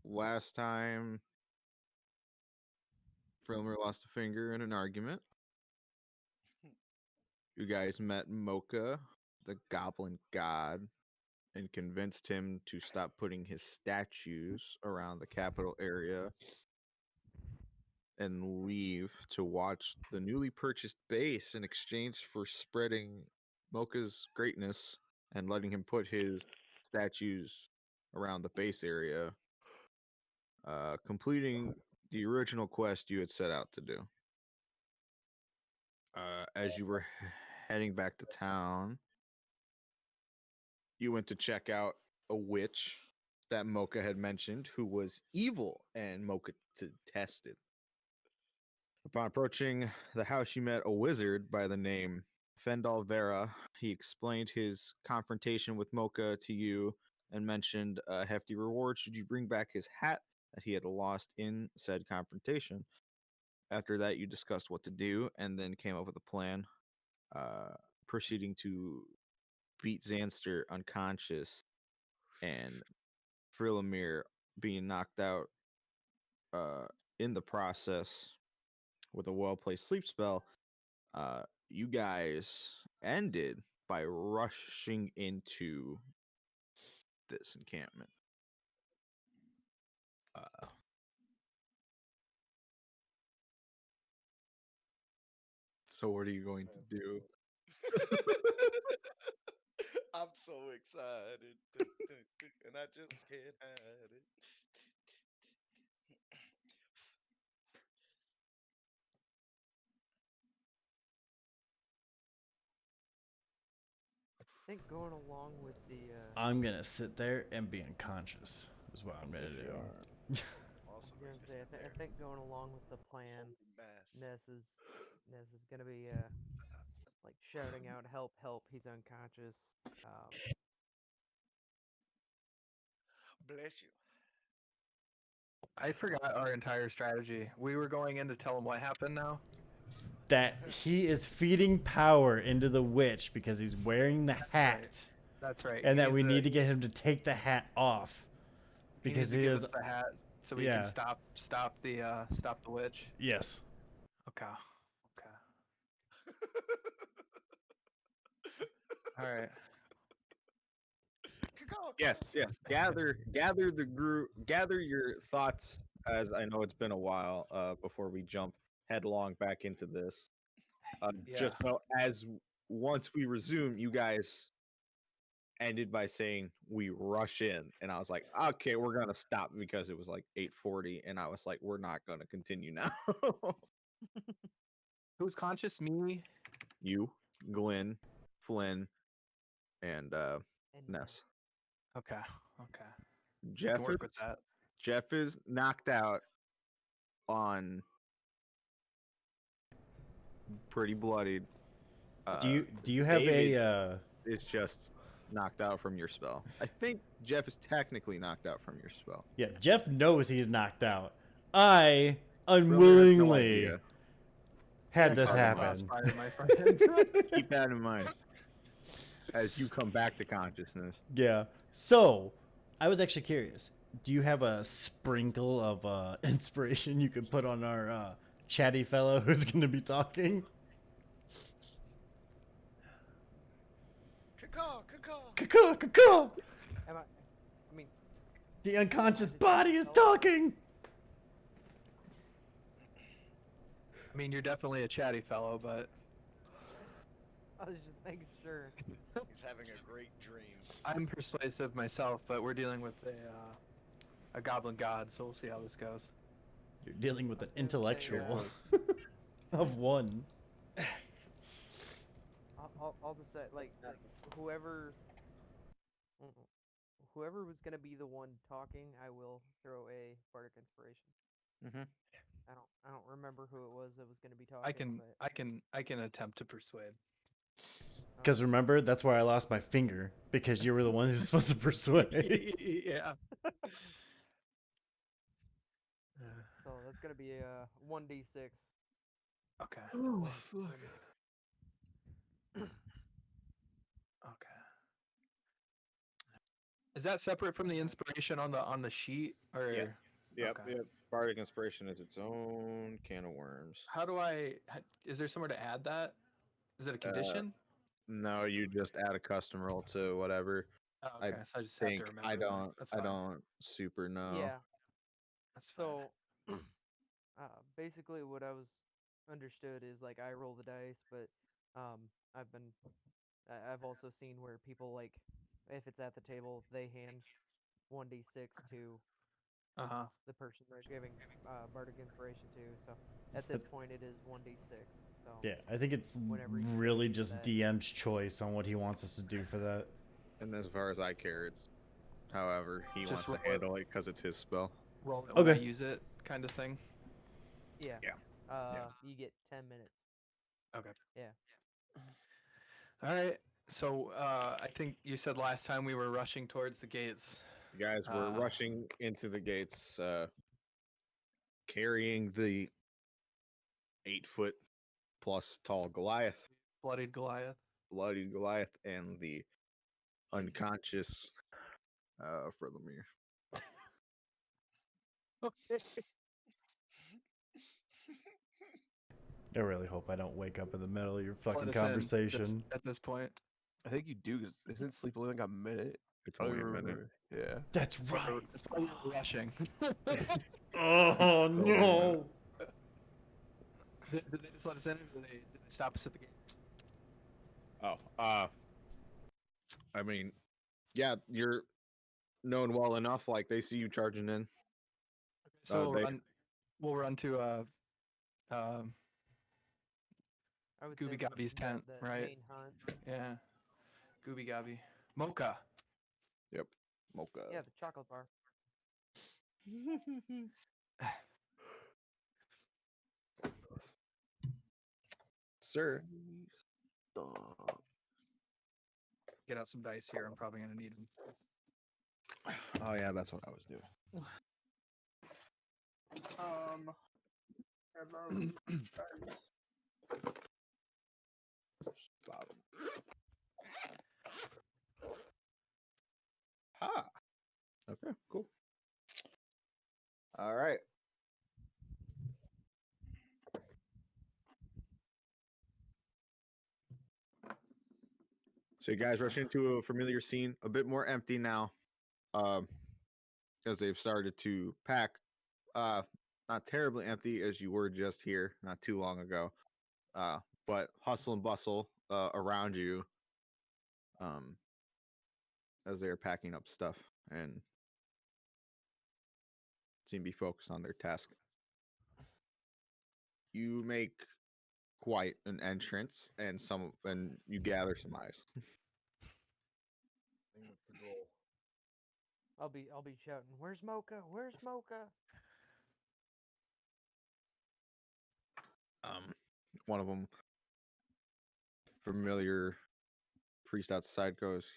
last time Frilmer lost a finger in an argument, you guys met Mocha, the goblin god, and convinced him to stop putting his statues around the capital area and leave to watch the newly purchased base in exchange for spreading Mocha's greatness and letting him put his statues around the base area, completing the original quest you had set out to do. As you were heading back to town, you went to check out a witch that Mocha had mentioned who was evil and Mocha detested. Upon approaching the house, you met a wizard by the name Fendal Vera. He explained his confrontation with Mocha to you and mentioned a hefty reward should you bring back his hat that he had lost in said confrontation. After that, you discussed what to do and then came up with a plan, proceeding to beat Zanster unconscious and Frilamir being knocked out in the process with a well-placed sleep spell. You guys ended by rushing into this encampment. So what are you going to do? I'm so excited, and I just can't hide it. I think going along with the I'm gonna sit there and be unconscious. Is what I'm gonna do. Also, I was gonna just say, sit there I think going along with the plan, holding mass. Ness is gonna be like shouting out, "Help! Help! He's unconscious." Um, Bless you. I forgot our entire strategy. We were going in to tell him what happened now. That he is feeding power into the witch because he's wearing the hat, That's right. and that we need to get him to take the hat off because he he give is. us the hat so we Yeah. can stop the witch. Yes. Okay. All right. Yes. Gather the group. Gather your thoughts, as I know it's been a while. Before we jump headlong back into this, just know as once we resume, you guys ended by saying we rush in, and I was like, okay, we're gonna stop because it was like 8:40, and I was like, we're not gonna continue now. Who's conscious? Me. You, Glenn, Flynn, and and Ness. Okay. We Jeff can work with that. Jeff is knocked out on pretty bloodied. Do you have David a? is just knocked out from your spell. I think Jeff is technically knocked out from your spell. Yeah, Jeff knows he's knocked out. I Really has no unwillingly idea. had this Caught in happen. crossfire, my friend. Keep that in mind as you come back to consciousness. Yeah. So, I was actually curious. Do you have a sprinkle of inspiration you could put on our chatty fellow who's going to be talking? Caw. Caw. I mean, The unconscious body is talking. I mean, you're definitely a chatty fellow, but I was just making sure. He's having a great dream. I'm persuasive myself. But we're dealing with a goblin god, so we'll see how this goes. You're dealing with an I was gonna say, intellectual of one. I'll just say, like whoever was gonna be the one talking, I will throw a bardic inspiration. Mm-hmm. I don't remember who it was that was gonna be talking. I can attempt to persuade. Because remember, that's why I lost my finger, because you were the one who's supposed to persuade. Yeah. So that's gonna be a 1d6. Okay. Okay. Is that separate from the inspiration on the sheet, or Yep, Okay. yep. Bardic Inspiration is its own can of worms. how do is there somewhere to add that? Is it a condition? No, you just add a custom roll to whatever. Oh, I okay, so I just have to remember I that. don't. That's I fine. don't super know. Yeah. That's fine. So, basically, what I was understood is like I roll the dice, but I've also seen where people like if it's at the table, they hand 1d6 to Uh-huh. the person they're giving bardic inspiration to. So at this point, it is 1d6. So Yeah, I think it's Whenever you really switch to just that. DM's choice on what he wants us to do for that. And as far as I care, it's however he Just wants to roll it. handle it because it's his spell. Roll it when I Okay. use it, kind of thing. yeah, Yeah. you get 10 minutes. Okay. Yeah. All right. So I think you said last time we were rushing towards the gates. You guys were rushing into the gates, carrying the 8-foot plus tall Goliath, Bloodied Goliath. bloodied Goliath, and the unconscious Frilimir. I really hope I don't wake up in the middle of your Just let fucking us in conversation. at this point. I think you do. 'Cause isn't sleep only like a minute? It's I don't only a even minute. remember. Yeah. That's That's why right. that's why we were rushing. Oh It's only a no. Did they just let us in, or did they stop us at the gate? Oh, I mean, yeah, you're known well enough. Like they see you charging in. So they- we'll run to I would Gooby say Gobby's the- tent, the right? main hunt. yeah, Gooby Gobby, Mocha. Mocha. Yeah, the chocolate bar. Sir. Stop. Get out some dice here. I'm probably gonna need them. Oh yeah, that's what I was doing. Bottom. Ha. Okay, cool. All right. So you guys rush into a familiar scene, a bit more empty now, as they've started to pack. Not terribly empty as you were just here not too long ago, but hustle and bustle around you, as they are packing up stuff and seem to be focused on their task. You make quite an entrance, and you gather some eyes. I'll be shouting, "Where's Mocha? Where's Mocha?" One of them, familiar priest outside, goes,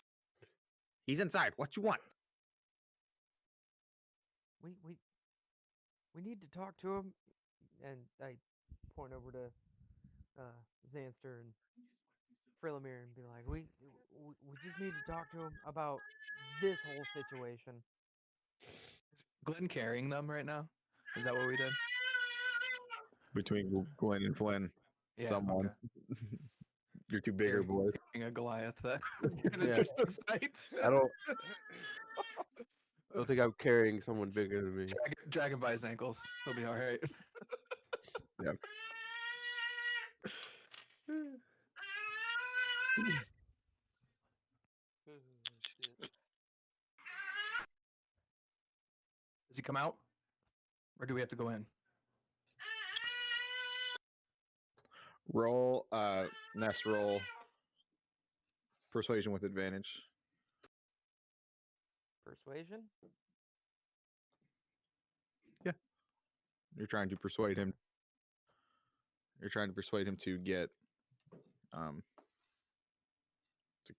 "He's inside. What you want?" We need to talk to him. And I point over to Xanster and Frilimir and be like, we just need to talk to him about this whole situation. Is Glenn carrying them right now? Is that what we did? Between Glenn and Flynn, Yeah. someone. Okay. You're two bigger Carrying- boys. Carrying a Goliath. That an Yeah. interesting sight. I don't think I'm carrying someone bigger than me. Drag him by his ankles. He'll be all right. Yep. Shit. Does he come out, or do we have to go in? Roll, Nest roll. Persuasion with advantage. Persuasion? You're trying to persuade him. You're trying to persuade him to get, to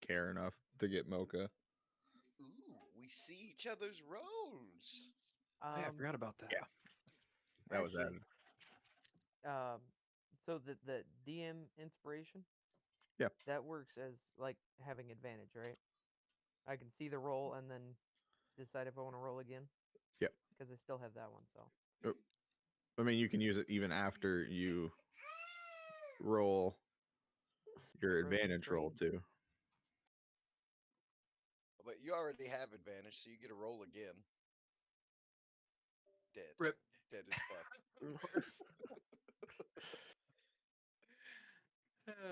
care enough to get Mocha. Ooh, we see each other's roles. Hey, I forgot about that. yeah. That was actually, added. So the DM inspiration? Yeah. That works as like having advantage, right? I can see the roll and then decide if I want to roll again? Yep. Because I still have that one. So I mean, you can use it even after you roll your Roll the advantage roll too. But you already have advantage, so you get a roll again. Dead. Rip. Dead as fuck. Of course.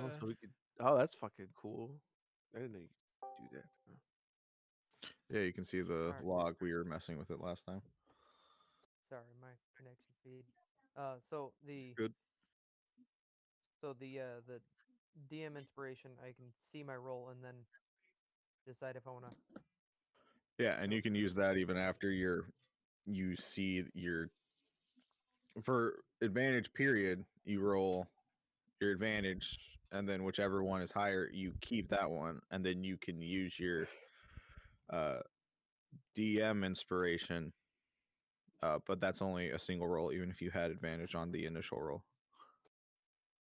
Oh, so we could. Oh, that's fucking cool. I didn't know you could do that. Yeah, you can see the Alright. log. We were messing with it last time. sorry, my connection feed. So the Good. so the DM inspiration, I can see my roll and then decide if I want to. Yeah, and you can use that even after you see your for advantage period, you roll your advantage, and then whichever one is higher, you keep that one, and then you can use your DM inspiration. But that's only a single roll, even if you had advantage on the initial roll.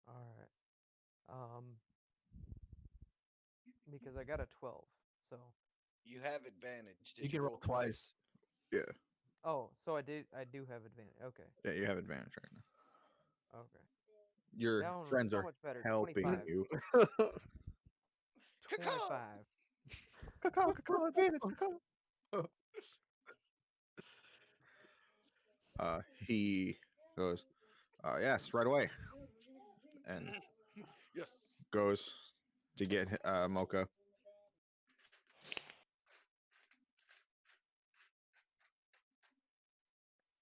All right. Because I got a 12, so You have advantage. Did You can roll twice. Yeah, oh, so I do have advantage. Okay, yeah, you have advantage right now. okay. Your That one was friends so are much better. helping 25. you. 25. Caw, advantage, caw. He goes, yes, right away, and Yes. goes to get Mocha.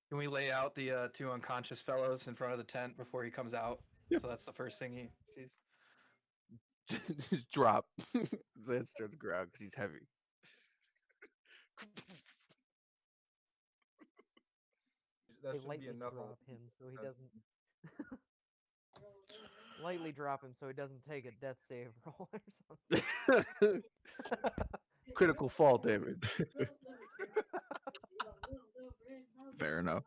Can we lay out the two unconscious fellows in front of the tent before he comes out? Yeah. So that's the first thing he sees. Just drop. Xanster to the ground because he's heavy. That They should be lightly enough. drop him so he That's- doesn't. Lightly drop him so he doesn't take a death save roll or something. Critical fall damage. Fair enough.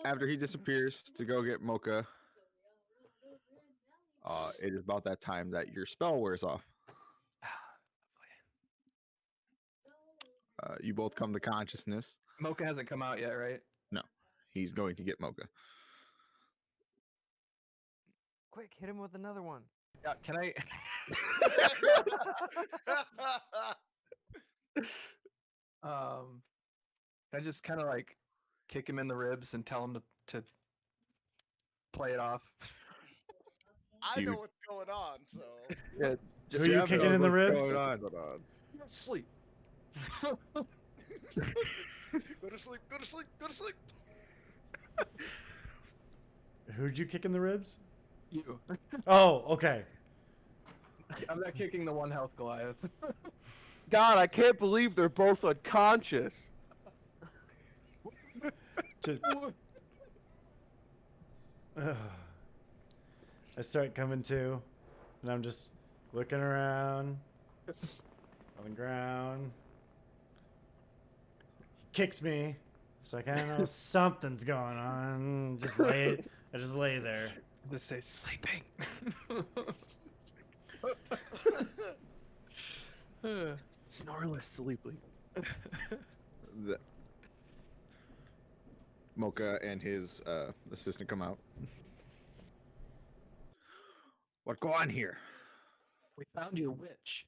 After he disappears to go get Mocha, it is about that time that your spell wears off. You both come to consciousness. Mocha hasn't come out yet, right? He's going to get Mocha. Quick, hit him with another one. Yeah, can I? Can I just kind of like kick him in the ribs and tell him to play it off? I You- know what's going on, so Yeah, Who are you Jeff kicking knows in the what's ribs? going on. Sleep. go to sleep, go to sleep, go to sleep. Who'd you kick in the ribs? You. Oh, okay. I'm not kicking the one health Goliath. God, I can't believe they're both unconscious. Ju- I start coming to, and I'm just looking around on the ground. He kicks me, so I kind of know something's going on. I just lay there. Just say sleeping. Snoreless sleeping. The- Mocha and his assistant come out. What go on here? We found your witch.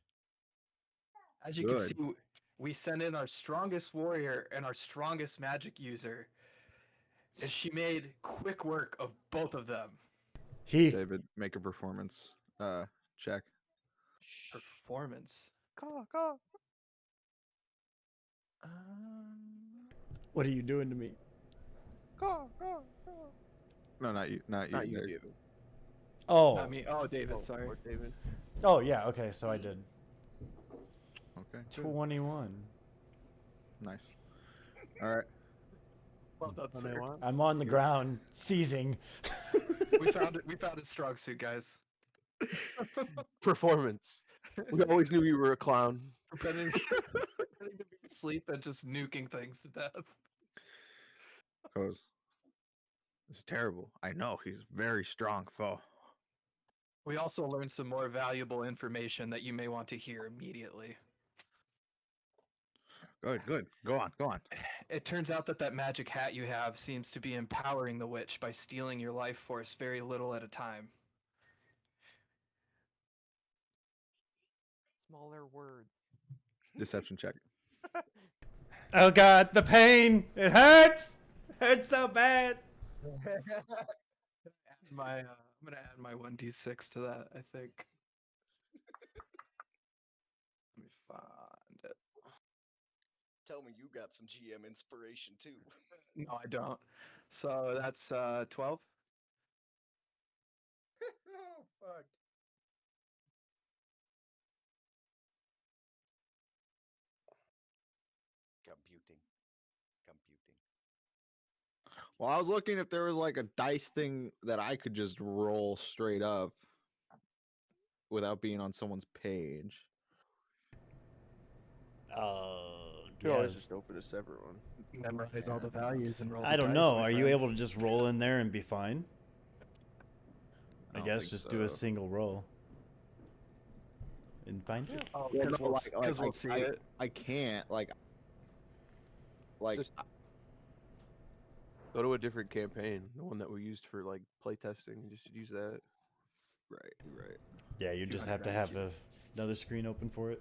As you can Good. see, we sent in our strongest warrior and our strongest magic user. And she made quick work of both of them. He David, make a performance check. Performance. Caw. What are you doing to me? Caw. No, not you. Not you. Not you, Derek. David. Oh, Not me. Oh, David, Oh, sorry. poor David. oh yeah. Okay, so I did Okay. 21. Nice. All right. Well done, sir. I'm on the ground, seizing. We found it. We found his strong suit, guys. Performance. We always knew you were a clown. Pretending to be asleep and just nuking things to death. Goes. This is terrible. I know he's a very strong foe. We also learned some more valuable information that you may want to hear immediately. Good. Go on. It turns out that magic hat you have seems to be empowering the witch by stealing your life force very little at a time. Smaller words. Deception check. Oh god, the pain! It hurts! It hurts so bad! I'm gonna add my 1d6 to that, I think. Let me find it. Tell me you got some GM inspiration too. No, I don't. So that's 12. Oh, fuck. Computing. Well, I was looking if there was like a dice thing that I could just roll straight up without being on someone's page. You can always just open a separate one. Memorize all the values and roll. I the don't dice, know. my Are you friend. able to just roll in there and be fine? I don't guess think just do a so. single roll. And find it. Oh, Yeah, because no, we'll, we'll see it. I can't like Just go to a different campaign, the one that we used for like playtesting. Just use that. right. Yeah, you just have to 200 have another screen open for it.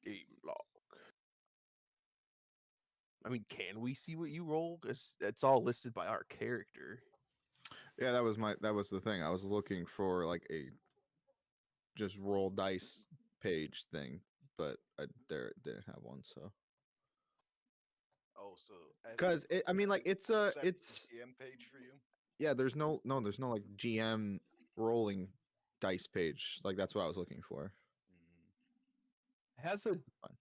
Game log. I mean, can we see what you roll? Because it's all listed by our character. Yeah, that was the thing. I was looking for like a just roll dice page thing, but I didn't have one. So Oh, so because I mean, like it's a separate it's GM page for you. yeah. There's no like GM rolling dice page. Like that's what I was looking for. Mm. It has a Fine.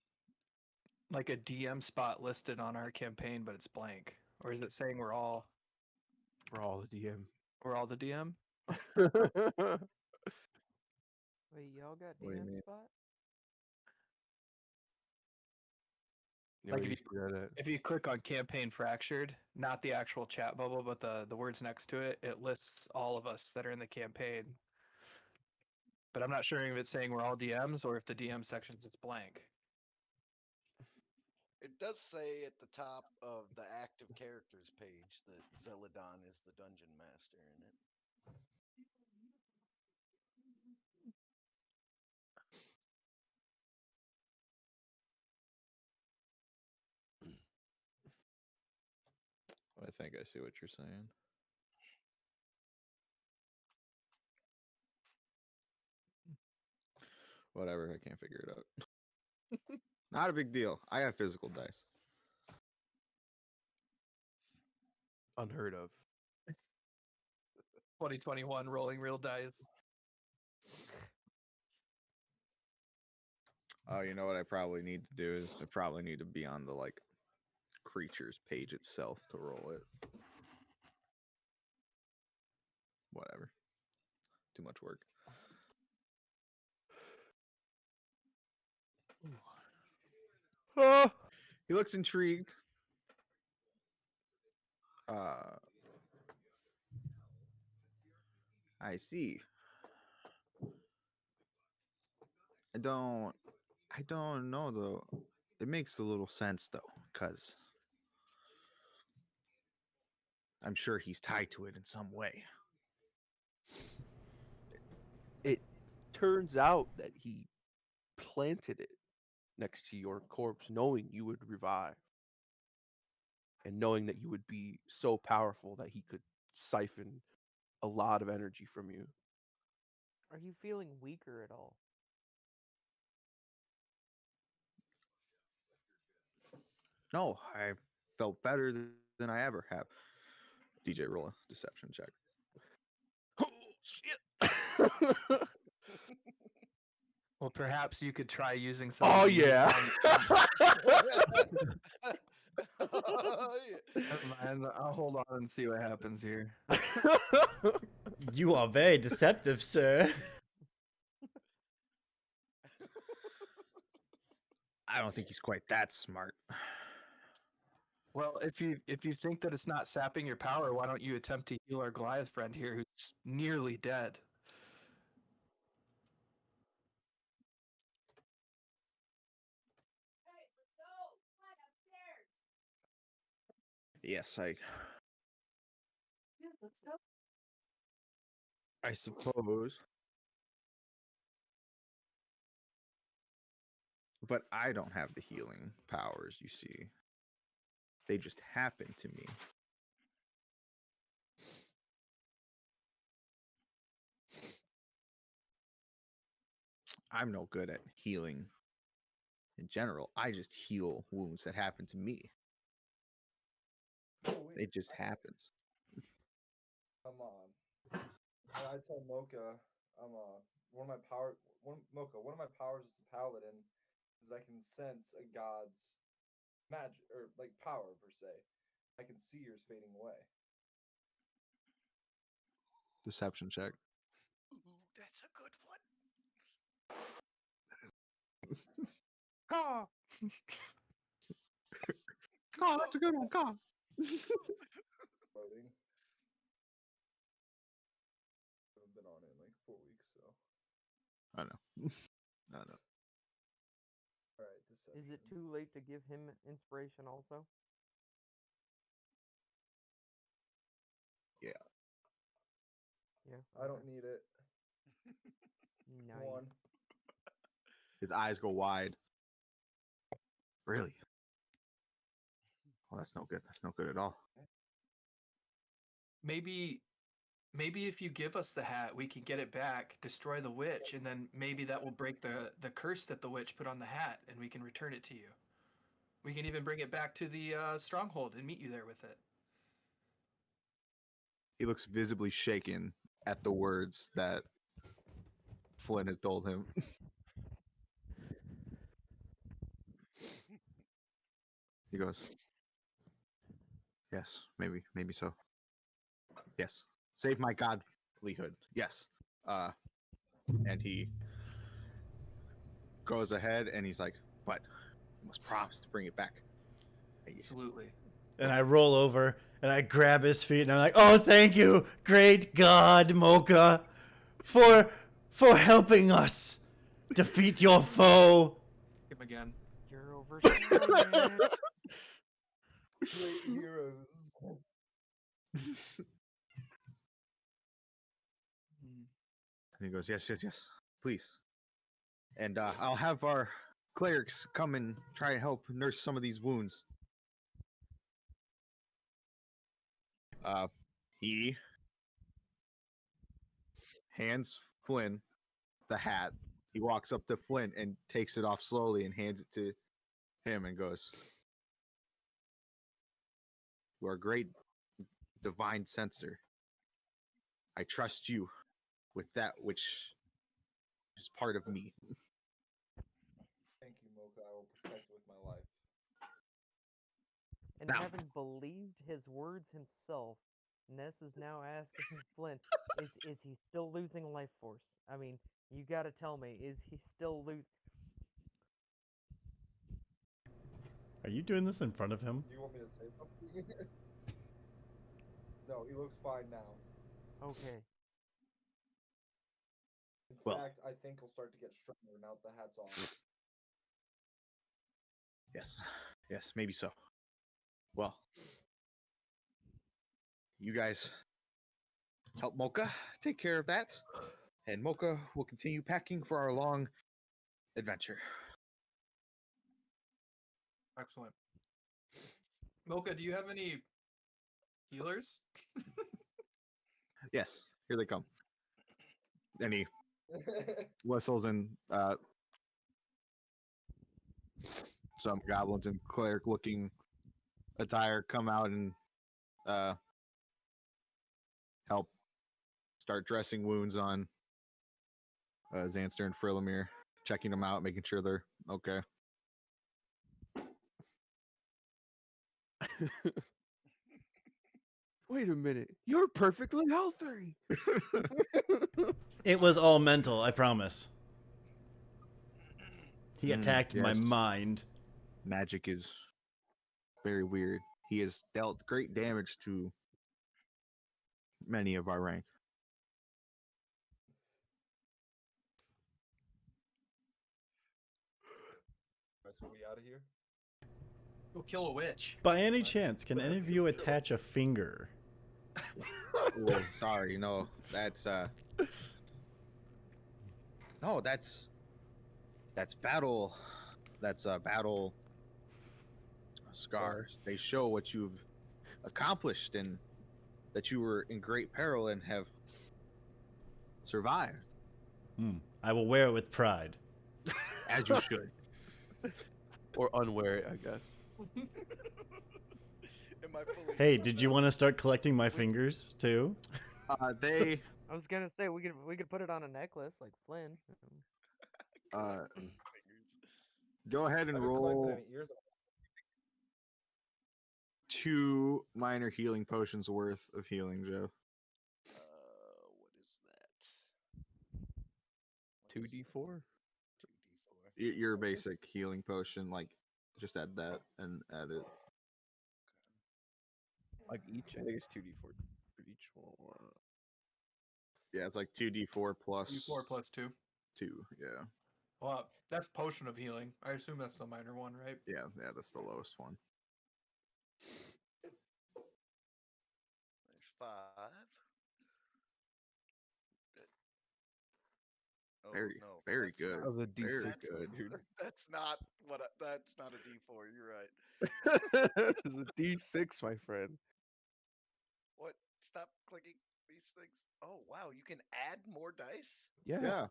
like a DM spot listed on our campaign, but it's blank. Or is it saying we're all We're all the DM. the DM? Wait, y'all got What do you DM mean? spot? Yeah, Like we if used to do that. If you click on campaign fractured, not the actual chat bubble, but the words next to it, it lists all of us that are in the campaign. But I'm not sure if it's saying we're all DMs or if the DM section's just blank. It does say at the top of the active characters page that Zeladon is the dungeon master in it. I think I see what you're saying. Whatever, I can't figure it out. Not a big deal. I have physical dice. Unheard of. 2021 rolling real dice. Oh, you know what I probably need to do is I probably need to be on the like creatures page itself to roll it. Whatever. Too much work. Ah! He looks intrigued. I see. I don't know though. It makes a little sense though, because I'm sure he's tied to it in some way. It turns out that he planted it next to your corpse, knowing you would revive. And knowing that you would be so powerful that he could siphon a lot of energy from you. Are you feeling weaker at all? No, I felt better than I ever have. DJ, roll a deception check. Oh, shit. Well, perhaps you could try using some. Oh, of the yeah. Oh, yeah. Never mind, I'll hold on and see what happens here. You are very deceptive, sir. don't think he's quite that smart. Well, if you think that it's not sapping your power, why don't you attempt to heal our Goliath friend here, who's nearly dead? Yes, I suppose. But I don't have the healing powers, you see. They just happen to me. I'm no good at healing in general. I just heal wounds that happen to me. It just happens. Come on. I tell Mocha, one of my powers as a paladin is I can sense a god's magic or like power per se. I can see yours fading away. Deception check. Ooh, that's a good one. Caw! Oh, that's a good one. Come. Loading. I've been on it in like 4 weeks, so. I know. I know. All right, deception. Is it too late to give him inspiration also? Yeah. Yeah. I don't need it. Nice. 1. His eyes go wide. Really? Well, that's no good. That's no good at all. Maybe if you give us the hat, we can get it back, destroy the witch, and then maybe that will break the curse that the witch put on the hat, and we can return it to you. We can even bring it back to the stronghold and meet you there with it. He looks visibly shaken at the words that Flynn has told him. He goes, yes, maybe so. Yes. Save my godlyhood. Yes. And he goes ahead and he's like, but you must promise to bring it back. Absolutely. And I roll over and I grab his feet and I'm like, "Oh, thank you, great God, Mocha, for helping us defeat your foe." Him again. You're overshadowed. Great heroes. And he goes, yes, please. And I'll have our clerics come and try and help nurse some of these wounds. He hands Flynn the hat. He walks up to Flynn and takes it off slowly and hands it to him and goes, "You are a great divine censor. I trust you with that which is part of me." Thank you, Mocha. I will protect it with my life. And Now- having believed his words himself, Ness is now asking Flynn, is he still losing life force? I mean, you gotta tell me, is he still losing? Are you doing this in front of him? Do you want me to say something? No, he looks fine now. Okay. In Well- fact, I think he'll start to get stronger now that the hat's off. Yes, maybe so. Well, you guys help Mocha take care of that, and Mocha will continue packing for our long adventure. Excellent. Mocha, do you have any healers? Yes, here they come. And he whistles and some goblins in cleric looking attire come out and help start dressing wounds on Xanster and Frilamir, checking them out, making sure they're okay. Wait a minute. You're perfectly healthy. It was all mental, I promise. He attacked my yes. mind. magic is very weird. He has dealt great damage to many of our rank. Alright, so we out of here. Go kill a witch. By any chance, can any of you attach a finger? Oh, sorry, no, that's no, that's battle. That's battle scars. They show what you've accomplished and that you were in great peril and have survived, I will wear it with pride. as you should. Or unwear it, I guess. Am I fully Hey, did you want to start collecting my fingers too? They I was gonna say we could put it on a necklace like Flynn. fingers? go ahead and Have you collected roll any ears? 2 minor healing potions worth of healing, Joe. What is that? What is it? 2d4? 2d4. Your basic healing potion, like just add that and add it. Like each? I think it's 2d4 for each one. Yeah, it's like 2d4 plus D4 plus 2. 2. Yeah, Well, that's potion of healing. I assume that's the minor one, right? yeah, that's the lowest one. There's 5. Good. Oh, Very, no, very that's good. not- Of the Very d6. good. That's not what. That's not a D4. You're right. It's a d6, my friend. What? Stop clicking these things. Oh wow, you can add more dice. Yeah. Yeah,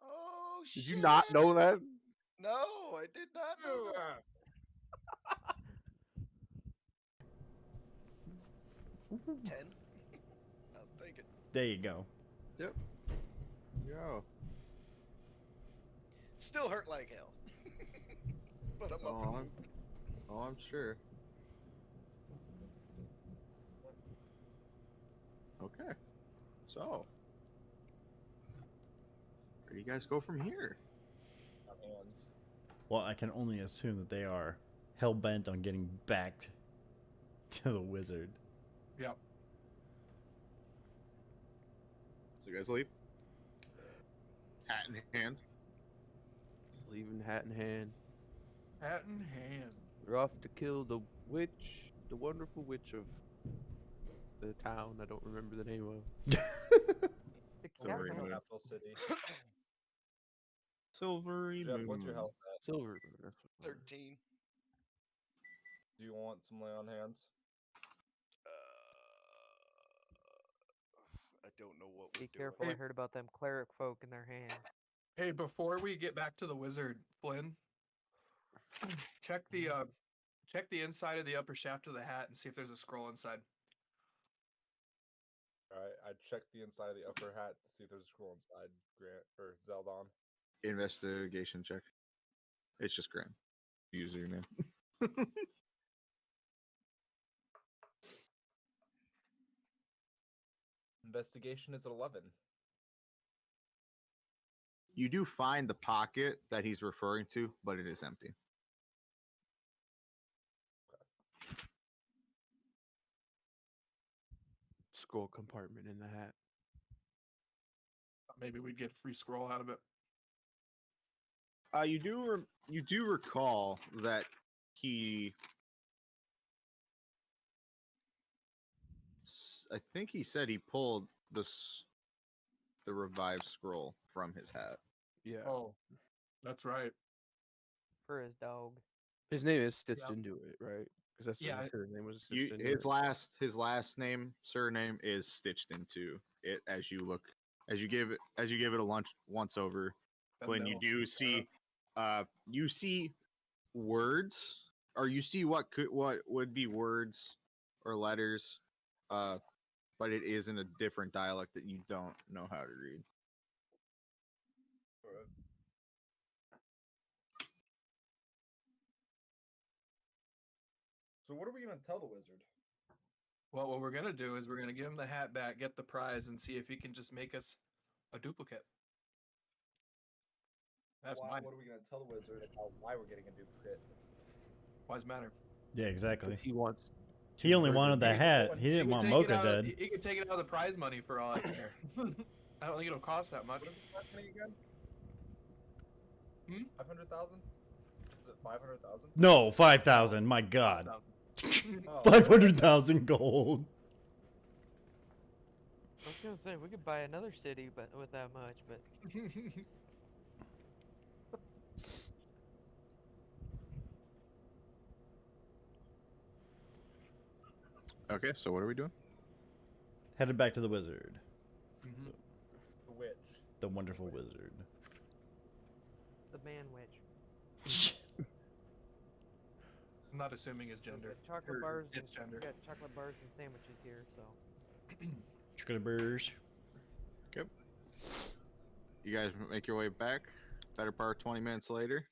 Oh Did shit! you not know that? No, I did not know that. 10. I'll take it. There you go. yo. Still hurt like hell. But I'm Oh, up. I'm sure. Okay, so where do you guys go from here? Our hands. Well, I can only assume that they are hell bent on getting back to the wizard. Yep. So you guys leave, hat in hand. Leaving hat in hand. Hat in hand. We're off to kill the witch, the wonderful witch of the town I don't remember the name of. The Sorry, cat no. man. Capital City. Silvery Jeff, moon. what's your health at? Silver. That's what it was. 13. Do you want some lay on hands? I don't know what Be we're doing. careful. I Hey. heard about them cleric folk in their hands. Hey, before we get back to the wizard, Flynn, check the inside of the upper shaft of the hat and see if there's a scroll inside. Alright, I checked the inside of the upper hat to see if there's a scroll inside Grant or Zeldon. Investigation check. It's just Graham. Username. Investigation is at 11. You do find the pocket that he's referring to, but it is empty. Scroll compartment in the hat. Maybe we'd get a free scroll out of it. You do recall that he. I think he said he pulled the revived scroll from his hat. Yeah. Oh, that's right. For his dog. His name is stitched Yeah. into it, right? Because that's Yeah, what his name was stitched into His it. last name, surname is stitched into it as you give it a lunch once over. When you do see you see words, or you see what would be words or letters, but it is in a different dialect that you don't know how to read. Alright. So what are we gonna tell the wizard? Well, what we're gonna do is we're gonna give him the hat back, get the prize, and see if he can just make us a duplicate. That's Why, mine. what are we gonna tell the wizard about why we're getting a duplicate? Why's matter? Yeah, exactly. 'Cause he wants. He to only murder wanted the me. hat. He didn't can want take it Mocha out of- dead. He can take it out of the prize money for all I care. I don't think it'll cost that much. What is the prize money again? Hmm? 500,000? Is it 500,000? No, 5,000. My God. Oh, 500,000 gold. I was gonna say we could buy another city, but with that much. But Okay, so what are we doing? Headed back to the wizard. Mhm. The witch. The wonderful wizard. the man witch. I'm not assuming his We gender. got chocolate or bars. Its We gender. got chocolate bars and sandwiches here. So Chocolate burrs. You guys make your way back. Better part 20 minutes later.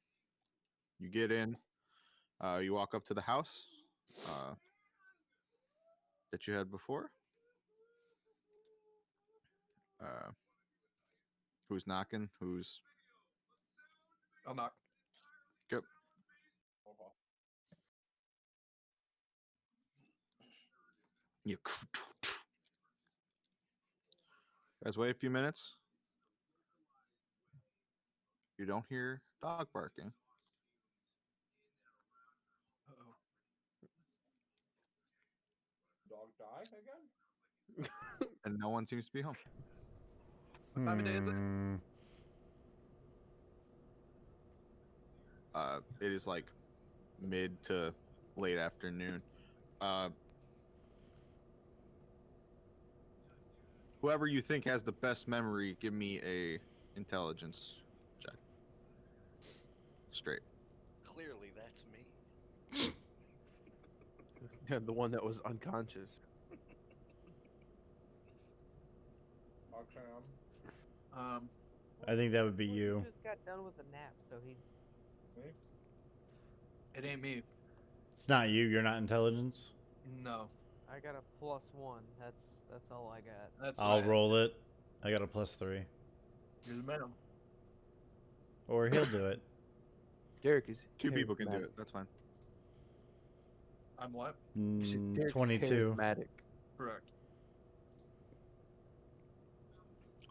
You get in. You walk up to the house that you had before. Who's knocking? Who's I'll knock. Yep. Oh, You guys wait a few minutes. You don't hear dog barking, Uh-oh. dog die again? and no one seems to be home. What time of day is it? It is like mid to late afternoon. Whoever you think has the best memory, give me a intelligence check. Straight. Clearly, that's me. Yeah, the one that was unconscious. Arcam. I think that would be Well, you. He just got done with a nap, so he's Me? It ain't me. It's not you. You're not intelligence. No. I got a +1. That's all I got. That's I'll right. roll it. I got a +3. You're the man. Or he'll do it. Derek is. Two people can do charismatic. it. That's fine. I'm what? Derek's 22. charismatic. Correct.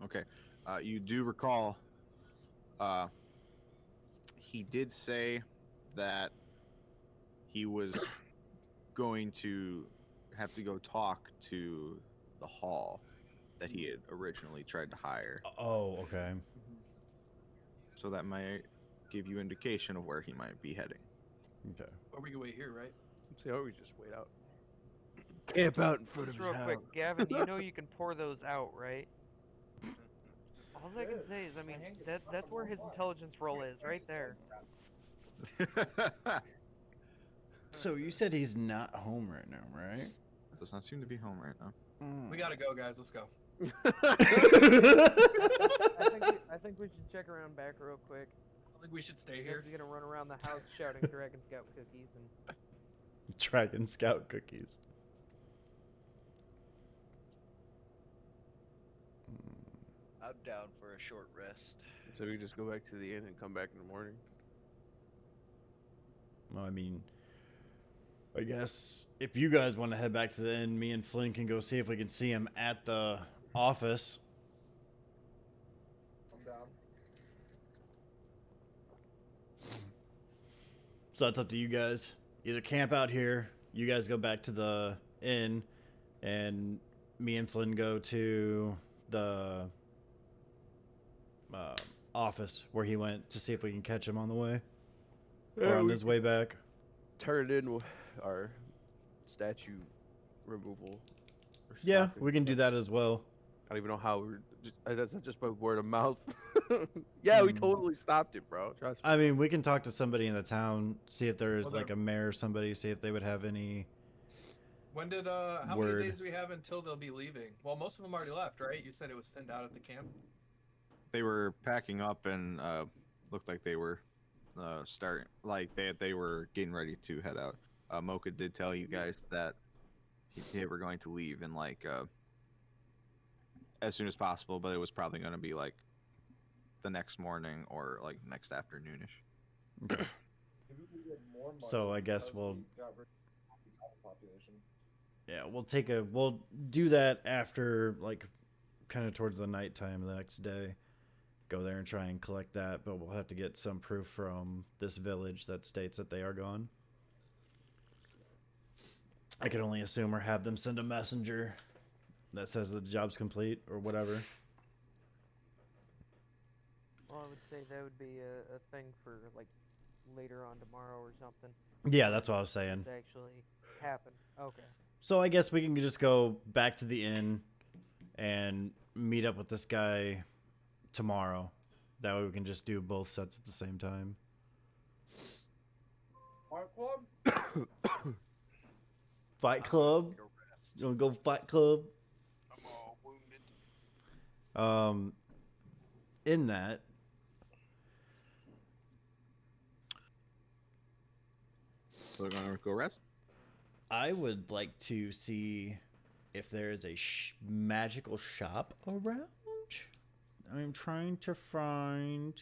Okay. You do recall. He did say that he was going to have to go talk to the hall that he had originally tried to hire. Oh, okay. So that might give you indication of where he might be heading. Okay. Or we can wait here, right? So or we just wait out. Camp out in front of Just his real house. quick, Gavin, you know you can pour those out, right? All I can Good. say is, I My mean, hand gets that's stuck where on his the wall. intelligence roll is, right there. So you said he's not home right now, right? Does not seem to be home right now. We gotta go, guys. Let's go. I think we should check around back real quick. I think we should stay You here. guys are gonna run around the house shouting Dragon Scout cookies and Dragon Scout cookies. I'm down for a short rest. So we just go back to the inn and come back in the morning. Well, I mean, I guess if you guys want to head back to the inn, me and Flynn can go see if we can see him at the office. I'm down. So that's up to you guys. Either camp out here, you guys go back to the inn, and me and Flynn go to the office where he went to see if we can catch him on the way or on we his way back. Turn in our statue removal. or Yeah, stopping. we can do that as well. I don't even know how we're. That's just by word of mouth. Yeah, we Hmm. totally stopped it, bro. Trust me. I mean, we can talk to somebody in the town, see if there is Well, like there- a mayor or somebody, see if they would have any. When did how Word. many days do we have until they'll be leaving? Well, most of them already left, right? You said it was thinned out at the camp. They were packing up and looked like they were starting, like they were getting ready to head out. Mocha did tell you guys that they were going to leave in like as soon as possible, but it was probably going to be like the next morning or like next afternoonish. Maybe we get more money. So I guess because we'll- we got rid of the goblin population. Yeah, we'll do that after, like, kind of towards the nighttime the next day. Go there and try and collect that, but we'll have to get some proof from this village that states that they are gone. I can only assume or have them send a messenger that says the job's complete or whatever. Well, I would say that would be a thing for like later on tomorrow or something. Yeah, that's what I was saying. To actually happen. Okay. So I guess we can just go back to the inn and meet up with this guy tomorrow. That way we can just do both sets at the same time. Art club? Fight Club? Go rest. You wanna go Fight Club? I'm all wounded. In that, So we're gonna go rest. I would like to see if there is a magical shop around. I'm trying to find.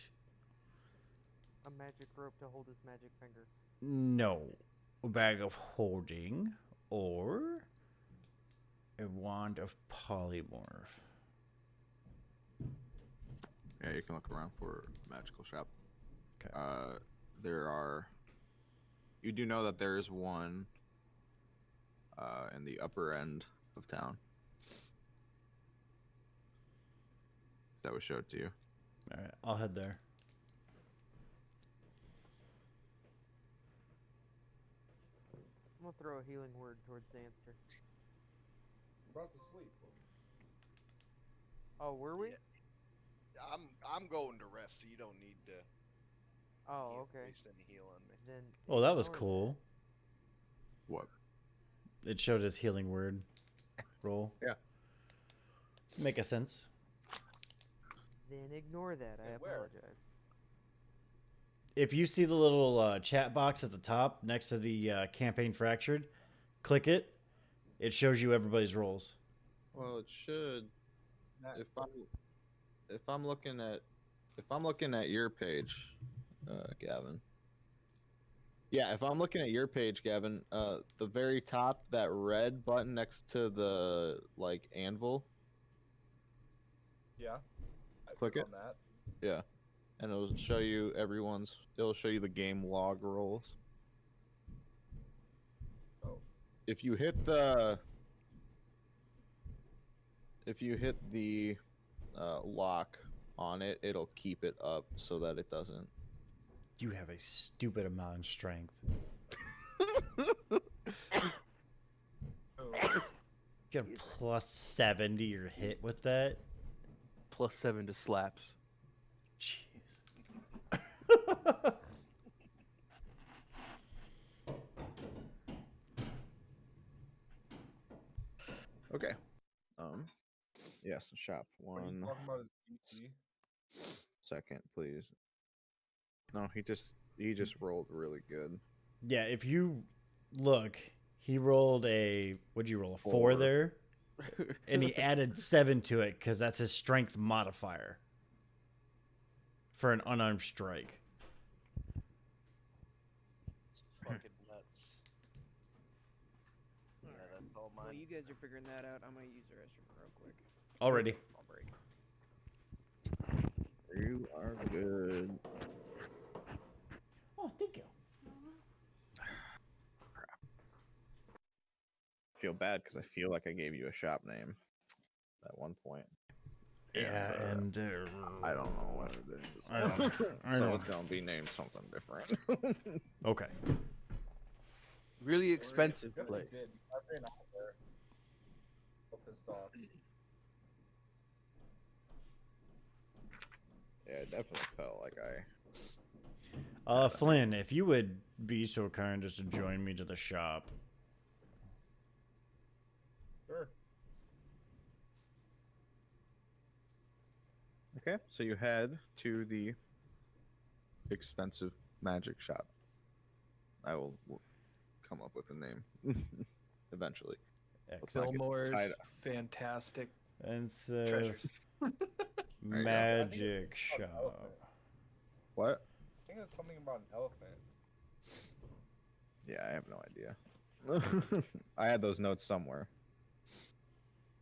A magic rope to hold his magic finger. No, a bag of holding or a wand of polymorph. Yeah, you can look around for a magical shop. Okay. There are. You do know that there is one in the upper end of town. That was showed to you. All right, I'll head there. I'm gonna throw a healing word towards Xanster. We're about to sleep. Oh, were we? Yeah. I'm going to rest, so you don't need to Oh, okay. waste any heal on me. Then. Oh, that was ignore cool. What? It showed his healing word roll. Yeah. Make a sense. Then ignore that. I Hey, where? apologize. If you see the little chat box at the top next to the campaign fractured, click it. It shows you everybody's rolls. Well, it should. Snack. If I'm looking at your page, Gavin. Yeah, if I'm looking at your page, Gavin, the very top, that red button next to the like anvil, Yeah. I Click click it. on that. yeah, and it'll show you everyone's. It'll show you the game log rolls. Oh. If you hit the lock on it, it'll keep it up so that it doesn't. You have a stupid amount of strength. Oh. You have plus 7 to your hit with that. +7 to slaps. Jeez. Okay. Yes, shop What are you one talking about is DC? second, please. No, he just rolled really good. Yeah, if you look, he rolled a. What'd you roll? A 4 4. there? And he added 7 to it because that's his strength modifier for an unarmed strike. Fucking nuts. Yeah, that's all mine. While you guys are figuring that out, I'm gonna use the restroom real quick. Already. I'll break. You are good. Oh, thank you. I feel bad because I feel like I gave you a shop name at one point. Yeah, and I don't know what it is. I don't- I so don't- it's gonna be named something different. okay. Really expensive Good, place. good. I've been out there. So pissed off. Yeah, it definitely felt like Flynn, if you would be so kind as to join me to the shop. Sure. Okay, so you head to the expensive magic shop. I will come up with a name eventually. Excellent. Fillmore's tied- fantastic And so treasures. you go. magic Elephant. shop. What? I think it's something about an elephant. Yeah, I have no idea. I had those notes somewhere.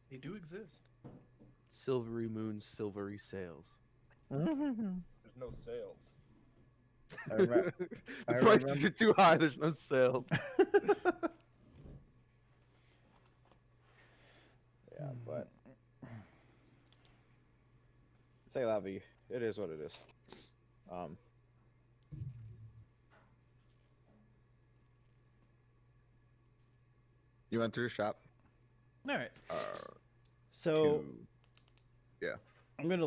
They do exist. Silvery moon, silvery sails. There's no sales. I remem- The I prices remember- are too high. There's no sales. Yeah, but say la vie. It is what it is. You went through the shop. All right. Uh, So to- yeah. I'm gonna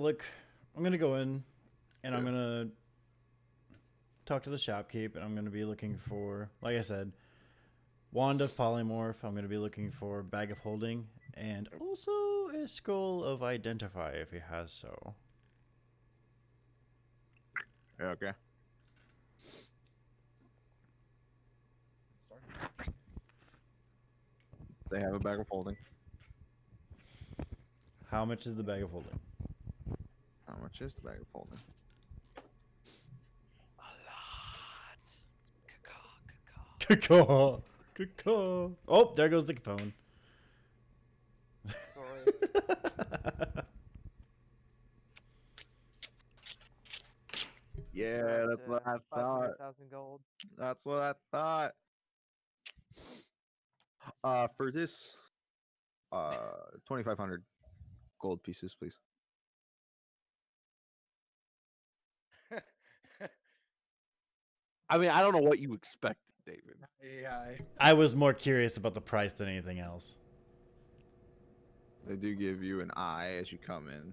go in and I'm gonna talk to the shopkeep and I'm gonna be looking for, like I said, wand of polymorph. I'm gonna be looking for bag of holding and also a scroll of identify if he has so. Yeah, okay. Start. They have a bag of holding. How much is the bag of holding? How much is the bag of holding? A lot. Caw. Caw. Oh, there goes the phone. Sorry. Yeah, that's what I thought. 500,000 gold. That's what I thought. For this, 2,500 gold pieces, please. I mean, I don't know what you expected, David. Yeah. I was more curious about the price than anything else. They do give you an eye as you come in,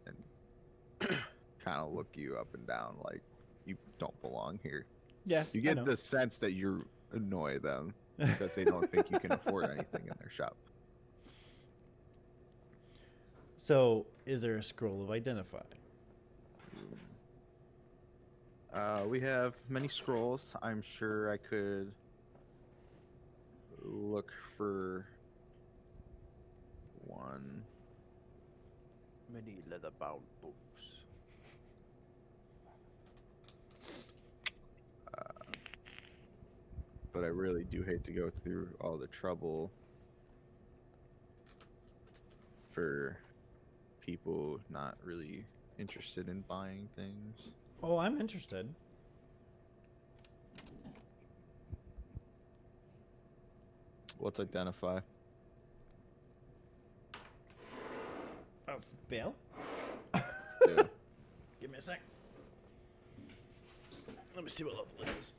and kind of look you up and down like you don't belong here. Yeah, You I get know. the sense that you annoy them because they don't think you can afford anything in their shop. So, is there a scroll of identify? We have many scrolls. I'm sure I could look for one. Many leather-bound books. But I really do hate to go through all the trouble for people not really interested in buying things. Oh, I'm interested. What's identify? Oh, Bale? Yeah. Give me a sec. Let me see what level it is.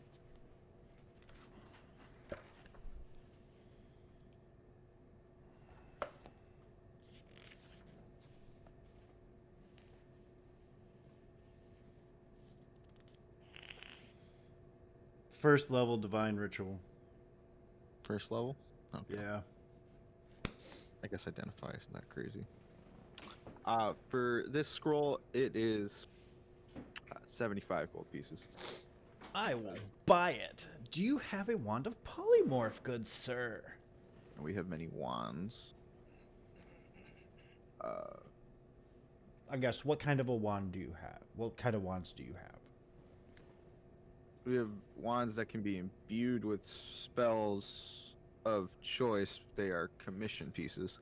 First level divine ritual. First level? Okay. Yeah. I guess identify isn't that crazy. For this scroll, it is 75 gold pieces. I will buy it. Do you have a wand of polymorph, good sir? And we have many wands. I guess, what kind of a wand do you have? What kind of wands do you have? We have wands that can be imbued with spells of choice. They are commission pieces.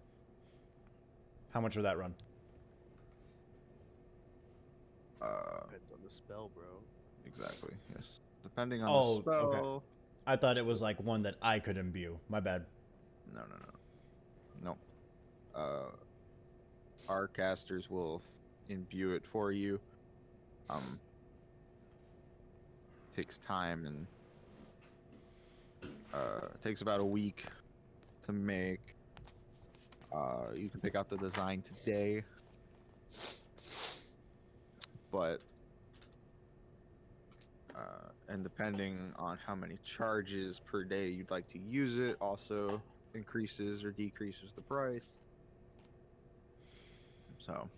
How much would that run? Depends on the spell, bro. Exactly. Yes. Depending on Oh, the spell. okay. I thought it was like one that I could imbue. My bad. No. Our casters will imbue it for you. Takes time and it takes about a week to make. You can pick out the design today, but and depending on how many charges per day you'd like to use it, also increases or decreases the price. So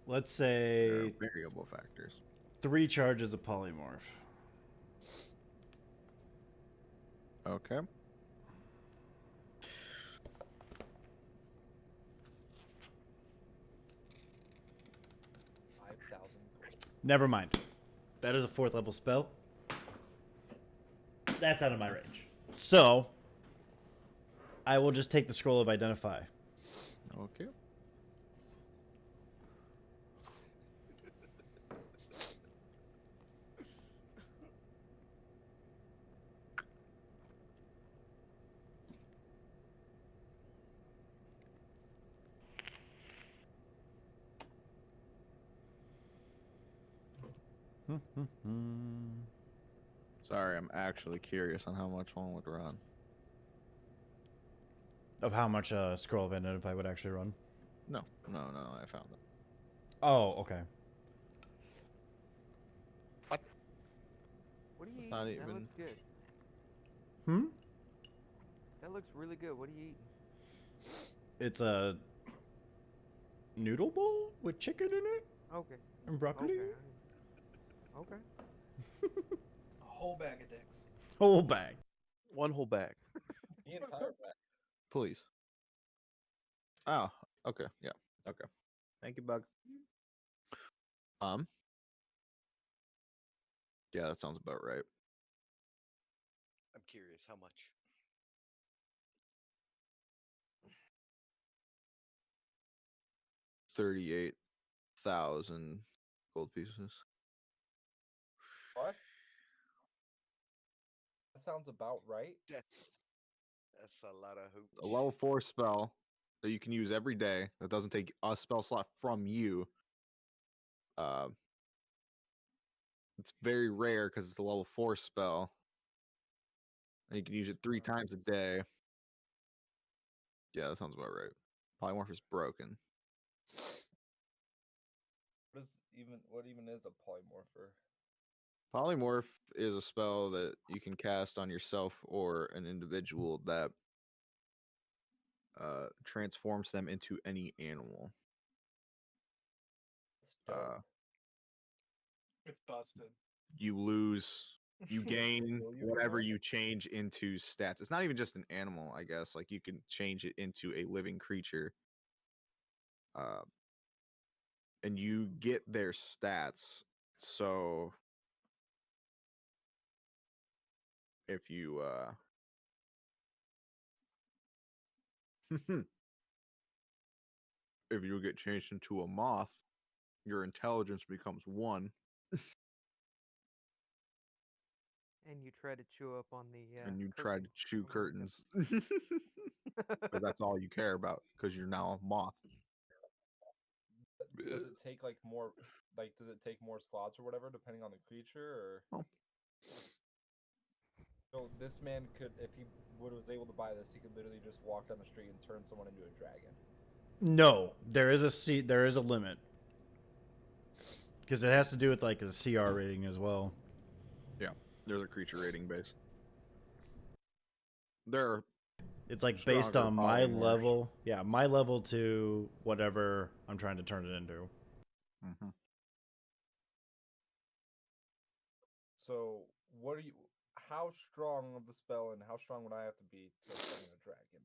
Let's there are say variable factors. 3 charges of polymorph. Okay. Never mind. That is a 4th level spell. That's out of my range. So I will just take the scroll of identify. Okay. Sorry, I'm actually curious on how much one would run. Of how much a scroll of identify would actually run. No, I found it. Oh, okay. What are you It's eating? not That even- looks good. Hmm? That looks really good. What are you eating? It's a noodle bowl with chicken in it Okay. and broccoli. Okay. A whole bag of dicks. Whole bag. One whole bag. The entire back. Please. Oh, okay. Yeah. Okay. Thank you, Bug. Yeah, that sounds about right. I'm curious how much. 38,000 gold pieces. What? That sounds about right. That's a lot of hoops. A level 4 spell that you can use every day that doesn't take a spell slot from you. It's very rare because it's a level 4 spell. And you can use it 3 times a day. Yeah, that sounds about right. Polymorph is broken. What even is a polymorpher? Polymorph is a spell that you can cast on yourself or an individual that transforms them into any animal. It's dope. It's busted. You lose, you gain Will you whatever remember? you change into stats. It's not even just an animal, I guess. Like you can change it into a living creature. And you get their stats. So if you if you get changed into a moth, your intelligence becomes 1. And you try to chew up on the. And you try to chew Oh my God. curtains. Because that's all you care about, because you're now a moth. Does it take like more? Like, does it take more slots or whatever, depending on the creature? Or Oh. so this man could, if he was able to buy this, he could literally just walk down the street and turn someone into a dragon. No, there is a limit. Because it has to do with like the CR rating as well. Yeah, there's a creature rating base. There are It's like based stronger on my polymorphs. level. Yeah, my level to whatever I'm trying to turn it into. Mhm. So what are you? How strong of the spell, and how strong would I have to be to summon a dragon?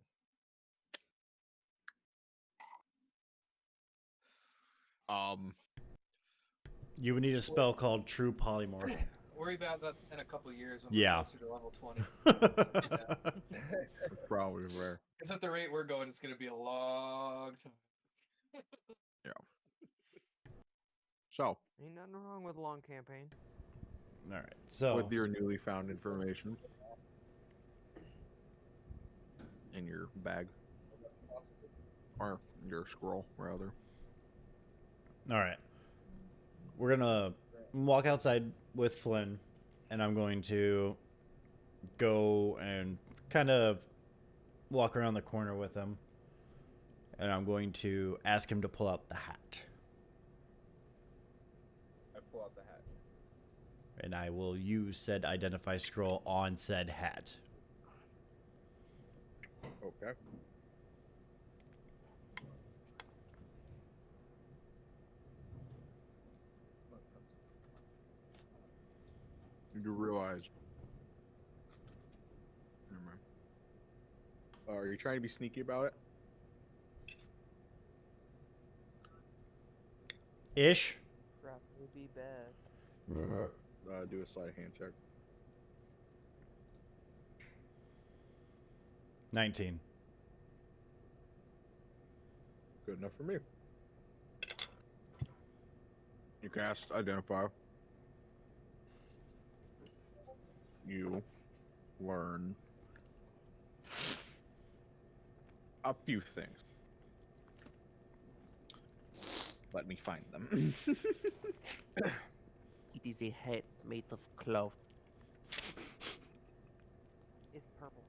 You would need a spell called True Polymorph. Worry about that in a couple years when Yeah. we're closer to level 20. It's probably rare. Because at the rate we're going, it's going to be a long time. So, Ain't nothing wrong with a long campaign. All right, so with your newly found information in your bag, or your scroll, rather. all right, we're gonna walk outside with Flynn, and I'm going to go and kind of walk around the corner with him, and I'm going to ask him to pull out the hat, I pull out the hat. and I will use said identify scroll on said hat. Okay. You do realize. Never mind. Are you trying to be sneaky about it? Ish. Crap would be best. Do a sleight of hand check. 19. Good enough for me. You cast Identify. You learn a few things. Let me find them. It is a hat made of cloth. It's purple.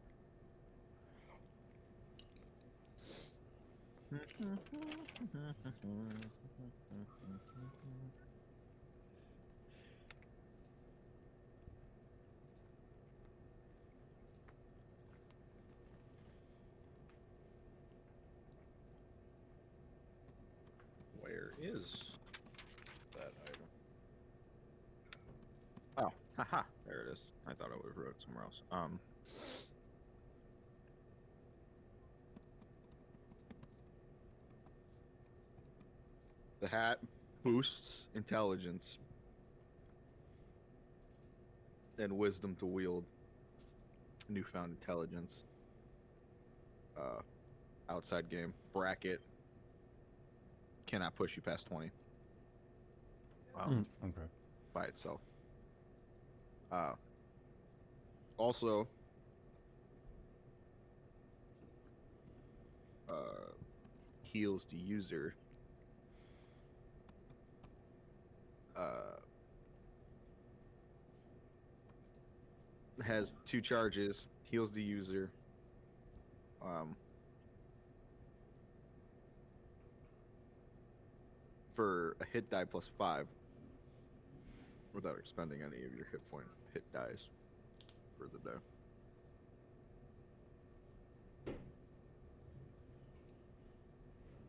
Where is that item? Oh, haha, there it is. I thought I would have wrote it somewhere else. The hat boosts intelligence and wisdom to wield newfound intelligence. Outside game bracket cannot push you past 20 Okay. by itself. Also, heals the user. Has 2 charges. Heals the user. For a hit die plus 5 without expending any of your hit dice for the day.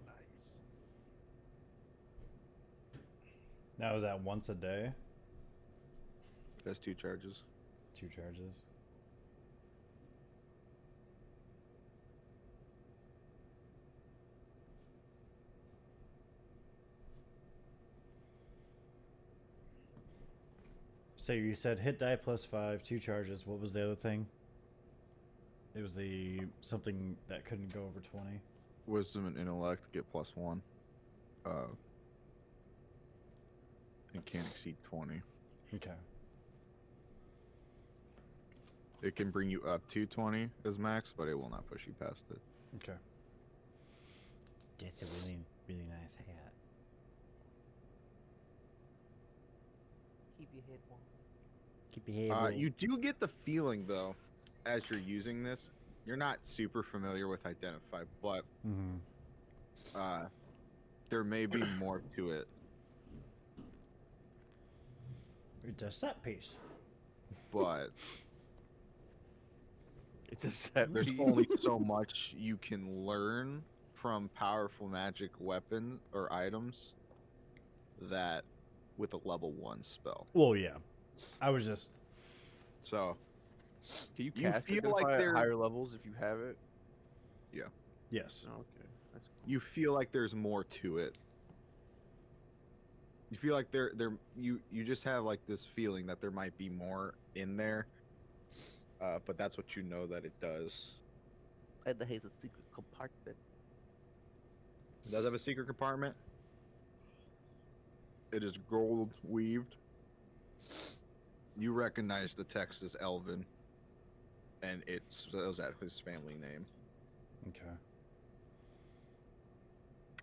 Nice. Now is that once a day? That's 2 charges. 2 charges. So you said hit die plus 5, 2 charges. What was the other thing? It was the something that couldn't go over 20. Wisdom and intellect get plus 1. And can't exceed 20. Okay. It can bring you up to 20 as max, but it will not push you past it. Okay. That's a really, really nice hat. Keep your head warm. Keep your head You do get the feeling, though, as you're using this, you're not super familiar with Identify, but Mm-hmm. There may be more to it. It's a set piece. But It's a set there's piece. only so much you can learn from powerful magic weapon or items that with a level 1 spell. Well, yeah. I was just. So Can you You cast feel Identify like at they're- higher levels if you have it? Yes. Oh, okay. That's cool. you feel like there's more to it. You feel like you just have like this feeling that there might be more in there. But that's what you know that it does. And the haze a secret compartment. It does have a secret compartment. It is gold weaved. You recognize the text as Elven, and it spells out his family name. Okay.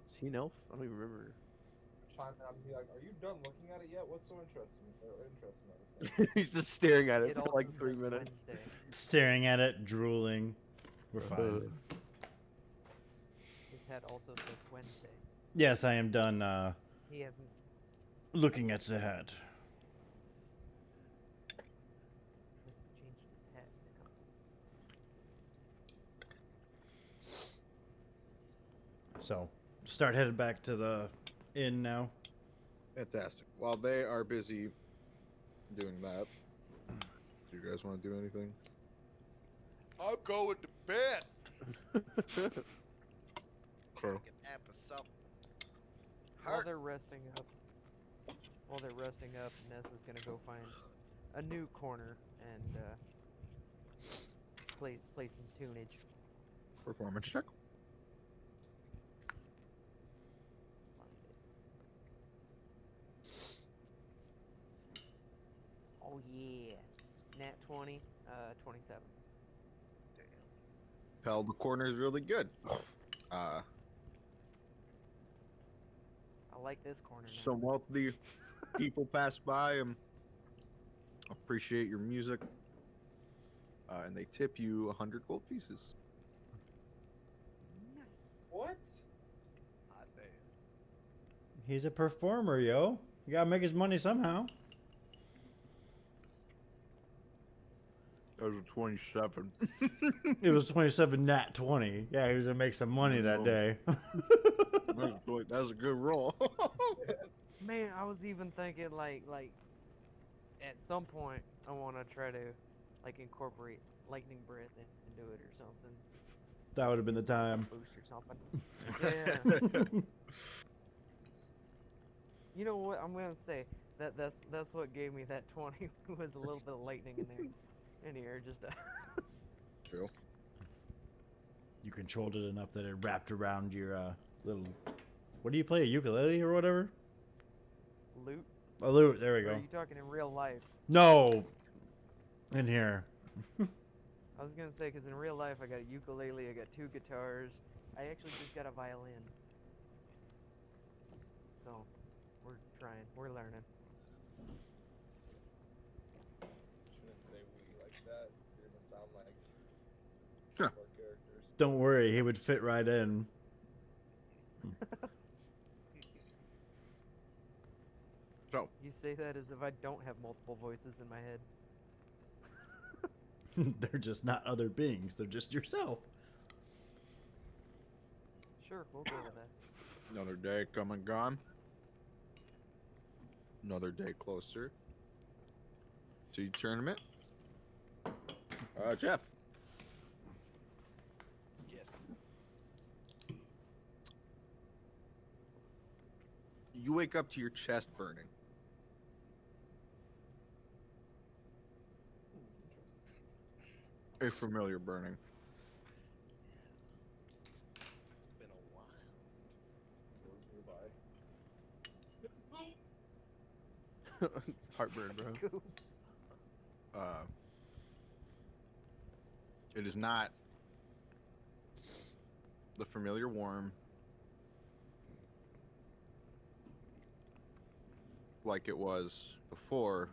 Is he an elf? I don't even remember. Chime in and be like, "Are you done looking at it yet? What's so interesting about this thing?" He's just staring at it It for also like 3 says minutes. Wednesday. Staring at it, drooling. We're fine. His hat also says Wednesday. Yes, I am done He hasn't. looking at the hat. Changed his hat in a couple. So, start headed back to the inn now. Fantastic. While they are busy doing that, do you guys want to do anything? I'm going to bed. Sure. Take a nap or something. While Hurt. they're resting up, Nessa's gonna go find a new corner and play some tunage. Performance check. Oh yeah. Nat 20, 27. Damn. Pal, the corner is really good. I like this corner now. Some wealthy people pass by and appreciate your music, and they tip you 100 gold pieces. What? Hot damn. He's a performer, yo. You gotta make his money somehow. That was a 27. It was 27 nat 20. Yeah, he was gonna make some money that day. That was a good roll. Man, I was even thinking like at some point I want to try to like incorporate lightning breath into it or something. That would have been the time. Boost or something. Yeah. You know what I'm gonna say? That's what gave me that 20 was a little bit of lightning in there. In here, just True. You controlled it enough that it wrapped around your little. What do you play? A ukulele or whatever? loot. A lute. There we Or go. are you talking in real life? No. In here. I was gonna say because in real life I got a ukulele, I got 2 guitars. I actually just got a violin. So we're trying, we're learning. Shouldn't say we like that. You're gonna sound like Huh. our characters. Don't worry, he would fit right in. So, You say that as if I don't have multiple voices in my head. They're just not other beings. They're just yourself. Sure, we'll go with that. another day come and gone. Another day closer to your tournament. Jeff. Yes. You wake up to your chest burning. Interesting. A familiar burning. It's been a while. Goes me by. Heartburn, bro. Cool. It is not the familiar warm like it was before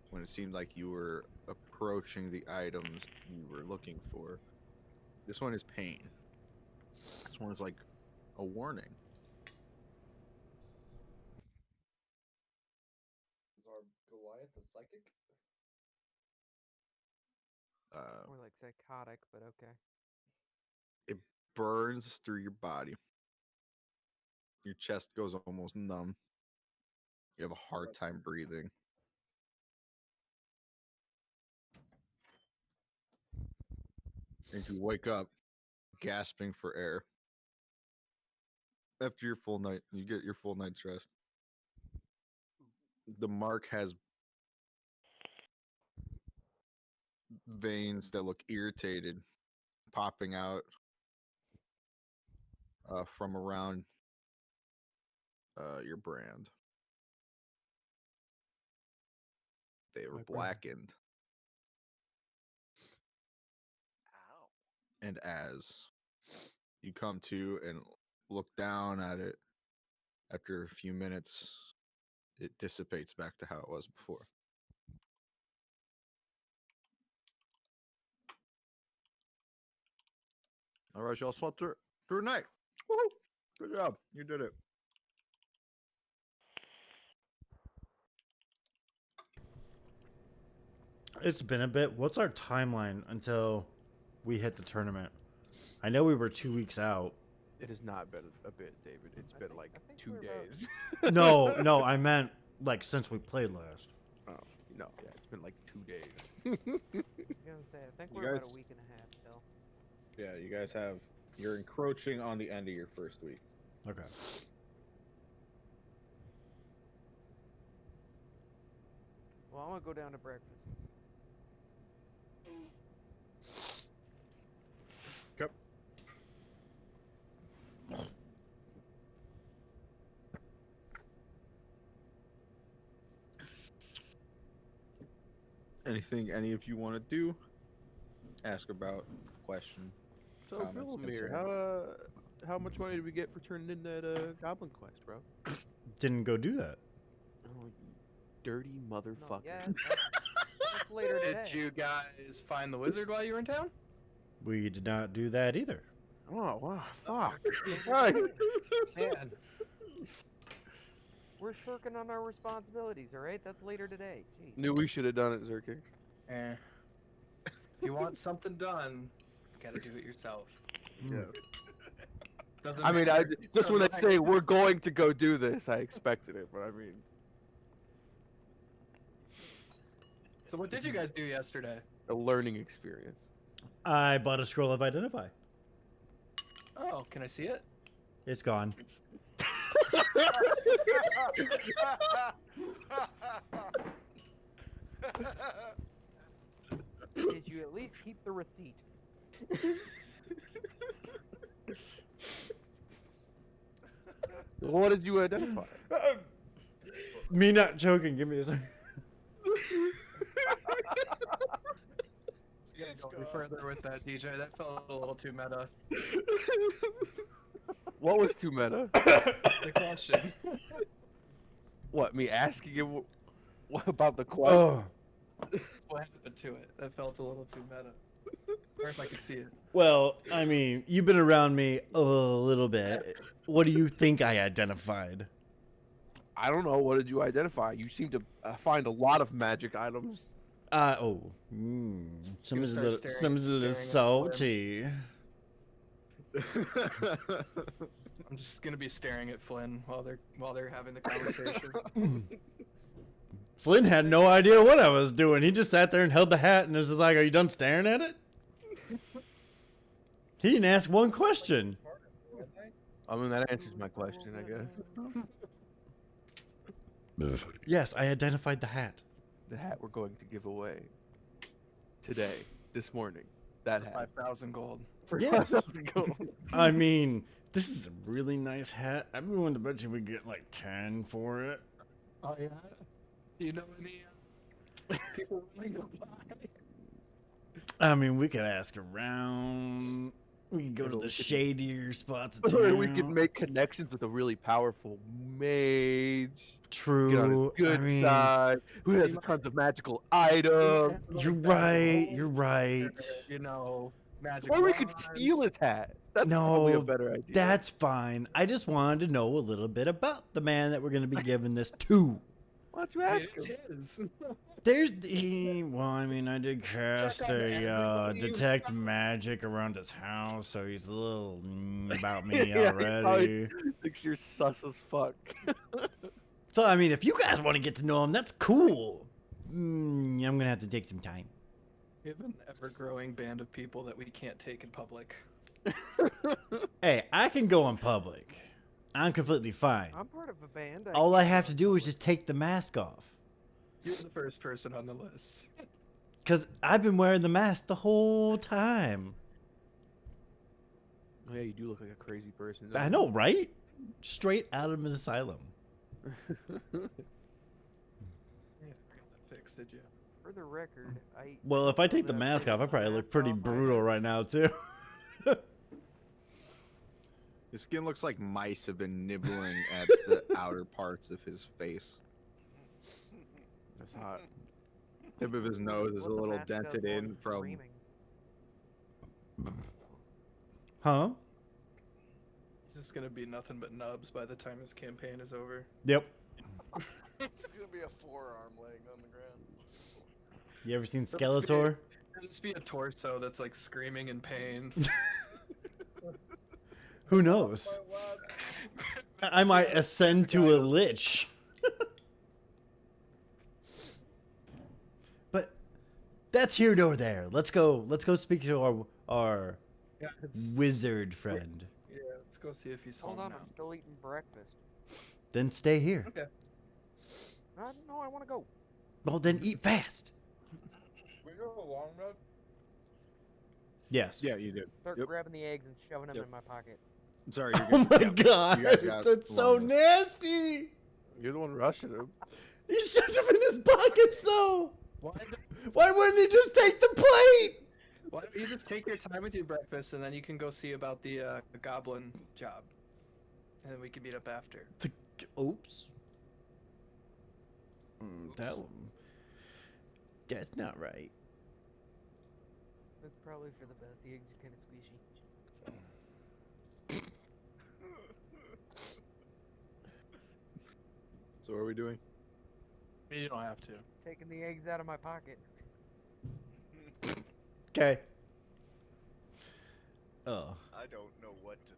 when it seemed like you were approaching the items you were looking for. This one is pain. This one is like a warning. Is our Goliath a psychic? More like psychotic, but okay. Burns through your body. Your chest goes almost numb. You have a hard time breathing. And you wake up gasping for air. After your full night, you get your full night's rest. The mark has veins that look irritated, popping out from around your brand. They were My brand. blackened, Ow. and as you come to and look down at it, after a few minutes, it dissipates back to how it was before. All right, y'all slept through the night. Woohoo! Good job. You did it. It's been a bit. What's our timeline until we hit the tournament? I know we were 2 weeks out. It has not been a bit, David. It's been like I think 2 we're about- days. No, I meant like since we played last. Oh, no, yeah, it's been like 2 days. I was gonna say, I think You we're about guys- a week and a half still. Yeah, you guys you're encroaching on the end of your first week. Okay. Well, I'm gonna go down to breakfast. Okay. Anything any of you want to do? Ask about, question. So, Comments, Villamir, how much money did we get for turning in that Goblin Quest, bro? Didn't go do that. Oh, you dirty No, motherfucker. yeah, that's later today. Did you guys find the wizard while you were in town? We did not do that either. Oh, wow, fuck. Right. Man, We're shirking on our responsibilities, all right? That's later today. Jeez. Knew we should have done it, Zerkix. eh. If you want something done, you gotta do it yourself. Yeah. Doesn't I mean, matter. just when they Right. say we're going to go do this, I expected it, but I mean, So what did you guys do yesterday? a learning experience. I bought a scroll of identify. Oh, can I see it? It's gone. Did you at least keep the receipt? What did you identify? Me not joking. Give me a second. Yeah, go further with that, DJ. That felt a little too meta. What was too meta? The question. What, me asking him what about the quest? Oh. What happened to it? That felt a little too meta. Or if I could see it. Well, I mean, you've been around me a little bit. What do you think I identified? I don't know. What did you identify? You seem to find a lot of magic items. Some gonna is start the staring- some is the staring at salty. I'm just gonna be staring at Flynn while they're having the conversation. Flynn had no idea what I was doing. He just sat there and held the hat and was just like, "Are you done staring at it?" He didn't ask one question. I mean, that answers my question, I guess. Yes, I identified the hat. The hat we're going to give away today, this morning. That hat. 5,000 gold. For Yes. 5,000 gold. I mean, this is a really nice hat. I've been willing to bet you we get like 10 for it. Oh yeah. Do you know any people willing to buy? I mean, we could ask around. We could go to Or the we could- shadier spots of Or town. we could make connections with a really powerful mage. True. Get on his good I mean, side. Who has tons of magical items. you're right. You're right. You know, magic. Or we could wands. steal his hat. That's probably a No, better idea. that's fine. I just wanted to know a little bit about the man that we're going to be giving this to. Why don't you I mean, ask it's him? his. Well, I mean, I did cast on a everybody. detect magic around his house, so he's a little about me Yeah, he already. Thinks you're sus as fuck. So, I mean, if you guys want to get to know him, that's cool. I'm going to have to take some time. We have an ever-growing band of people that we can't take in public. Hey, I can go in public. I'm completely fine. I'm part of a band. All I can't have go to in do is public. just take the mask off. You're the first person on the list. Because I've been wearing the mask the whole time. Oh, yeah, you do look like a crazy person. I know, right? Straight out of an asylum. Yeah, I got that fixed, did you? For the record, I. Well, if I know take the that mask off, I probably look mask pretty off, I brutal just- right now, too. His skin looks like mice have been nibbling at the outer parts of his face. That's hot. Tip of his nose is a What the little mask does dented while in he's from. screaming. Huh? He's just gonna be nothing but nubs by the time his campaign is over. Yep. It's gonna be a forearm laying on the ground. You ever seen That's good. Skeletor? It'll just be a torso that's like screaming in pain. Who knows? I might ascend to a lich. But that's here nor there. Let's go speak to our Yeah, wizard friend. Yeah, let's go see if he's Hold home on, now. I'm still eating breakfast. Then stay here. Okay. No, I want to go. Well, then eat fast. We go a long road. Yes. Yeah, you did. Start Yep. grabbing the eggs and shoving them Yep. in my pocket. Sorry. Oh You're my good. Yeah. god, You guys got that's so along this. nasty. You're the one rushing him. He shoved them in his pockets, though. Why, Why wouldn't he just take the plate? why don't you just take your time with your breakfast and then you can go see about the goblin job, and then we can meet up after. Oops. Tell him. That's not right. That's probably for the best. The eggs are kind of squishy. So what are we doing? You don't have to. Taking the eggs out of my pocket. Okay. Oh. I don't know what to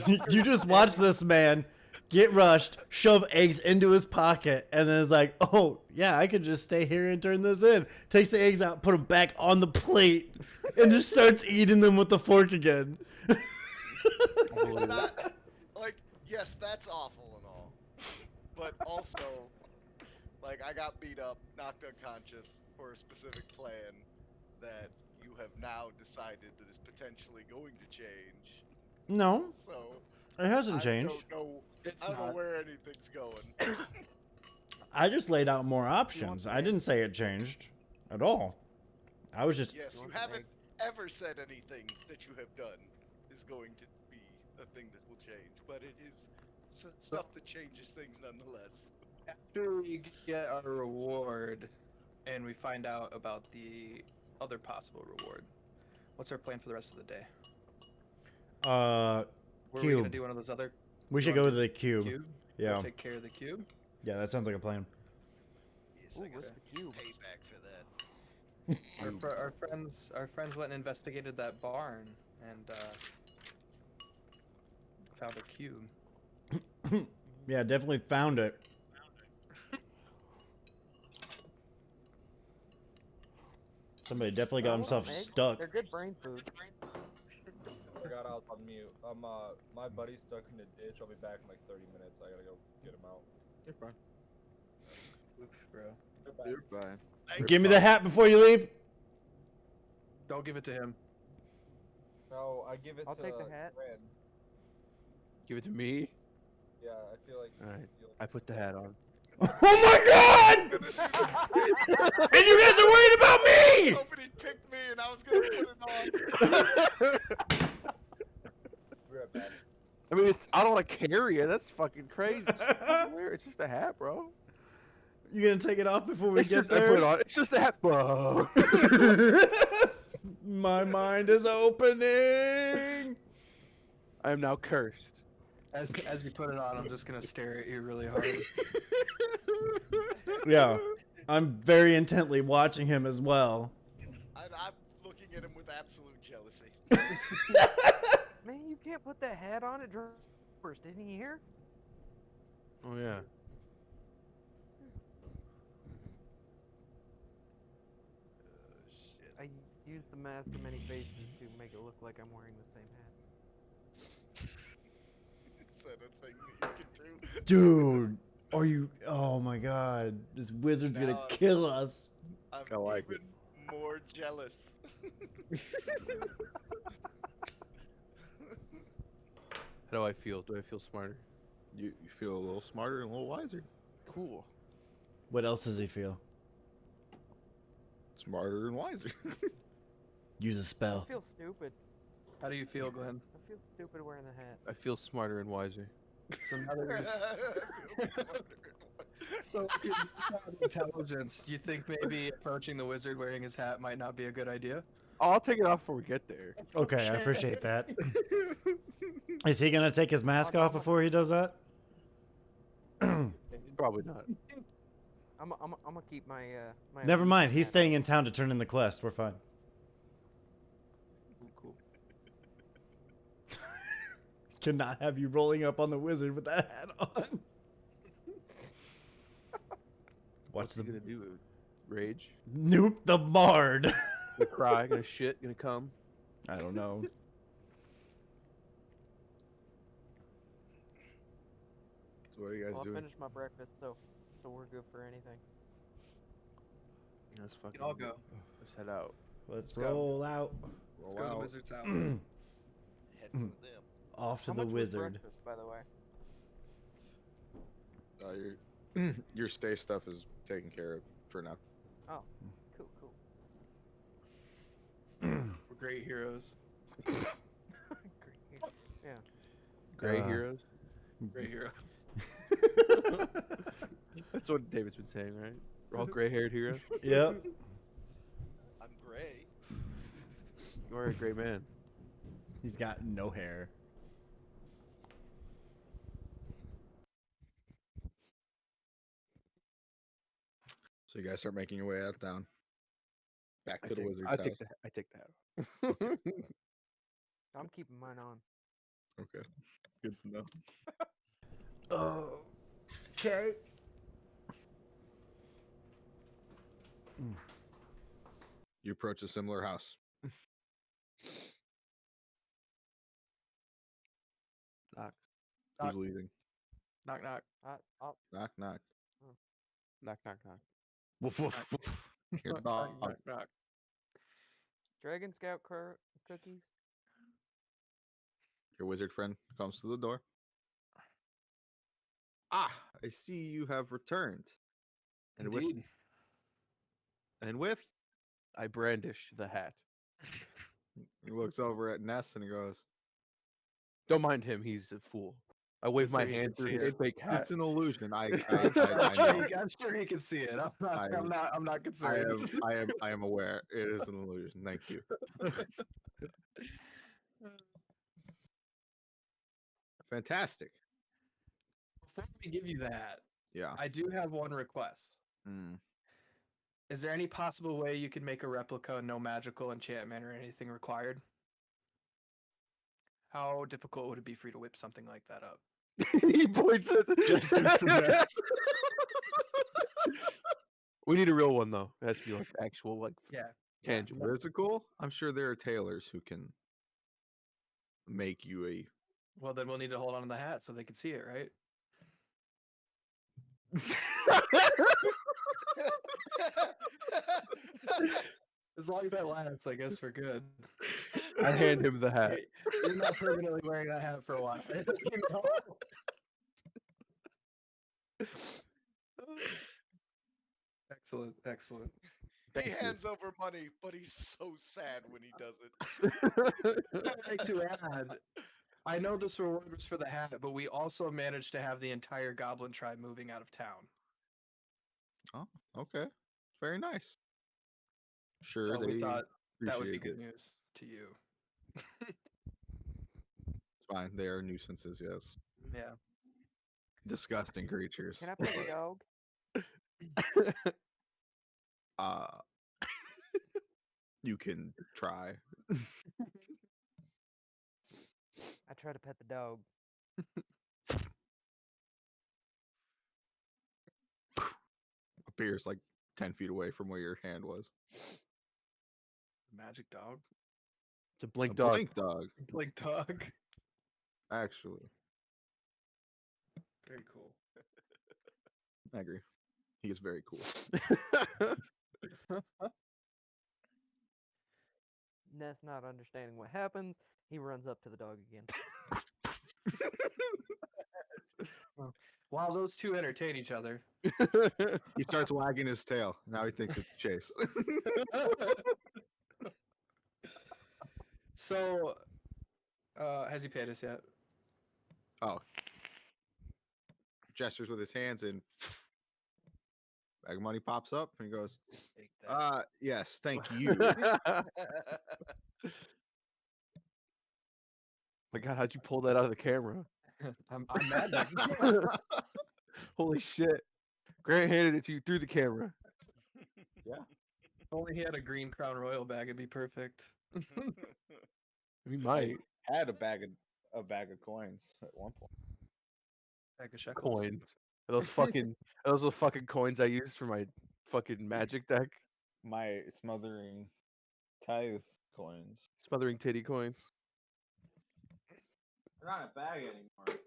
think. You just watch this man get rushed, shove eggs into his pocket, and then is like, oh, yeah, I could just stay here and turn this in. Takes the eggs out, put them back on the plate, and just starts eating them with the fork again. It's not, like, yes, that's awful and all. But also, like, I got beat up, knocked unconscious for a specific plan that you have now decided that is potentially going to change. No, So it hasn't I changed. don't know. It's I don't know not. where anything's going. I just laid out more options. I didn't say it changed at all. I was just... Yes, you want the haven't egg? ever said anything that you have done is going to be a thing that will change, but it is stuff that changes things nonetheless. After we get our reward and we find out about the other possible reward, what's our plan for the rest of the day? Were we gonna Cube. do one of those other We should wanna go do to the cube. cube? Go Yeah. take care of the cube. Yeah, that sounds like a plan. Yes, Ooh, I what's guess the cube? payback for that. Our friends went and investigated that barn and found a cube. Yeah, definitely found it. Somebody definitely got Oh, himself eggs? stuck. They're good brain food. Forgot I was on mute. My buddy's stuck in the ditch. I'll be back in like 30 minutes. I gotta go get him out. You're fine. Oops, bro. Get back. You're fine. Give me the hat before you leave. Don't give it to him. No, I give it I'll to take the hat. Ren. Give it to me. Yeah, I feel like. Alright, you'll- I put the hat on. Oh my god! And you guys are worried about me! Nobody picked me, and I was gonna put it on. We're right back. I mean, I don't want to carry it. That's fucking crazy. Just fucking wear it. It's just a hat, bro. You gonna take it off before we It's get just, I put it there? on. It's just a hat, bro. My mind is opening. I am now cursed. As you put it on, I'm just gonna stare at you really hard. Yeah, I'm very intently watching him as well. I'm looking at him with absolute jealousy. Man, you can't put that hat on. It dropped first. Didn't you hear? Oh yeah. Shit. I used the mask of many faces to make it look like I'm wearing the same hat. Is that a thing that you can do? Dude, are you? Oh my god, this wizard's gonna Now I'm- kill us. I'm I like even more jealous. How do I feel? Do I feel smarter? You feel a little smarter and a little wiser. Cool. What else does he feel? Smarter and wiser. Use a I spell. feel stupid. How do you feel, Glenn? I feel stupid wearing the hat. I feel smarter and wiser. So now that so with your newfound intelligence, do you think maybe approaching the wizard wearing his hat might not be a good idea? I'll take it off before we get there. Okay, I appreciate that. Is he gonna take his mask off before he does that? Probably not. I'm gonna keep my my. Never Allegiance mind. He's hat. staying in town to turn in the quest. We're fine. Cool. Cannot have you rolling up on the wizard with that hat on. Watch What's he the gonna do? Rage? nuke the Bard. Gonna cry? Gonna shit? Gonna come? I don't know. So what are you guys Well, I doing? finished my breakfast, so we're good for anything. Let's fucking. I'll go. Let's head out. Let's go. roll out. Let's go to the wizard's house. Heading for them. Off to How the much was wizard. breakfast, by the way? Your stay stuff is taken care of for now. Oh, cool, cool. We're great heroes. Great. Yeah. Gray Uh, heroes. Great heroes. That's what David's been saying, right? We're all gray-haired heroes. Yep. I'm gray. You are a gray man. He's got no hair. So you guys start making your way out of town. Back to the wizard's I house. take the I take the hat. I'm keeping mine on. Okay. Good to know. Oh. Okay. You approach a similar house. Knock, Who's Knock. leaving? Knock knock. I'll, Knock, knock. knock, knock, knock. Woof, woof, woof. Your Knock, dog. knock, knock. Dragon Scout cookies. Your wizard friend comes to the door. Ah, I see you have returned. And with Indeed. I brandish the hat. he looks over at Ness and he goes, Don't mind him. He's a fool. I wave my sure you hand can through see his it. fake hat. "It's an illusion. I I'm, sure know. I'm sure he can see it. I- I'm not I concerned. I am aware. It is an illusion. Thank you. Fantastic. Before we give you that, Yeah. I do have one request. Mm. Is there any possible way you could make a replica, no magical enchantment or anything required? How difficult would it be for you to whip something like that up? He points at Just do some math. We need a real one though. It has to be like actual, like Yeah. tangible. Physical? I'm sure there are tailors who can make you a. Well, then we'll need to hold on to the hat so they can see it, right? As long as that lasts, I guess we're good. I hand him the hat. You're not permanently wearing that hat for a while. You know? Excellent, excellent. He Thank you. hands over money, but he's so sad when he does it. I'd like to add, I know this reward was for the hat, but we also managed to have the entire goblin tribe moving out of town. Okay. Very nice. Sure, So they we thought that would be appreciated good it. news to you. It's fine. They are nuisances, yes. Yeah. Disgusting creatures. Can I pet the dog? Uh, you can try. I try to pet the dog. Appears like 10 feet away from where your hand was. Magic dog. It's a blink A dog. blink dog, Blink dog. actually. Very cool. I agree. He is very cool. Ness not understanding what happens. He runs up to the dog again. While those two entertain each other. He starts wagging his tail. Now he thinks it's Chase. So, has he paid us yet? Oh. Gestures with his hands and bag of money pops up and he goes, Take that. yes, thank you. My God, how'd you pull that out of the camera? I'm mad. At Holy shit. Grant handed it to you through the camera. If only he had a green Crown Royal bag, it'd be perfect. We might. Had a bag of coins at one point. Bag of shekels. Coins. Are those the fucking coins I used for my fucking magic deck? My smothering tithe coins. Smothering titty coins. They're not in a bag anymore.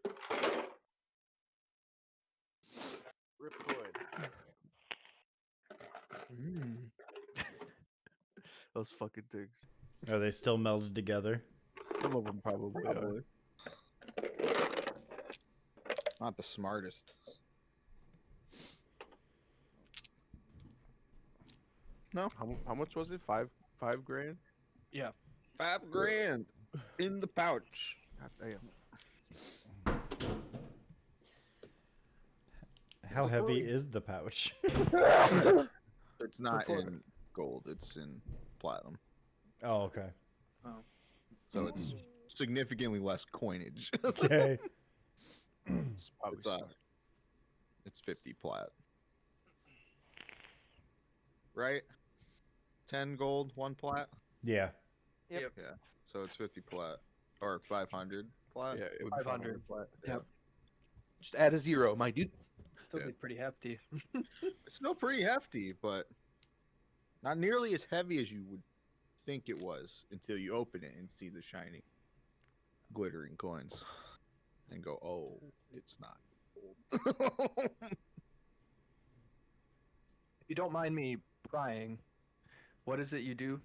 Rip coin. Mm. Those fucking things. Are they still melded together? Some of them probably are. Probably. Not the smartest. No, How much was it? Five grand? Yeah. $5,000 in the pouch. God damn. How heavy is the pouch? It's not Before- in gold; it's in platinum. Oh, okay. So it's significantly less coinage. Okay. It's probably It's smart. it's 50 plat. Right? 10 gold, 1 plat. Yeah. Yep. Yeah. So it's 50 plat or 500 plat. Yeah, it would be 500. plat. Yep. Just add a 0, my dude. Still Yeah. be pretty hefty. It's still pretty hefty, but not nearly as heavy as you would think it was until you open it and see the shiny, glittering coins, and go, "Oh, it's not gold." If you don't mind me prying, what is it you do?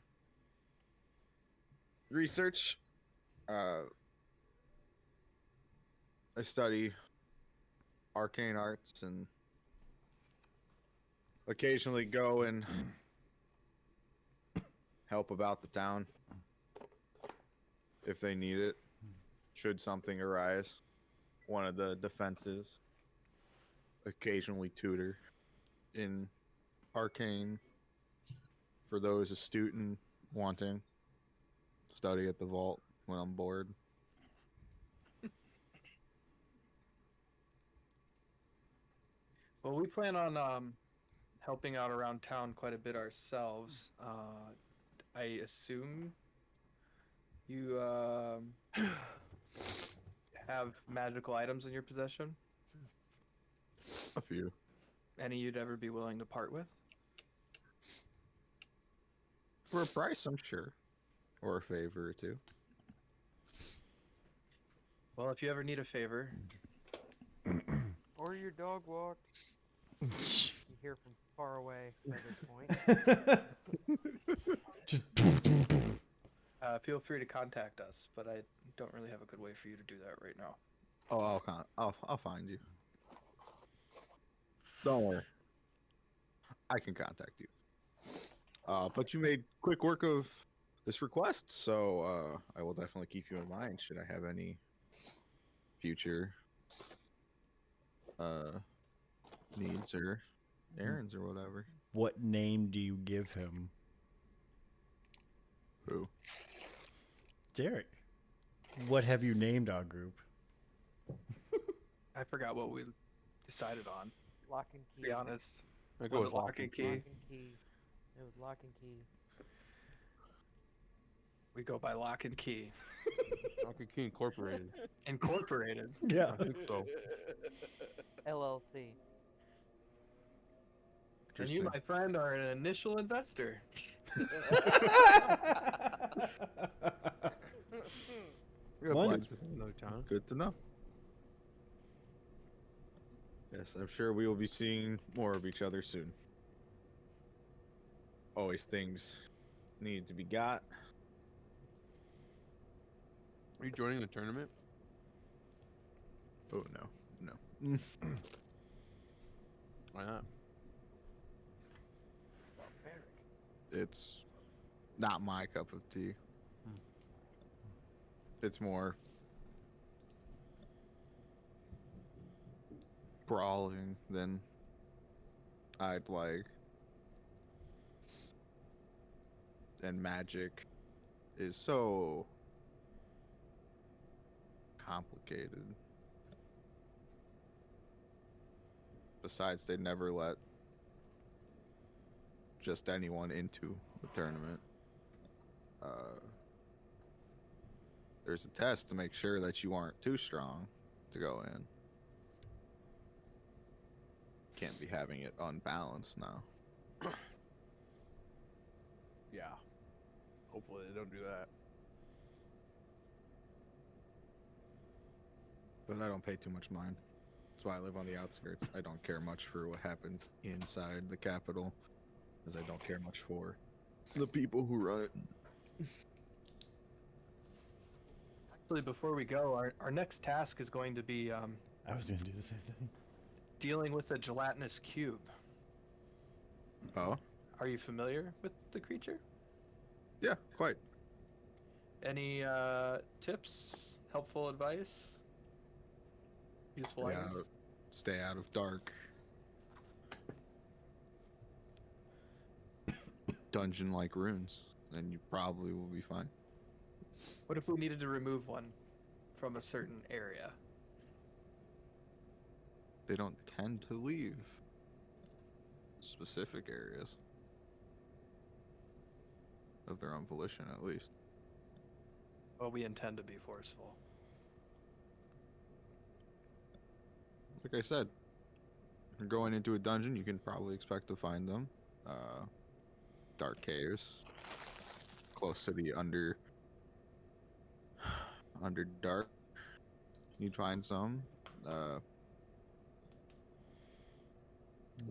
Research. I study arcane arts and occasionally go and help about the town if they need it. Should something arise, one of the defenses. Occasionally tutor in arcane for those astute and wanting. Study at the vault when I'm bored. Well, we plan on helping out around town quite a bit ourselves. I assume you have magical items in your possession? A few. Any you'd ever be willing to part with? For a price, I'm sure. Or a favor or two. Well, if you ever need a favor, Or your dog walk. You hear from far away by this point. Just feel free to contact us. But I don't really have a good way for you to do that right now. Oh, I'll find you. Don't worry. I can contact you. But you made quick work of this request, so I will definitely keep you in mind should I have any future needs or errands or whatever. what name do you give him? Who? Derek. What have you named our group? I forgot what we decided on. Lock and To key. be honest, I go was with it lock and key? Lock and key. It was lock and key. We go by Lock and Key Rocket Key Incorporated. Incorporated. Yeah. I think so. LLC. And you, Interesting. my friend, are an initial investor. We got One. plans with another town. Good to know. Yes, I'm sure we will be seeing more of each other soon. Always things need to be got. Are you joining the tournament? Oh no, no. Why not? It's not my cup of tea. It's more brawling than I'd like. And magic is so complicated. Besides, they never let just anyone into the tournament. There's a test to make sure that you aren't too strong to go in. Can't be having it unbalanced now. Yeah. Hopefully they don't do that. But I don't pay too much mind. That's why I live on the outskirts. I don't care much for what happens inside the capital, as I don't care much for the people who run it. Actually, before we go, our next task is going to be I was gonna do the same thing. dealing with a gelatinous cube. Oh, Are you familiar with the creature? Yeah, quite. Any tips, helpful advice, useful items? Stay out of dark. Dungeon-like runes, then you probably will be fine. What if we needed to remove one from a certain area? They don't tend to leave specific areas. Of their own volition, at least. Well, we intend to be forceful. Like I said, if you're going into a dungeon, you can probably expect to find them. Dark caves. Close to the Underdark. You'd find some.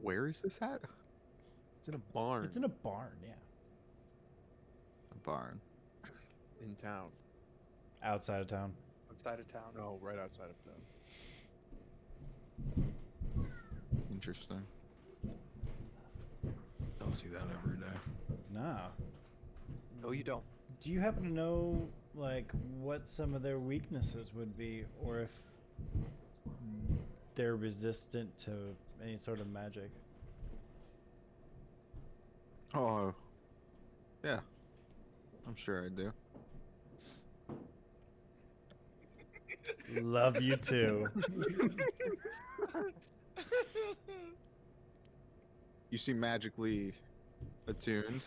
Where is this at? It's in a barn It's in a barn, yeah. A barn. in town. Outside of town. Outside of town. No, right outside of town. Interesting. Don't see that every day. Nah. No, you don't. Do you happen to know, like, what some of their weaknesses would be, or if they're resistant to any sort of magic? Oh, yeah. I'm sure I do. Love you too. You seem magically attuned,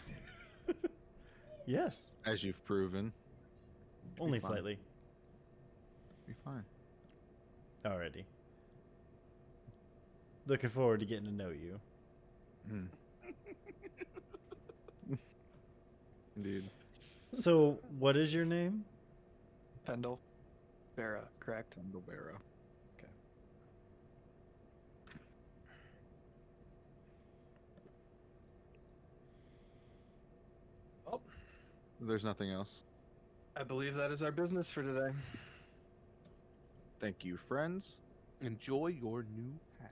Yes. as you've proven. Only fine. slightly. Be fine. Alrighty. Looking forward to getting to know you. Indeed. So, what is your name? Pendle. Vera, correct? Pendlebera. Okay. Well, There's nothing else. I believe that is our business for today. Thank you, friends. Enjoy your new hat.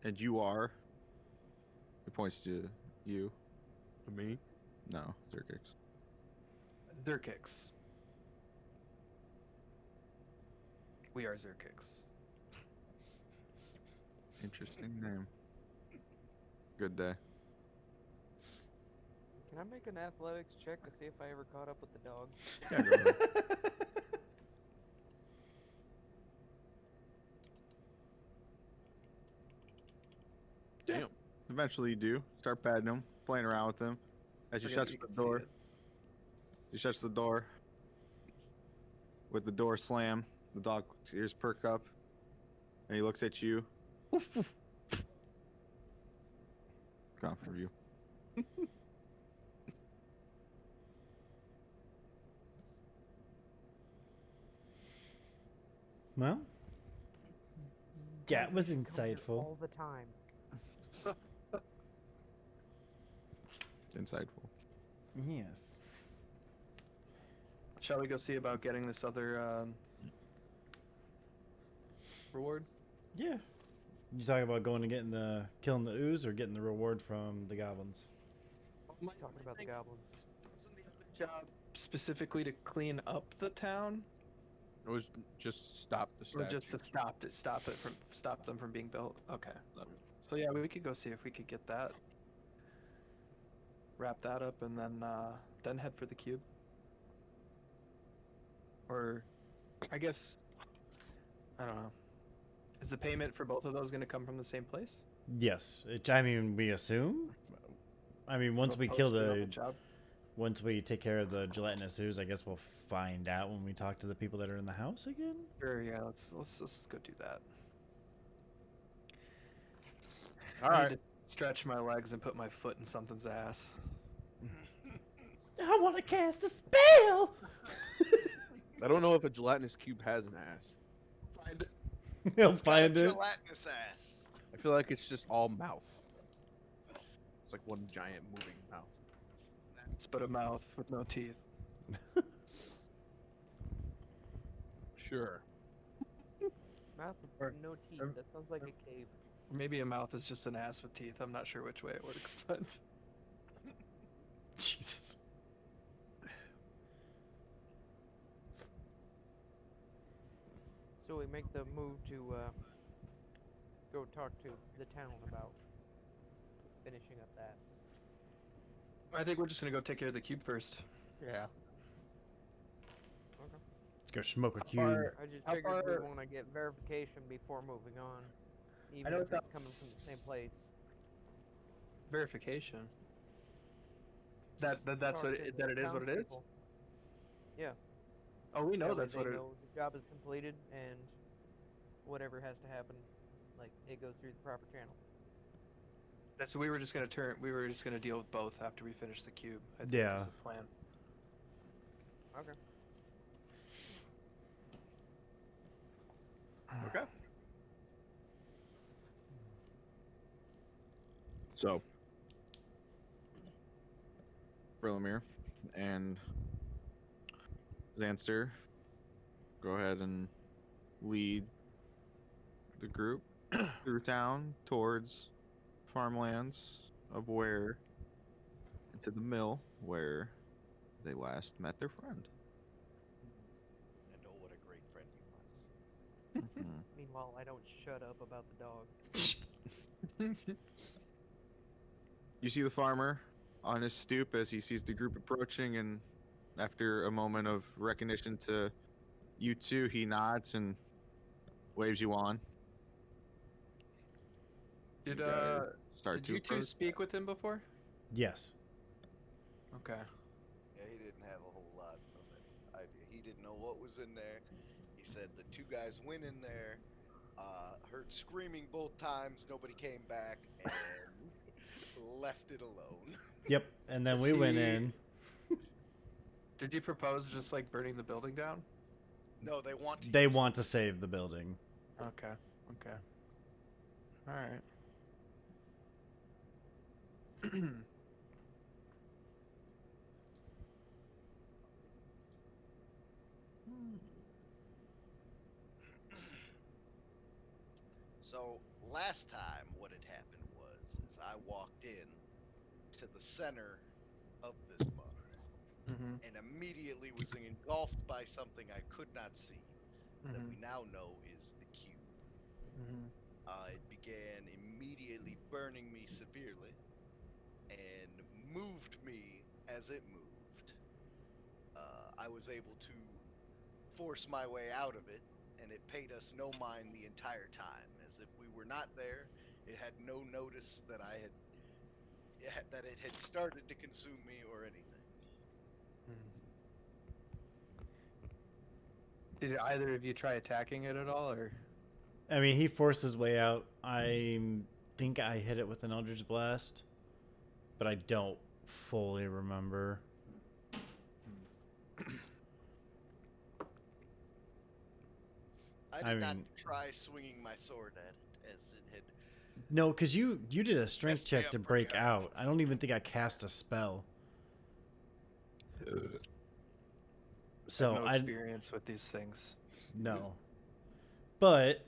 And you are. He points to you. To me? No, Zerkix. Zerkix. We are Zerkix. Interesting name. Good day. Can I make an athletics check to see if I ever caught up with the dog? Yeah, go ahead. Damn. Eventually you do. Start patting him, playing around with him. As you Forget shuts you the can see door. it. He shuts the door. With the door slam, the dog's ears perk up. And he looks at you. Woof, woof. Gone for you. Well, that was Come here insightful. all the time. It's insightful. Yes. Shall we go see about getting this other reward? Yeah. You talking about going and getting killing the ooze or getting the reward from the goblins? Talking about the goblins. Wasn't the other job specifically to clean up the town, It was just stop the statue. or just to stop them from being built? Okay. So yeah, we could go see if we could get that, wrap that up, and then head for the cube. Or, I guess, I don't know. Is the payment for both of those going to come from the same place? Yes. I mean, we assume. I mean, once we Opposed kill to another the, job? once we take care of the gelatinous ooze, I guess we'll find out when we talk to the people that are in the house again. Sure, yeah. Let's go do that. All I need right. to stretch my legs and put my foot in something's ass. I want to cast a spell. I don't know if a gelatinous cube has an ass. Find it. He'll It's got a find it. gelatinous ass. I feel like it's just all mouth. It's like one giant moving mouth. It's but a mouth with no teeth. Sure. Mouth with Or- no teeth. or- That sounds like a cave. Or maybe a mouth is just an ass with teeth. I'm not sure which way it works, but So we make the move to go talk to the town about finishing up that. I think we're just gonna go take care of the cube first. Yeah. Okay. Let's go smoke a How cube. far- I just How figured far- we want to get verification before moving on, even know if it's it's not coming from the same place. Verification. That's Talk what to it, the that it is what it is. townspeople. Yeah. Oh, we know That way that's they what it. know the job is completed and whatever has to happen, like it goes through the proper channel. So we were just gonna deal with both after we finish the cube. I think Yeah. is the plan. Okay. Okay. So, Frilimir and Xanster, go ahead and lead the group through town towards farmlands of Ware into the mill where they last met their friend. And oh, what a great friend he was. Mhm. Meanwhile, I don't shut up about the dog. You see the farmer on his stoop as he sees the group approaching, and after a moment of recognition to you two, he nods and waves you on. Did You guys start did to you two approach. speak with him before? Yes. Okay. Yeah, he didn't have a whole lot of an idea. He didn't know what was in there. He said the two guys went in there, heard screaming both times, nobody came back, and left it alone. Yep. And then Is we went he- in. Did you propose just like burning the building down? No, they want to. They use want to save the building. Okay. Okay. All right. So last time, what had happened was, is I walked in to the center of this bar Mm-hmm. and immediately was engulfed by something I could not see that we now know is the cube. Mm-hmm. It began immediately burning me severely and moved me as it moved. I was able to force my way out of it, and it paid us no mind the entire time, as if we were not there. It had no notice that that it had started to consume me or anything. Did either of you try attacking it at all, or? I mean, he forced his way out. I think I hit it with an Eldritch Blast, but I don't fully remember. I did not mean- try swinging my sword at it, as it had. No, because you did a strength Messed me check up to pretty break hard. out. I don't even think I cast a spell. So no I experience with these things. no. But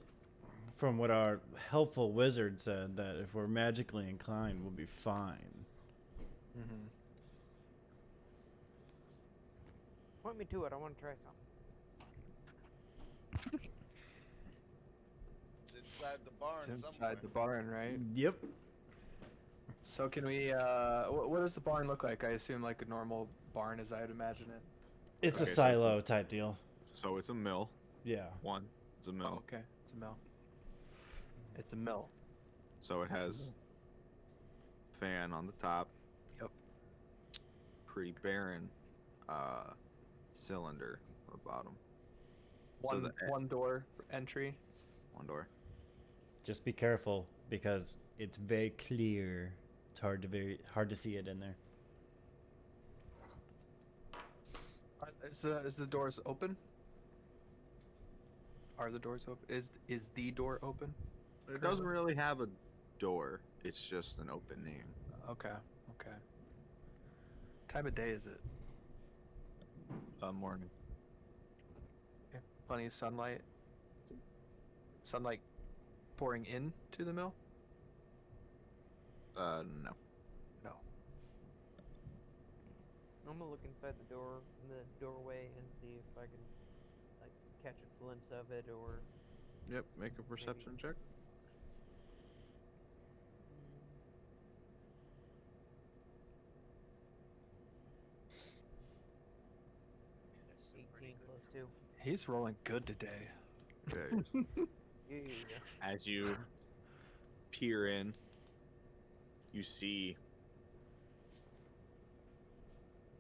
from what our helpful wizard said, that if we're magically inclined, we'll be fine. Mm-hmm. Point me to it. I want to try something. It's inside the barn It's somewhere. inside the barn, right? Yep. So can we? What does the barn look like? I assume like a normal barn, as I would imagine it. It's a Okay, so- silo type deal. So it's a mill. Yeah. One, it's a mill. Oh, okay, it's a mill. It's a mill. So it has fan on the top. Yep. Pretty barren cylinder on the bottom. So One the- one door entry. One door. Just be careful because it's very clear. It's hard to see it in there. Is the doors open? Are the doors open? Is the door open? It doesn't really have a door. It's just an open name. Okay. Okay. Time of day is it? Morning. Okay. Plenty of sunlight. Sunlight pouring into the mill? No. No. I'm gonna look inside the door, in the doorway, and see if I can like catch a glimpse of it, or Yep, make a perception check. That's some pretty 18 good plus for 2. He's rolling good today. Okay. Yeah. As you peer in, you see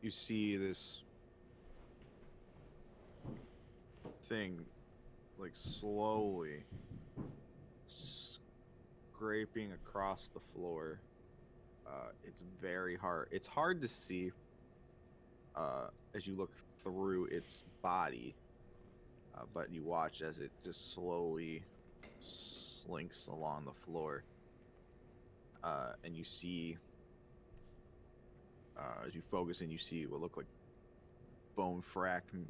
this thing like slowly scraping across the floor. It's very hard. It's hard to see as you look through its body, but you watch as it just slowly slinks along the floor. And you see, as you focus in, you see what look like bone fragments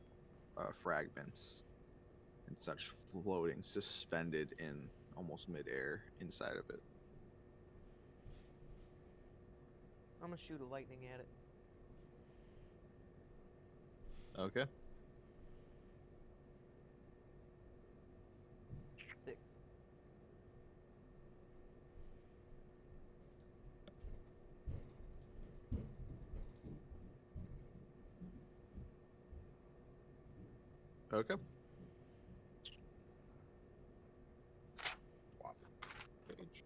and such floating, suspended in almost midair inside of it. I'm gonna shoot a lightning at it. Okay. 6. Okay. Swap page.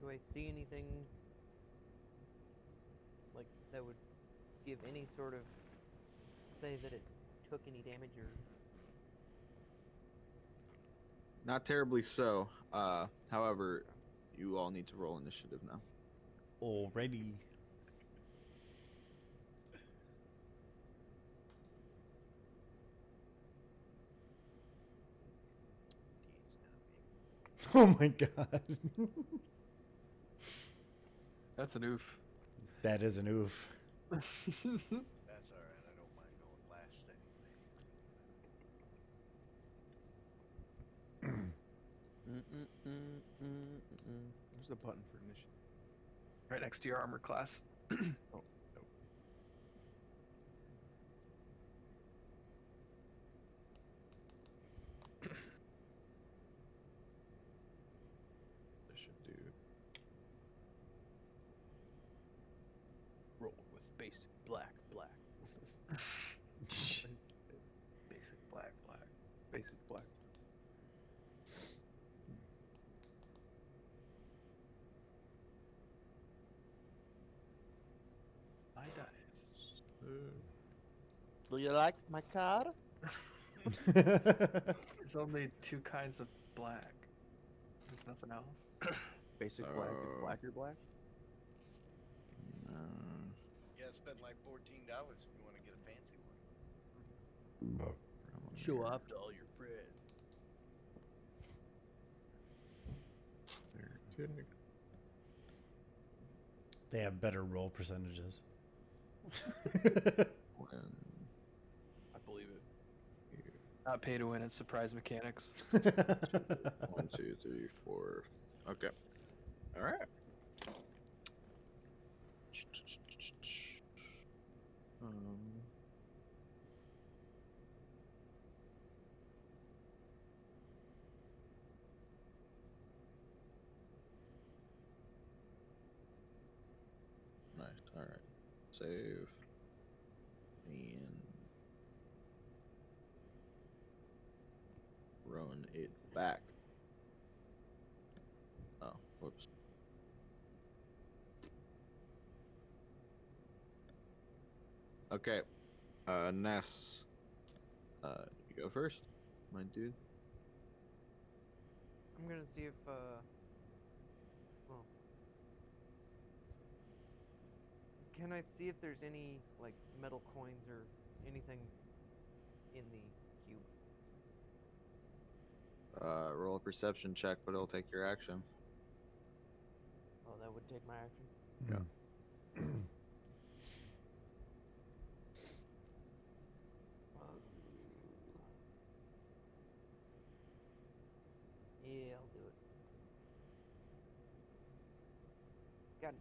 Do I see anything like that would give any sort of say that it took any damage or? Not terribly so. However, you all need to roll initiative now. Already. He's not big. Oh my god. That's an oof. That is an oof. That's alright, I don't mind going last anyway. Where's the button for initiative? Right next to your armor class. Oh, nope. This should do. Roll with basic black. Basic black. Basic black. My dice. Do you like my car? There's only 2 kinds of black. There's nothing else. Basic black is blacker black. Yeah, spend like $14 if you want to get a fancy one. Show off to all your friends. They have better roll percentages. I believe it. Not pay to win, it's surprise mechanics. 1, 2, 3, 4. Okay. All right. Nice. All right. Save. And run it back. Oh, whoops. Okay. Ness. You go first, my dude. I'm gonna see if well, can I see if there's any like metal coins or anything in the cube? Roll a perception check, but it'll take your action. Oh, that would take my action. Yeah. Yeah, I'll do it. Got an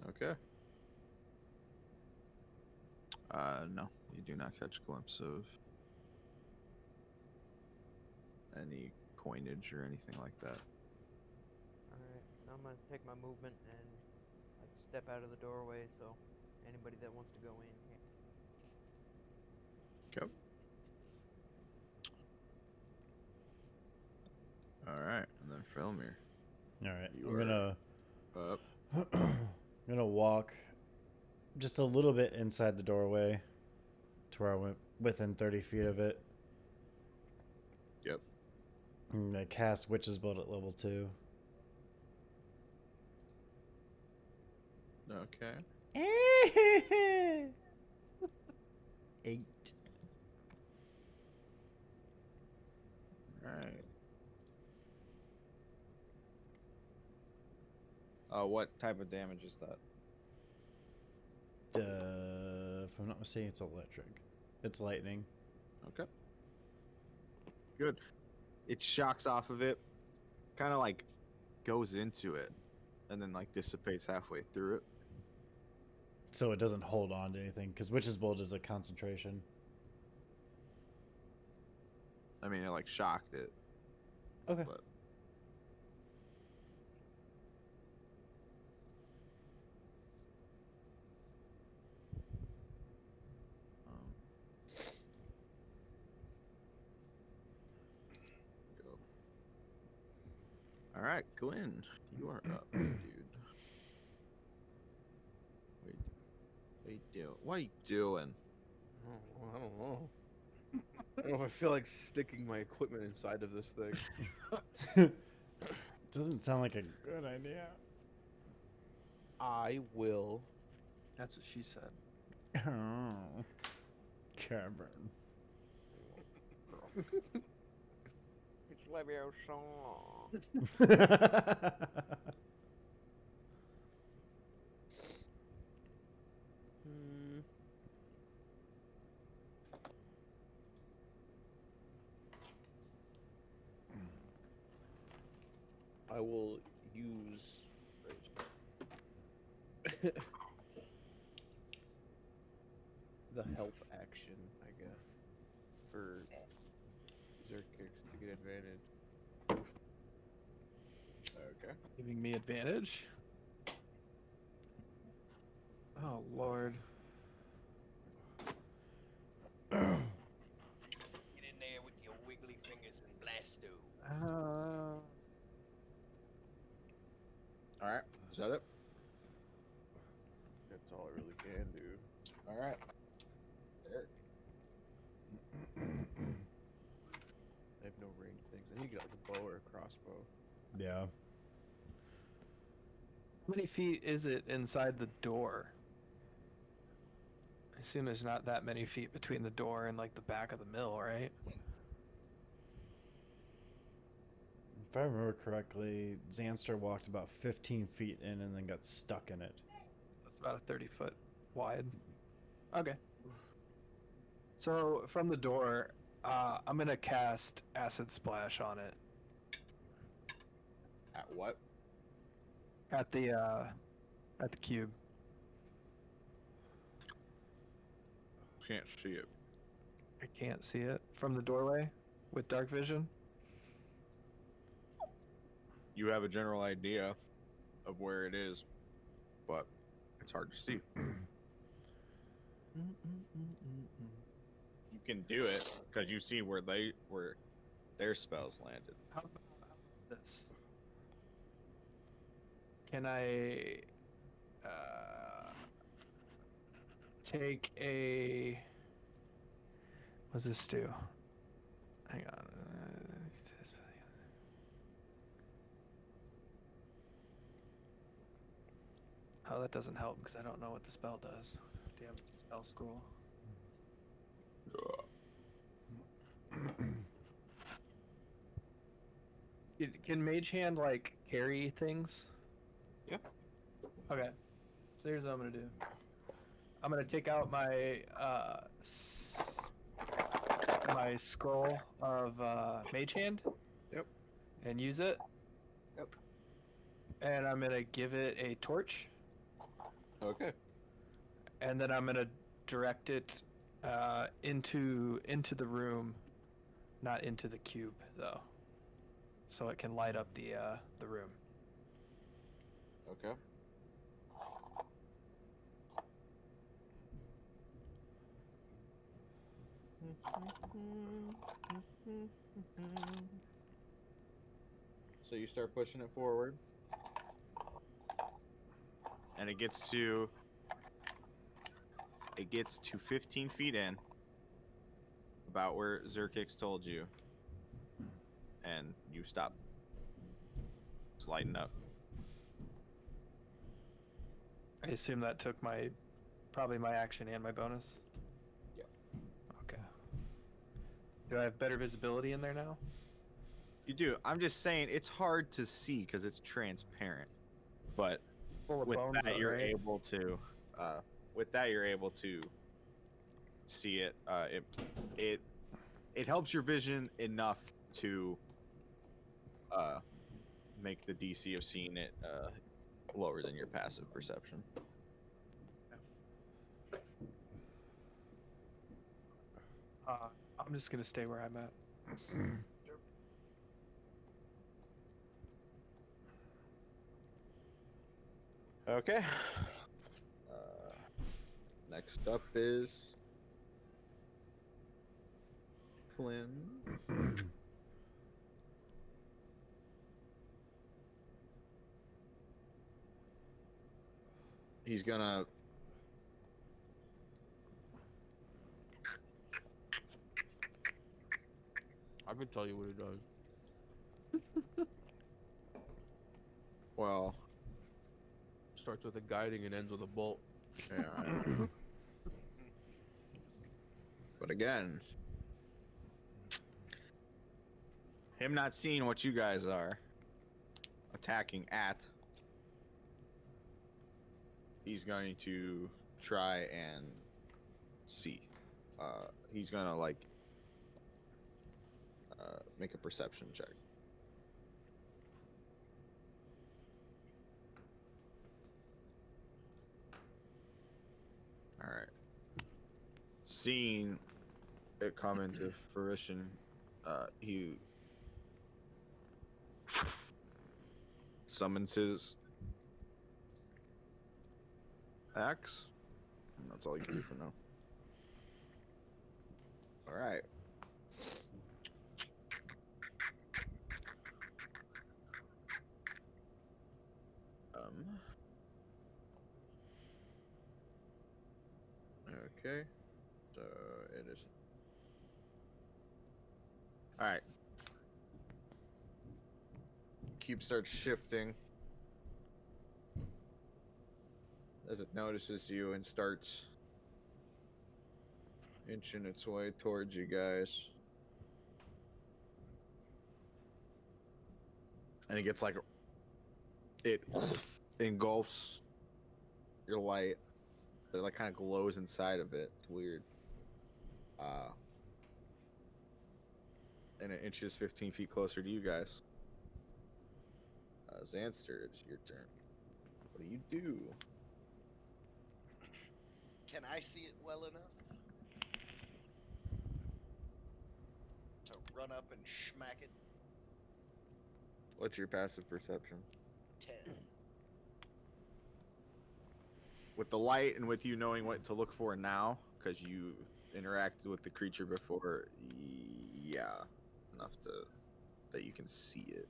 8. Okay. No, you do not catch a glimpse of any coinage or anything like that. Alright, I'm gonna take my movement and like step out of the doorway so anybody that wants to go in can. Okay. All right, and then Felmir. All right, You I'm are gonna up. I'm gonna walk just a little bit inside the doorway to where I went within 30 feet of it. Yep. I'm gonna cast Witch's Bolt at level 2. Okay. 8. All right. What type of damage is that? If I'm not mistaken, it's electric. It's lightning. Okay. Good. It shocks off of it, kind of like goes into it, and then like dissipates halfway through it. So it doesn't hold on to anything, because Witch's Bolt is a concentration. I mean, it like shocked it, Okay. but go. All right, Glenn, you are up, dude. What are you doing? Oh, I don't know. I don't know if I feel like sticking my equipment inside of this thing. Doesn't sound like a good idea. I will. That's what she said. Oh, cavern. It's Leviosa. Hmm. I will use the help action, I guess, for Zerkix to get advantage. Okay. Giving me advantage. Oh Lord. Get in there with your wiggly fingers and blasto. All right. Is that it? That's all I really can do. All right. Eric. I have no range things. I need to get like a bow or a crossbow. Yeah. How many feet is it inside the door? I assume there's not that many feet between the door and like the back of the mill, right? If I remember correctly, Xanster walked about 15 feet in and then got stuck in it. That's about a 30-foot wide. Okay. So from the door, I'm gonna cast Acid Splash on it At what? at the cube. Can't see it. I can't see it from the doorway with dark vision. You have a general idea of where it is, but it's hard to see. You can do it because you see where their spells landed. How about this? Can I take a? What's this do? Hang on. Oh, that doesn't help because I don't know what the spell does. Damn spell scroll. Can Mage Hand like carry things? Yeah. Okay. So here's what I'm gonna do. I'm gonna take out my my scroll of Mage Hand. Yep. And use it. Yep. And I'm gonna give it a torch, Okay. and then I'm gonna direct it into the room, not into the cube though, so it can light up the room. Okay. So you start pushing it forward, and it gets to 15 feet in, about where Zerkix told you, and you stop. It's lighting up. I assume that took probably my action and my bonus. Yep. Okay. Do I have better visibility in there now? You do. I'm just saying it's hard to see because it's transparent, but Full of with bones, that though, you're right? able to see it. It helps your vision enough to make the DC of seeing it lower than your passive perception. I'm just gonna stay where I'm at. Okay. Next up is Flynn. He's gonna I can tell you what it does. well, Starts with a guiding and ends with a bolt. yeah, I know. But again, him not seeing what you guys are attacking at, he's going to try and see. He's gonna make a perception check. All right. Seeing it come into fruition, he summons his axe. And that's all he can do for now. All right. Okay. So it is. All right. Cube starts shifting as it notices you and starts inching its way towards you guys. And it gets it engulfs your light. It kind of glows inside of it. It's weird. And it inches 15 feet closer to you guys. Xanster, it's your turn. What do you do? Can I see it well enough to run up and smack it? What's your passive perception? 10. With the light and with you knowing what to look for now, because you interacted with the creature before, yeah, enough that you can see it.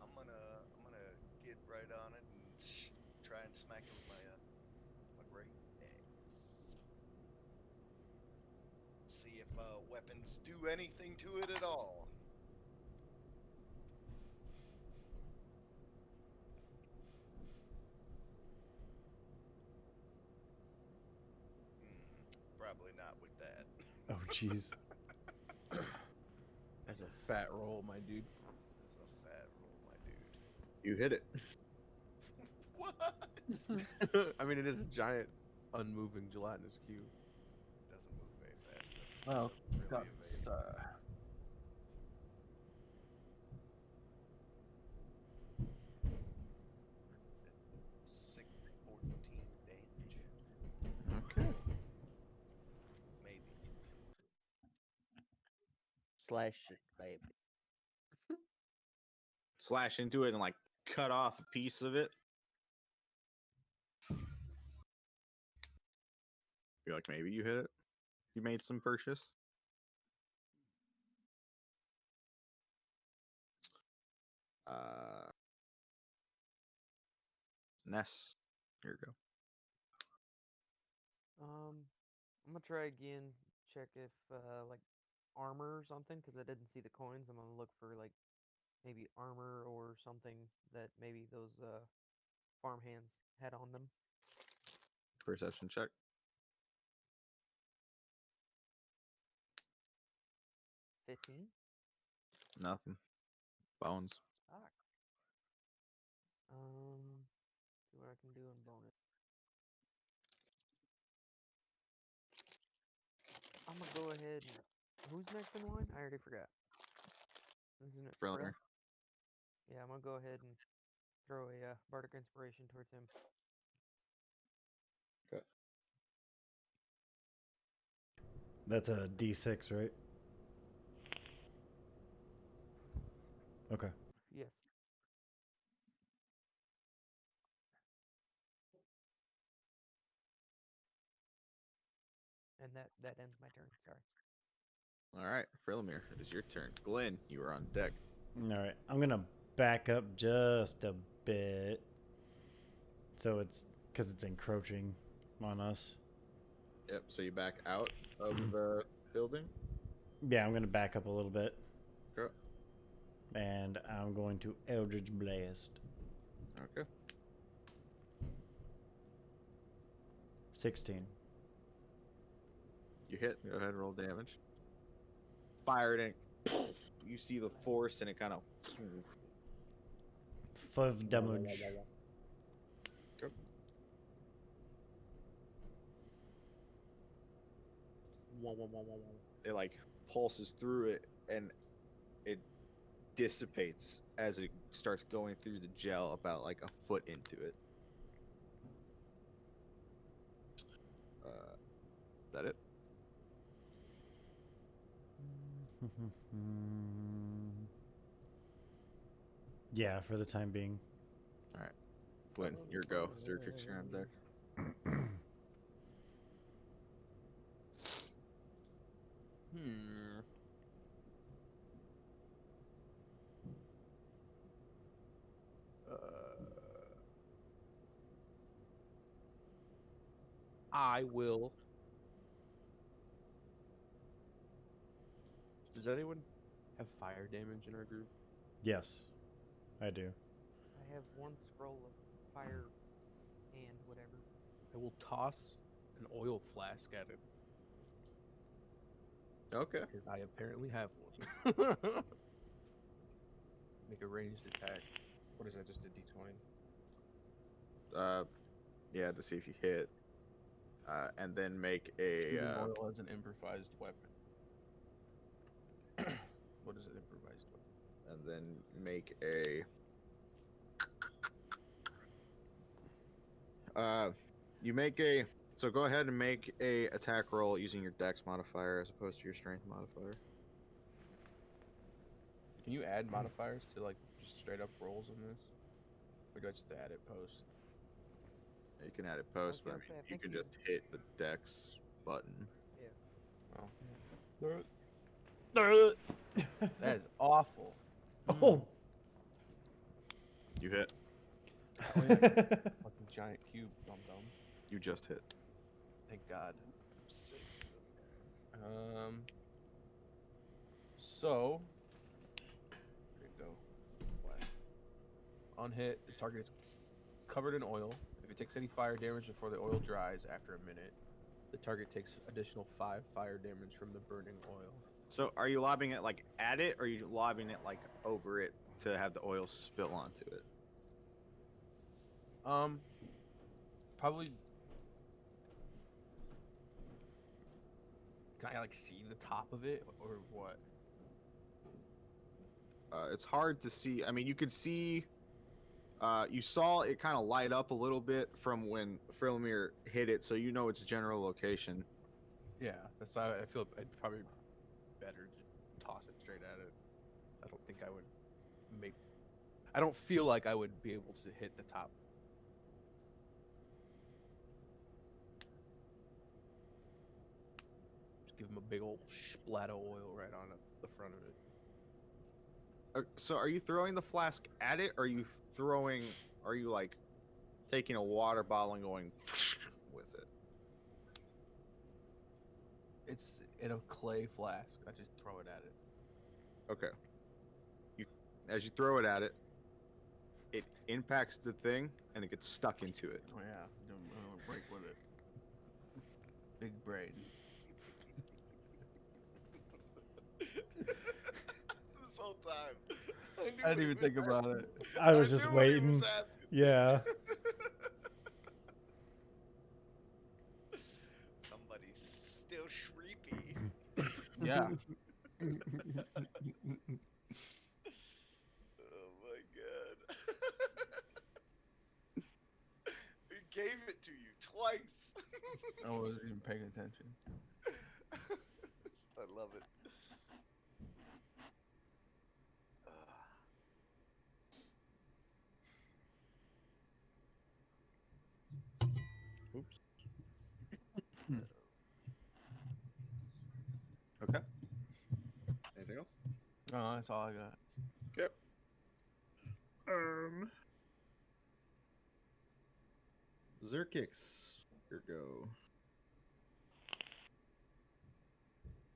I'm gonna get right on it and try and smack it with my great axe. See if weapons do anything to it at all. Probably not with that. Oh, jeez. That's a fat roll, my dude. That's a fat roll, my dude. You hit it. What? I mean, it is a giant unmoving gelatinous cube. Doesn't move very fast. But Well, doesn't really that's, evade. Sick 14 damage. Okay. Maybe. Slash it, baby. Slash into it and like cut off a piece of it. Feel like maybe you hit it. You made some purchase. Ness, here you go. I'm gonna try again. Check if like armor or something, because I didn't see the coins. I'm gonna look for like maybe armor or something that maybe those farm hands had on them. Perception check. $15. Nothing. Bones. Fuck. See what I can do in bonus. I'm gonna go ahead and who's next in line? I already forgot. Isn't it Frill? Friller. Yeah, I'm gonna go ahead and throw a bardic inspiration towards him. Okay. That's a D6, right? Okay. Yes. And that ends my turn. Sorry. All right, Frelimir, it is your turn. Glenn, you are on deck. All right. I'm going to back up just a bit. So it's because it's encroaching on us. Yep, so you back out of the building. Yeah, I'm going to back up a little bit. Go. And I'm going to Eldritch Blast. Okay. 16. You hit. Go ahead and roll damage. Fired and you see the force and it kind of 5 damage. Go. It like pulses through it and it dissipates as it starts going through the gel about like a foot into it. Is that it? Yeah, for the time being. All right. Glenn, your go. Stir kicks your hand deck. I will. Does anyone have fire damage in our group? Yes, I do. I have one scroll of fire and whatever. I will toss an oil flask at it. Okay. Because I apparently have one. Make a ranged attack. What is that? Just a d20? Yeah, to see if you hit. And then make a Using oil as an improvised weapon. What is an improvised weapon? and then make a you make a so go ahead and make a attack roll using your dex modifier as opposed to your strength modifier. Can you add modifiers to like just straight up rolls in this? Or do I just add it post? You can add it post, was but gonna say, I you think can you- just hit the dex button. That is awful. Oh! You hit. Fucking giant cube, dum dum. You just hit. Thank God. 6. So here you go. Flash. On hit, the target is covered in oil. If it takes any fire damage before the oil dries after a minute, the target takes additional 5 fire damage from the burning oil. So are you lobbing it like at it, or are you lobbing it like over it to have the oil spill onto it? Probably Can I like see the top of it or what? It's hard to see. I mean, you could see. You saw it kind of light up a little bit from when Frilimir hit it, so you know its general location. Yeah, that's why I feel I'd probably better just toss it straight at it. I don't think I would make. I don't feel like I would be able to hit the top. Just give him a big old splat of oil right on the front of it. So, are you throwing the flask at it, or are you throwing? Are you like taking a water bottle and going with it? It's in a clay flask. I just throw it at it. Okay. As you throw it at it, it impacts the thing and it gets stuck into it. Oh yeah, don't break with it. Big brain. This whole time. I didn't even think about it. I was just knew what he waiting. was asking. Yeah. Somebody's still shreepy. Yeah. Oh my god. He gave it to you twice. I wasn't even paying attention. I love it. Oops. Okay. Anything else? Oh, that's all I got. Okay. Zerkix, your go.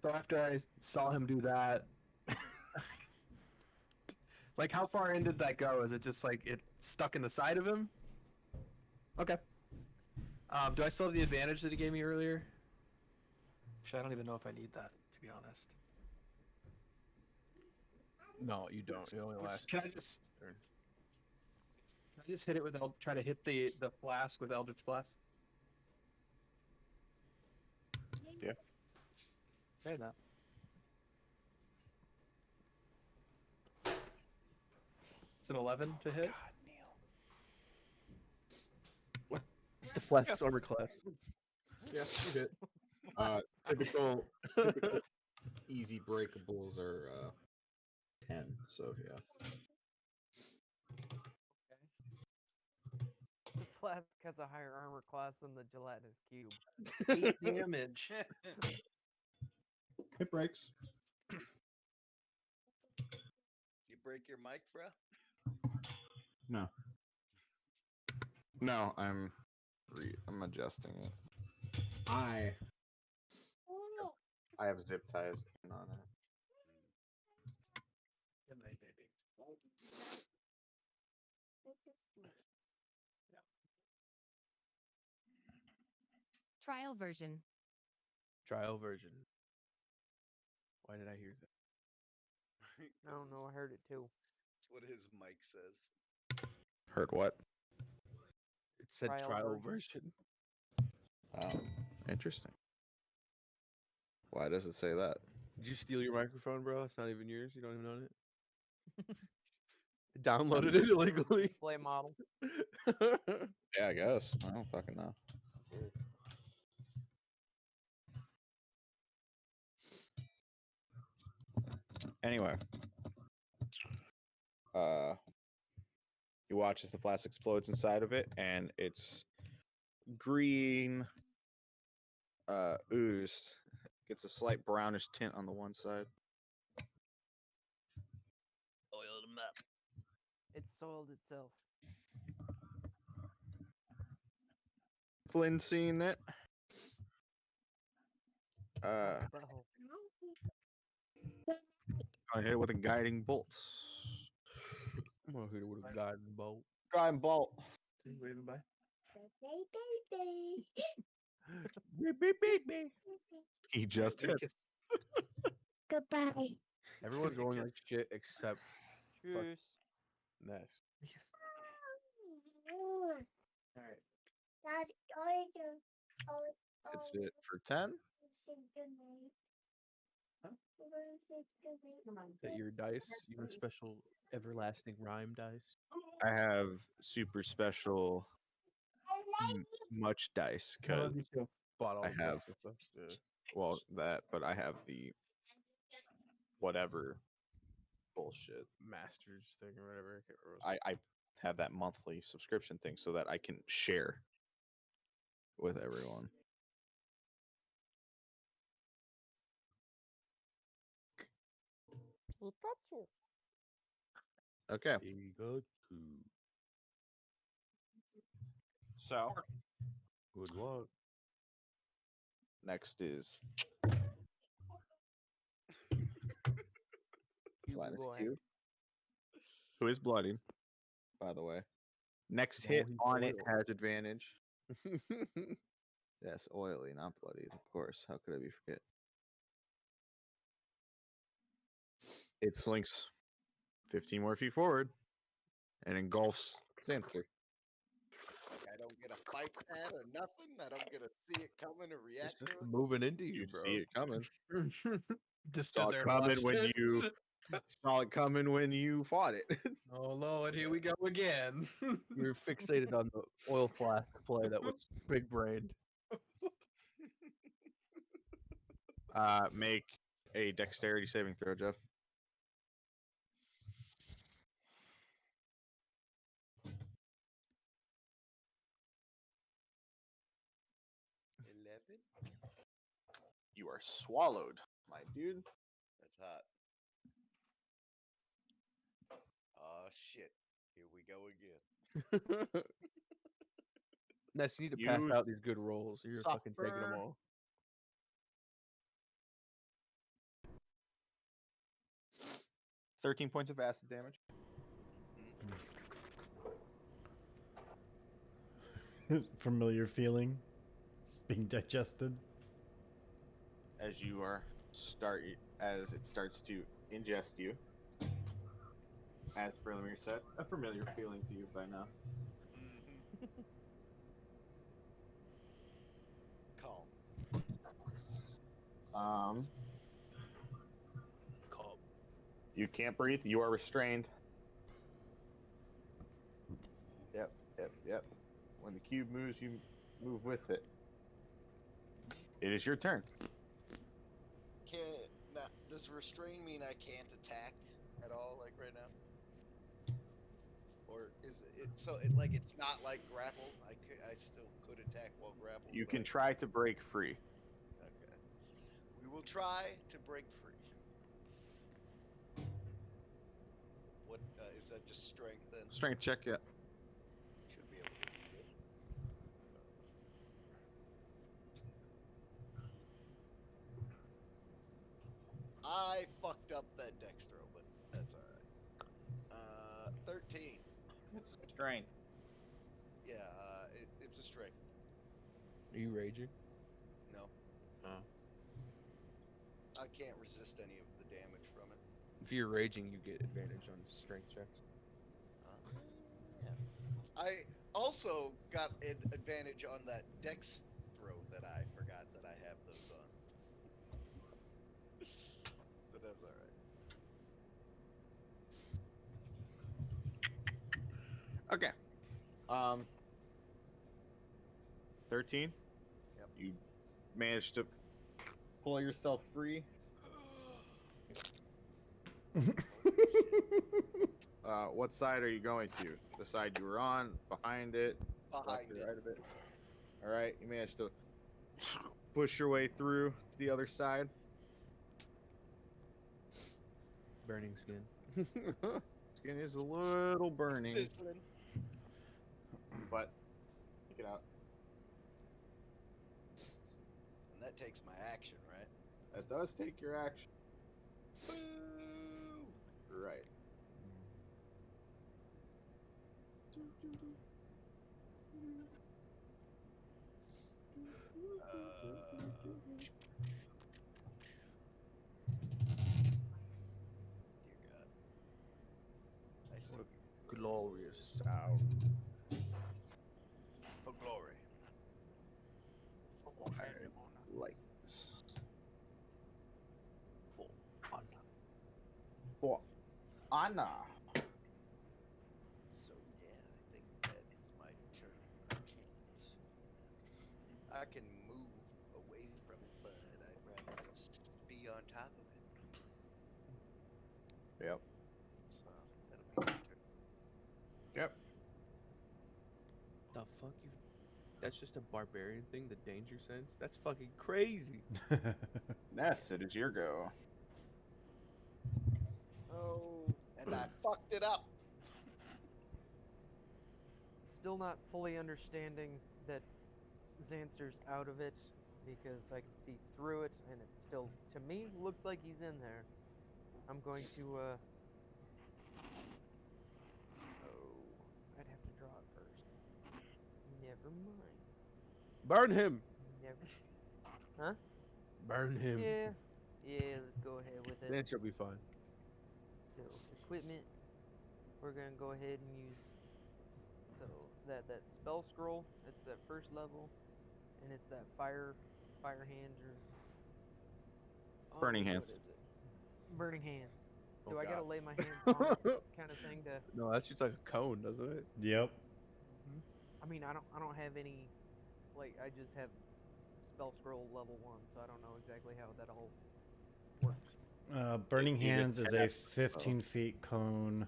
So after I saw him do that, like how far in did that go? Is it just like it stuck in the side of him? Okay. Do I still have the advantage that he gave me earlier? Actually, I don't even know if I need that, to be honest. No, you don't. It only lasts. Can I just turn. hit it with try to hit the flask with Eldritch Blast? Yeah. Okay, now. It's an 11 to hit. It's the flask armor class. Yeah, you hit. Typical easy breakables are 10, so yeah. The flask has a higher armor class than the gelatinous cube. 8 damage. It breaks. You break your mic, bro? No. No, I'm adjusting it. I have zip ties in on it. Good night, baby. Trial version. Trial version. Why did I hear that? I don't know. I heard it too. That's what his mic says. Heard what? It said Trial trial version. version. Interesting. Why does it say that? Did you steal your microphone, bro? It's not even yours. You don't even own it. Downloaded it illegally. Display model. Yeah, I guess. I don't fucking know. Anyway. You watch as the flask explodes inside of it, and it's green ooze. Gets a slight brownish tint on the one side. Oiled him up. It soiled itself. Flynn seen it. Butthole. I hit it with a guiding bolt. I'm gonna hit it with a guiding bolt. Guiding bolt. See, waving by. Beep, beep, beep, beep. He just hit. Goodbye. Everyone's rolling like shit except Cheers. Ness. All right. It's it for 10. That your dice, your special everlasting rhyme dice. I have super special much dice I love because you too. Bought all I the have- extra stuff. Yeah. well that, but I have the whatever bullshit. Masters thing or whatever. I can't remember. I have that monthly subscription thing so that I can share with everyone. Pikachu. Okay, Pikachu. so Good luck. next is Linus boy. Q, who is bloodied, by the way. Next Oh, hit he's on it oiled. has advantage. Yes, oily, not bloodied, of course. How could I be forget? It slinks 15 more feet forward and engulfs Sandster. I don't get a fight that or nothing. I don't get to see it coming or It's react to just it. moving into you, You bro. see it coming. Just Saw stood there it and coming watched when it. you saw it coming when you fought it. Oh Lord, here we go again. You're fixated on the oil flask play that was big brained. Make a dexterity saving throw, Jeff. You are swallowed, my dude. That's hot. Oh shit. Here we go again. Ness, you need to pass You out these good rolls. You're fucking taking them suffer. all. $13 points of acid damage. Familiar feeling, being digested. As you are as it starts to ingest you. As Frelemir said, a familiar feeling to you by now. Calm. Calm. You can't breathe. You are restrained. Yep. When the cube moves, you move with it. It is your turn. Does restrain mean I can't attack at all, like right now? Or is it so? Like it's not like grapple. I still could attack while grappled. You but can I try to break free. Okay. We will try to break free. What is that? Just strength then? Strength check, yeah. Should be able to do this. I fucked up that dex throw, but that's alright. 13. It's strength. Yeah, it's a strength. Are you raging? No. Oh. I can't resist any of the damage from it. If you're raging, you get advantage on strength checks. Yeah. I also got an advantage on that dex throw that I forgot that I have those on. But that's alright. Okay. 13. Yep. You managed to pull yourself free. What side are you going to? The side you were on, behind it, left Behind or it. right of it? All right, you managed to push your way through to the other side. Burning skin. Skin is a little burning, Sizzling. but take it out. And that takes my action, right? That does take your action. Boo! Right. Dear God. I see. What a glorious sound. For glory. Like this. Anna. So yeah, I think that is my turn. I can move away from it, but I'd rather just be on top of it. Yep. So that'll be my turn. Yep. The fuck you? That's just a barbarian thing. The danger sense. That's fucking crazy. Ness, it is your go. Oh, and I fucked it up. Still not fully understanding that Xanster's out of it because I can see through it and it still, to me, looks like he's in there. I'm going to, oh, I'd have to draw it first. Never mind. Burn him. Never. Huh? Burn him. Yeah. Yeah, let's go ahead with it. Then she'll be fine. So, equipment, we're going to go ahead and use, so that spell scroll, it's at first level, and it's that fire hand or Burning what hands. is it? Burning hands. Oh, Do I gotta God. lay my hands on it kind of thing to? No, that's just like a cone, doesn't it? Yep. I mean, I don't have any, like I just have spell scroll level 1, so I don't know exactly how that all works. Burning You get Hands is a cast- 15 feet cone.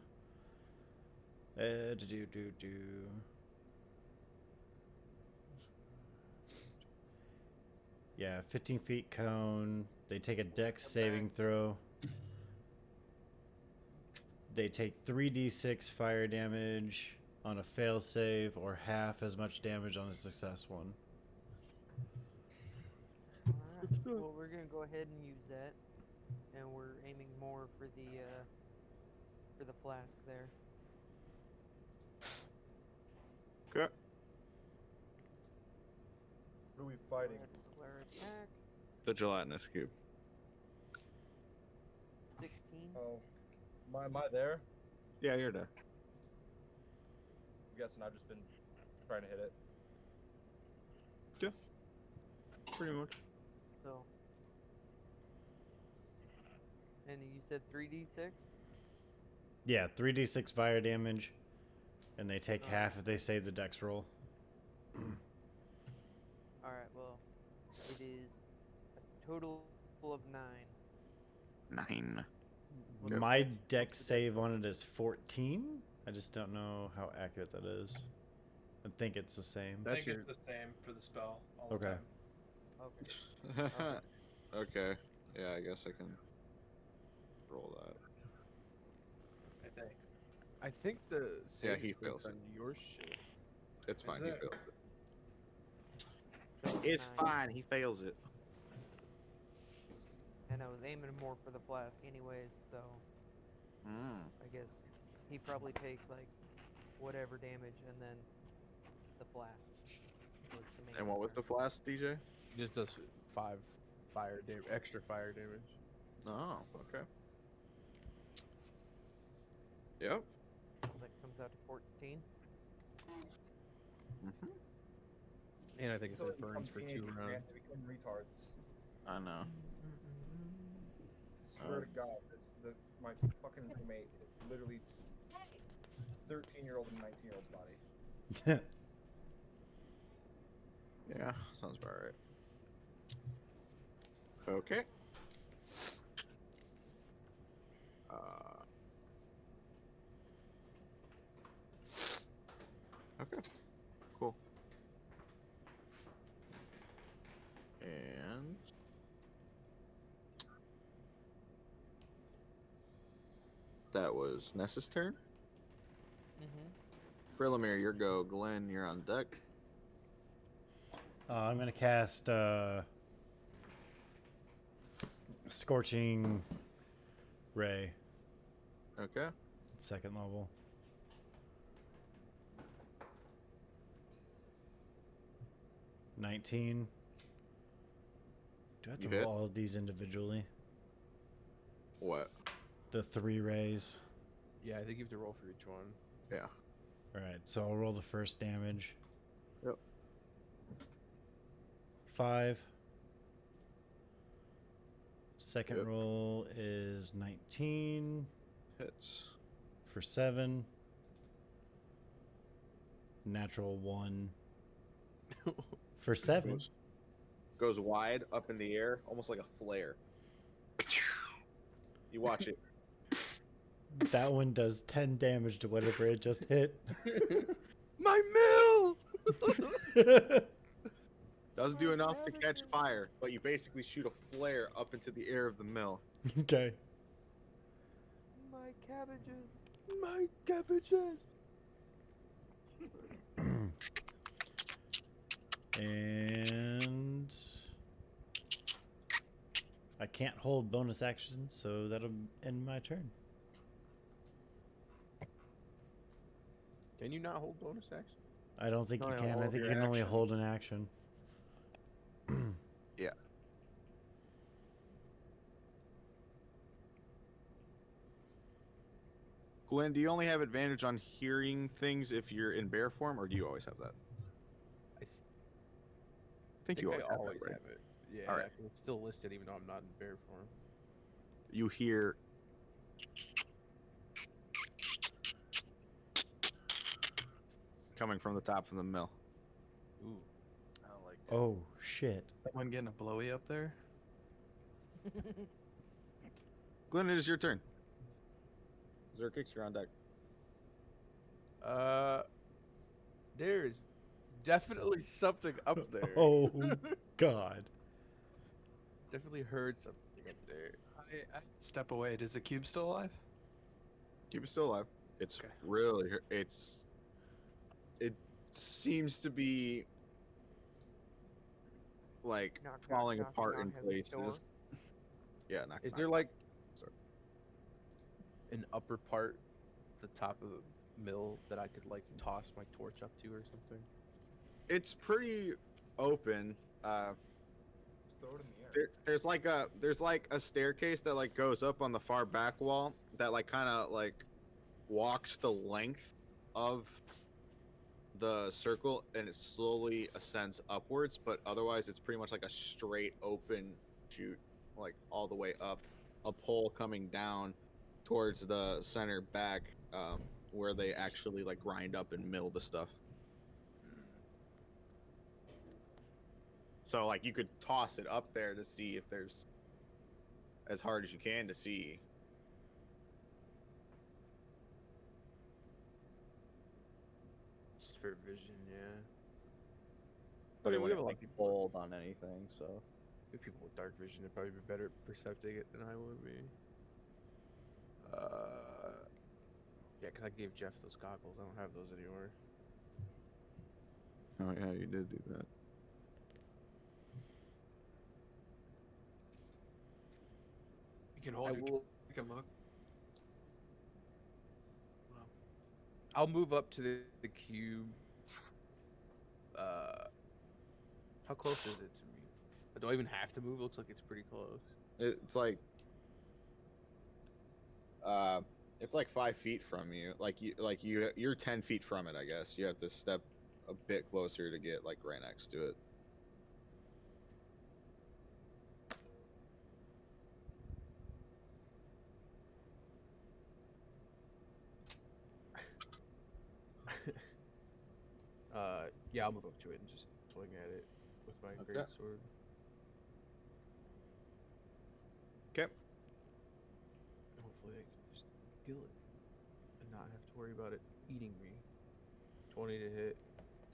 Yeah, 15 feet cone. They take a dex saving throw. They take 3d6 fire damage on a fail save, or half as much damage on a success one. Alright, well we're gonna go ahead and use that, and we're aiming more for the flask there. Okay. Who are we fighting? Go ahead and declare attack. The gelatinous cube. 16. Oh, am I there? Yeah, you're there. I'm guessing I've just been trying to hit it. Pretty much. So. And you said 3d6? Yeah, 3d6 fire damage, and they take half if they save the dex roll. Alright, well, it is a total of 9. 9. What Yep. My what's dex the save roll? on it is 14. I just don't know how accurate that is. I think it's the same. I That's think your. it's the same for the spell. All the Okay. time. Okay. Okay. Yeah, I guess I can roll that. I think. I think the. Yeah, save he is based fails it. on your shit. It's fine. Is He it? fails it. So It's 9. fine. He fails it. And I was aiming more for the flask anyways, so I guess he probably takes like whatever damage and then the flask. was the main And what was the concern. flask, DJ? Just does 5 fire damage, extra fire damage. Oh, okay. Yep. So that comes out to 14. Mm-hmm. And I think So it they burns become for 2 teenagers, man. rounds. They become retards. I know. Swear to God, my fucking roommate is literally 13-year-old and 19-year-old's body. Yeah, sounds about right. Okay. Okay. Cool. And that was Ness's turn. Frelamir, your go. Glenn, you're on deck. I'm gonna cast Scorching Ray, Okay. second level. $19. Do I have to You hit. roll all of these individually? What? The 3 rays. Yeah, I think you have to roll for each one. Yeah. Alright, so I'll roll the first damage. Yep. 5. Second Yep. roll is 19. Hits. For 7. Natural 1. For 7. Goes wide up in the air, almost like a flare. You watch it. That one does 10 damage to whatever it just hit. My mill! Doesn't do enough to catch fire, but you basically shoot a flare up into the air of the mill. Okay. My cabbages. My cabbages! And I can't hold bonus actions, so that'll end my turn. Can you not hold bonus action? I don't think you Only can. I hold think you your can only action. hold an action. Yeah. Glenn, do you only have advantage on hearing things if you're in bear form, or do you always have that? I think you always, I have, always that, right? have it. Yeah, All right. it's still listed even though I'm not in bear form. You hear coming from the top of the mill. Ooh. I don't like that. Oh, shit. Someone getting a blowy up there? Glenn, it is your turn. Zerkix, you're on deck. There is definitely something up there. Oh, God. Definitely heard something up there. I step away. Is the cube still alive? Cube is still alive. It's Okay. really, it seems to be like Knock, knock, falling knock, apart knock, in has a door. places. Yeah, knock, Is knock, there knock. like Sorry. an upper part, the top of the mill that I could like toss my torch up to or something? It's pretty open. Just throw it in the air. There's like a staircase that like goes up on the far back wall that like kind of like walks the length of the circle and it slowly ascends upwards, but otherwise it's pretty much like a straight open chute, like all the way up, a pole coming down towards the center back, where they actually like grind up and mill the stuff. So like you could toss it up there to see if there's as hard as you can to see. Just for vision, yeah. But Yeah, it we have wouldn't a lot like of people. hold on anything, so If people with dark vision would probably be better at percepting it than I would be. Yeah, because I gave Jeff those goggles. I don't have those anymore. oh yeah, you did do that. You can hold I your will. You can look. I'll move up to the cube. How close is it to me? Do I even have to move? Looks like it's pretty close. It's like 5 feet from you. You're 10 feet from it, I guess. You have to step a bit closer to get like right next to it. Yeah, I'll move up to it and just swing at it with my Okay. great sword. Okay. Hopefully I can just kill it and not have to worry about it eating me. 20 to hit.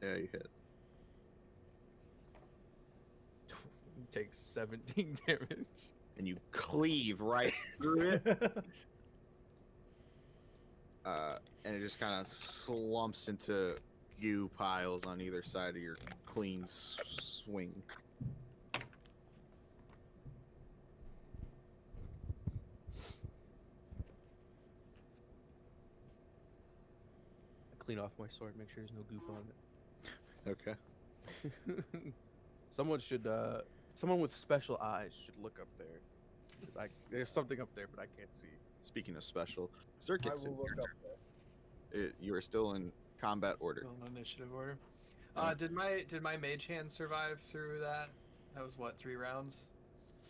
Yeah, you hit. Takes 17 damage. And you cleave right through it. And it just kind of slumps into goo piles on either side of your clean swing. I clean off my sword, make sure there's no goop on Okay. it. Someone with special eyes should look up there. 'Cause there's something up there, but I can't see. Speaking of special, I Zerkix, will look up there. you are still in combat order. Still in initiative order. Uh, Did my mage hand survive through that? That was what, 3 rounds?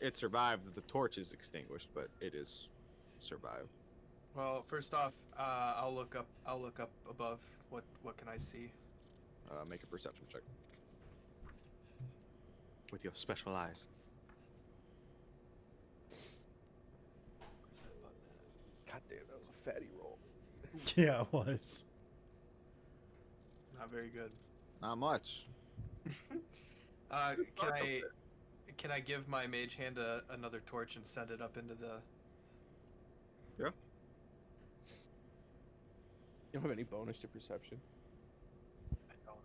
It survived. The torch is extinguished, but it is survived. Well, first off, I'll look up above. What can I see? Make a perception check with your special eyes. Where's that button at? God damn, that was a fatty roll. Yeah, it was. Not very good. Not much. Can I give my mage hand another torch and send it up into the? Yeah. You don't have any bonus to perception? I don't.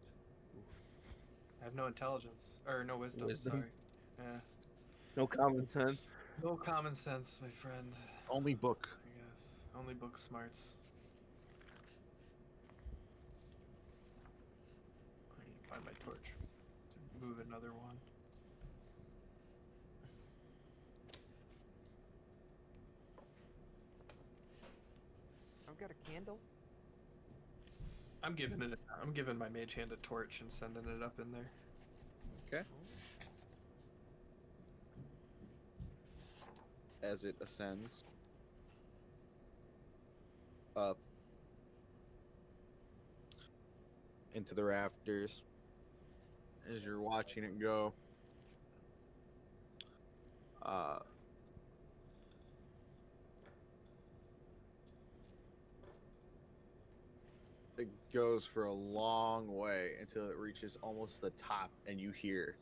I have no intelligence or no wisdom. Wisdom? Sorry. Yeah. No common sense. No common sense, my friend. Only book. I guess only book smarts. I need to find my torch to move another one. I've got a candle. I'm giving my mage hand a torch and sending it up in there. Okay. As it ascends up into the rafters, as you're watching it go, it goes for a long way until it reaches almost the top, and you hear,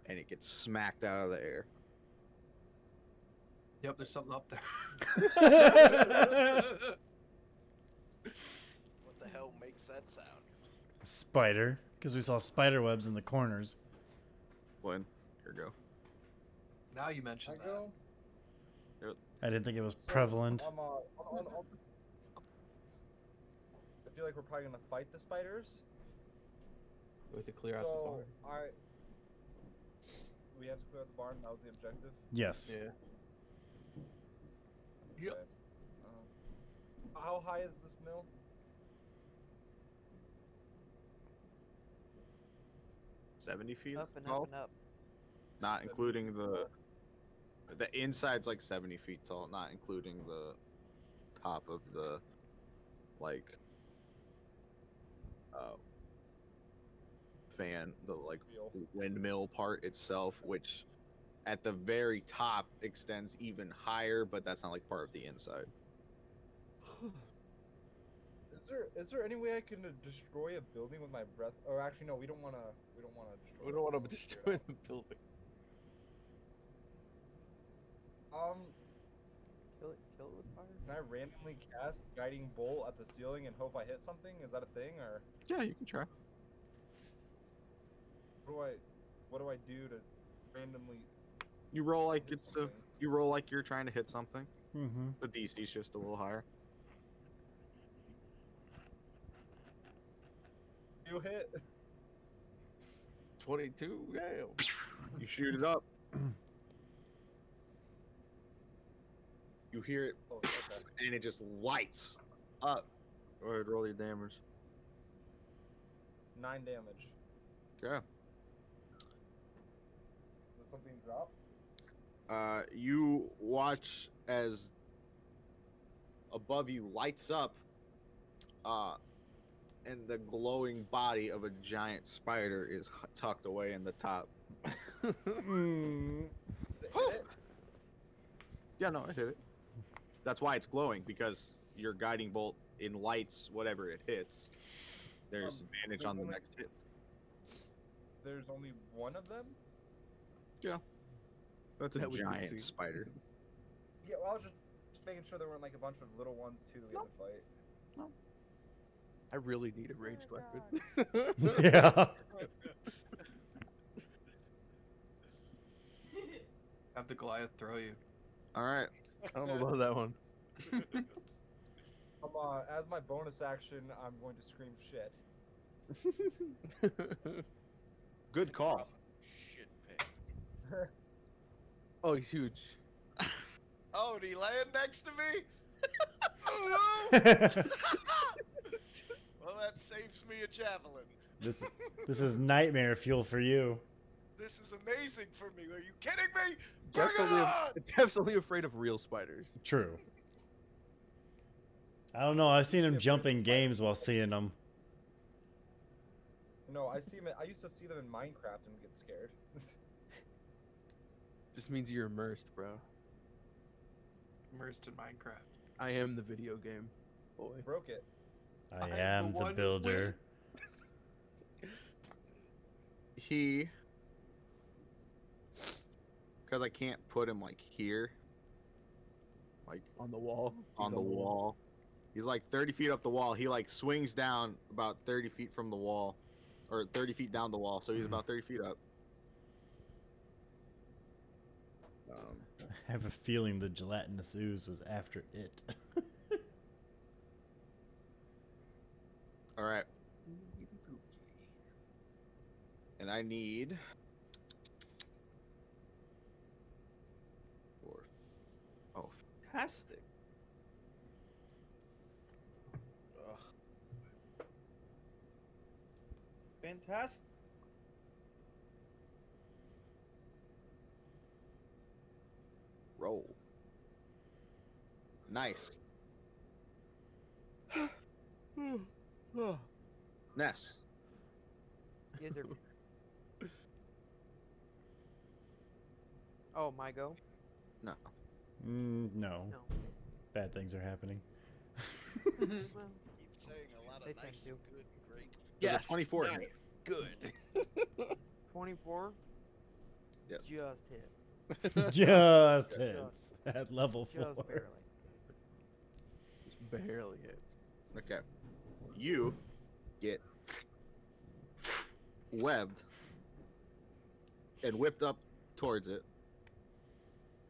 and it gets smacked out of the air. Yep, there's something up there. What the hell makes that sound? Spider, because we saw spider webs in the corners. Glenn, here we go. Now you mentioned I that. go. I didn't think it was So, prevalent. I feel like we're probably gonna fight the spiders. We have to clear out So the barn. we have to clear out the barn. That was the objective. Yes. Yeah. Yep. Okay. How high is this mill? $70 feet Up and tall, up and up. not including the inside's like 70 feet tall, not including the top of the like fan, the like Wheel. windmill part itself, which at the very top extends even higher, but that's not like part of the inside. Is there any way I can destroy a building with my breath? Or actually, no, we don't want to destroy. We don't want to We'll destroy figure it the building. out. Kill it with fire. Can I randomly cast guiding bolt at the ceiling and hope I hit something? Is that a thing, or Yeah, you can try. what do I do to randomly? You roll like hit it's something? you roll like you're trying to hit something. Mm-hmm. The DC's just a little higher. You hit. 22? Damn. You shoot it up. You hear it, Oh, okay. and it just lights up. Go ahead, roll your damage. 9 damage. Okay. Does something drop? You watch as above you lights up, and the glowing body of a giant spider is tucked away in the top. Does it hit it? Yeah, no, I hit it. That's why it's glowing, because your guiding bolt enlights whatever it hits. There's advantage on the only- next hit. There's only one of them? That's a That would be giant easy. spider. Yeah, well, I was just making sure there weren't like a bunch of little ones too that we had to fight. I really need a ranged Oh, weapon. Yeah. Have the Goliath throw you. All right. I don't know about that one. As my bonus action, I'm going to scream shit. Good call. Shit pants. Oh, he's huge. Oh, did he land next to me? Well, that saves me a javelin. This is nightmare fuel for you. This is amazing for me. Are you kidding me? Bring Jeff's it on! Jeff's only afraid of real spiders. True. I don't know. I've seen him Yeah, jump but in it's games while seeing them. No, I see him. I used to see them in Minecraft and get scared. Just means you're immersed, bro. Immersed in Minecraft. I am the video game boy. Broke it. I I'm the am the one who builder. He, because I can't put him like here, like On the wall. on the wall. He's like 30 feet up the wall. He like swings down about 30 feet from the wall, or 30 feet down the wall. So he's about 30 feet up. I have a feeling the gelatinous ooze was after it. All right. And I need 4. Oh, fantastic. Ugh. Fantastic. Roll. Nice. Ness. Gizzard. Oh, my go? No. No. No. Bad things are happening. Well, Keep saying a lot They of tend nice to. and good and great. There's a Yes. 24 nice, hit. Good. 24? Yes. Just hit. Just hits at level 4. Just barely. Just barely hits. Okay. You get webbed and whipped up towards it.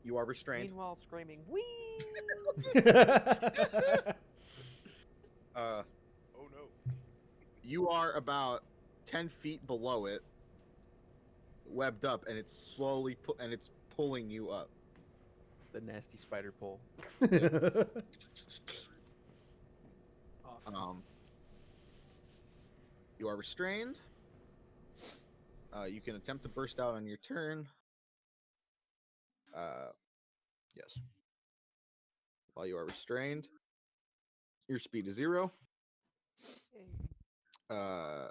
You are restrained. Meanwhile, screaming, wee! Uh, Oh no. you are about 10 feet below it, webbed up, and it's slowly and it's pulling you up. The nasty spider pole. Awesome. You are restrained. You can attempt to burst out on your turn. Yes. While you are restrained, your speed is 0. Hey,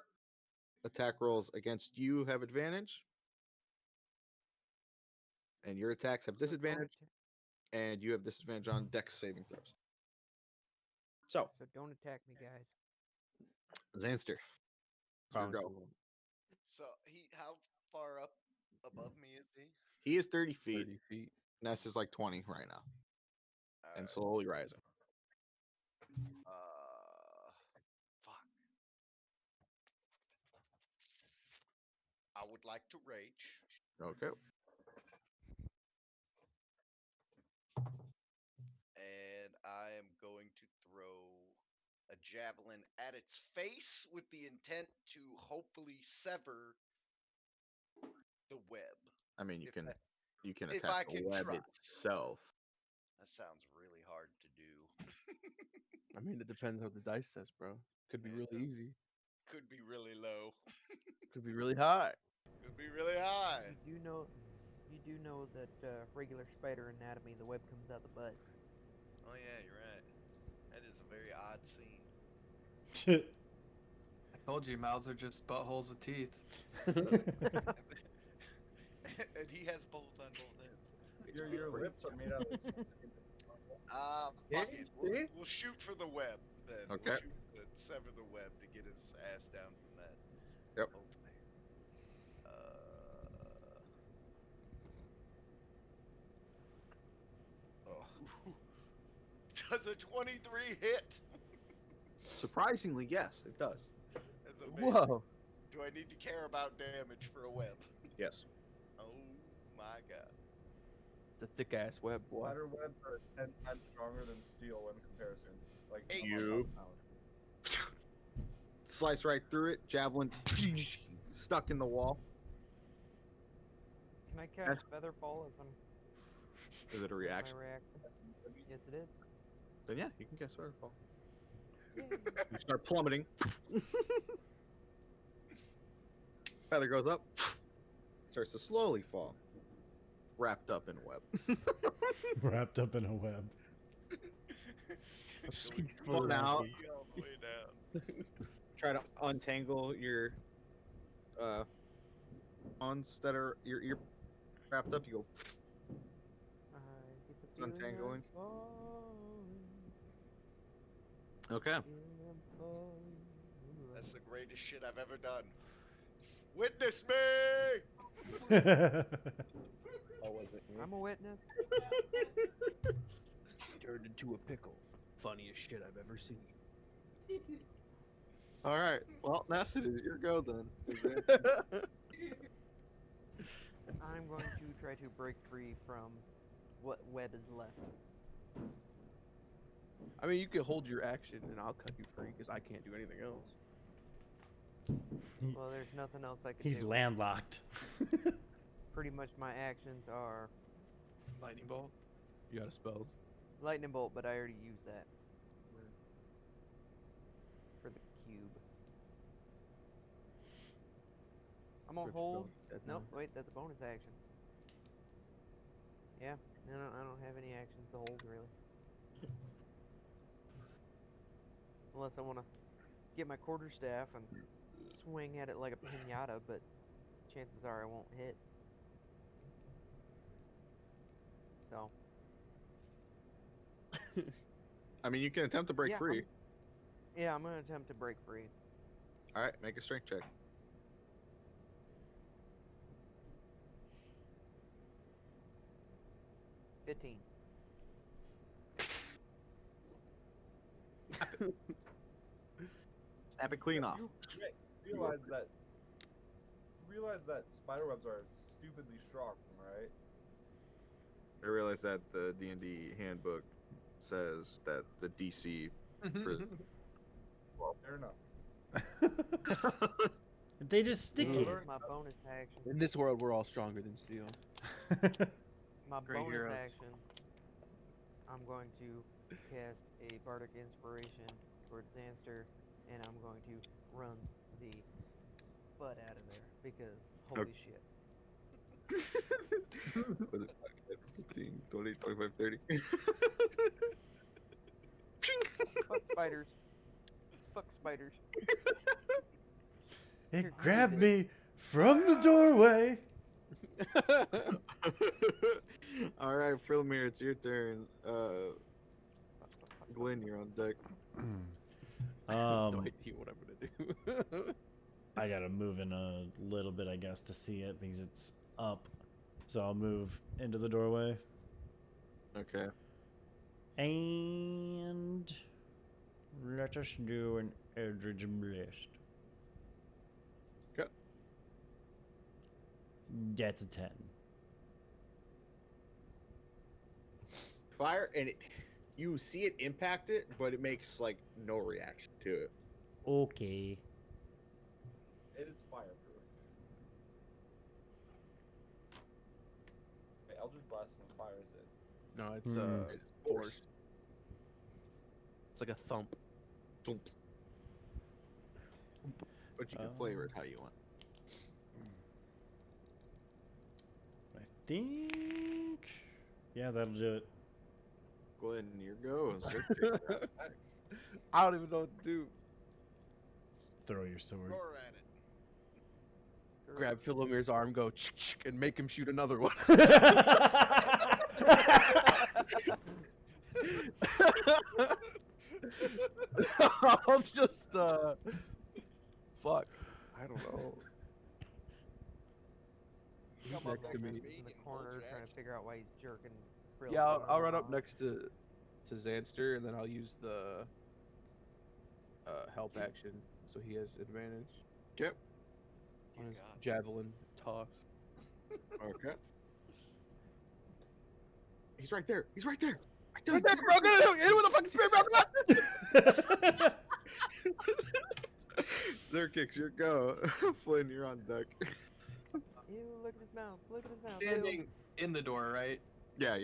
Attack rolls against you have advantage, and your attacks have so don't disadvantage, atta- and you have disadvantage on Dex saving throws. So, So don't attack me, guys. Zanster, your go. So how far up above me is he? He is 30 feet. 30 feet. Ness is like 20 right now, and Alright. slowly rising. Fuck. I would like to rage. Okay. And I am going to throw a javelin at its face with the intent to hopefully sever the web. I mean, you If can I- you can if attack I the can web try. itself. That sounds really hard to do. I mean, it depends what the dice says, bro. Could be Yeah, it really does. easy. Could be really low. Could be really high. Could be really high. You do know that regular spider anatomy, the web comes out the butt. Oh yeah, you're right. That is a very odd scene. I told you, mouths are just buttholes with teeth. And he has both on both ends. Your lips are made out of the same skin. Fuck Yeah, it. see? We'll shoot for the web then. Okay. We'll shoot to sever the web to get his ass down from that. Yep. Hopefully. Oh. Does a 23 hit? Surprisingly, yes, it does. That's amazing. Whoa. Do I need to care about damage for a web? Yes. Oh my god. The thick ass web, boy. Spider webs are 10 times stronger than steel in comparison. Like Hey, you- powerful. Slice right through it. Javelin stuck in the wall. Can I cast Featherfall as I'm Is it a my reaction? reaction? That's maybe Yes, it is. Then yeah, you can cast Waterfall. Yay. You start plummeting. Feather goes up. Starts to slowly fall. Wrapped up in a web. Wrapped up in a web. Peaceful Pull out. laughing. All the way down. Try to untangle your ons that are your ear wrapped up. You go. I get the It's feeling I'm untangling. falling, Okay. feeling I'm falling in love. That's the greatest shit I've ever done. Witness me! Oh, was it me? I'm a witness. Turned into a pickle. Funniest shit I've ever seen. All right. Well, Ness, it is your go then. I'm going to try to break free from what web is left. I mean, you can hold your action and I'll cut you free because I can't do anything else. Well, there's nothing else I can He's do. landlocked. Pretty much my actions are Lightning bolt. You got a spell. lightning bolt, but I already used that for the cube. I'm gonna hold. Nope, wait, that's a bonus action. Yeah, no, I don't have any actions to hold really. Unless I want to get my quarterstaff and swing at it like a pinata, but chances are I won't hit. So. I mean, you can attempt to break Yeah, free. Yeah, I'm gonna attempt to break free. All right, make a strength check. $15. Snap it clean off. You realize that spider webs are stupidly strong, right? I realize that the D&D handbook says that the DC for Fair enough. They just stick Yeah. it. My bonus action. In this world, we're all stronger than steel. My Great bonus heroes. action. I'm going to cast a bardic inspiration towards Xanster, and I'm going to run the butt out of there because holy shit. Was it 15, 20, 25, 30? Fuck spiders. Fuck spiders. It grabbed me from the doorway. All right, Philmir, it's your turn. Glenn, you're on deck. No idea what I'm gonna do. I gotta move in a little bit, I guess, to see it because it's up. So I'll move into the doorway. Okay. And let us do an Eldritch Blast. Okay. That's a 10. Fire, and you see it impact it, but it makes like no reaction to it. Okay. It is fireproof. Wait, Eldritch Blast and fire is it? No, it's It's force. force. It's like a thump. Thump. But you can flavor it how you want. I think. Yeah, that'll do it. Glenn, your go. I don't even know what to do. Throw your sword. Roar at it. Grab Philomir's arm, go and make him shoot another one. I'll just fuck. I don't know. Come up Next to me. In the and hold corner your trying to action. figure out why he's jerking. Yeah, I'll Frill run up around. next to Xanster, and then I'll use the help action, so he has advantage Yep. on You his got it. javelin toss. Okay. He's right there. He's right there. Right there, bro! Get hit with a fucking spear, bro! Zerkix, your go. Flynn, you're on deck. Ew, look at his mouth. Look at his mouth. Ew. Standing in the door, right? Yeah.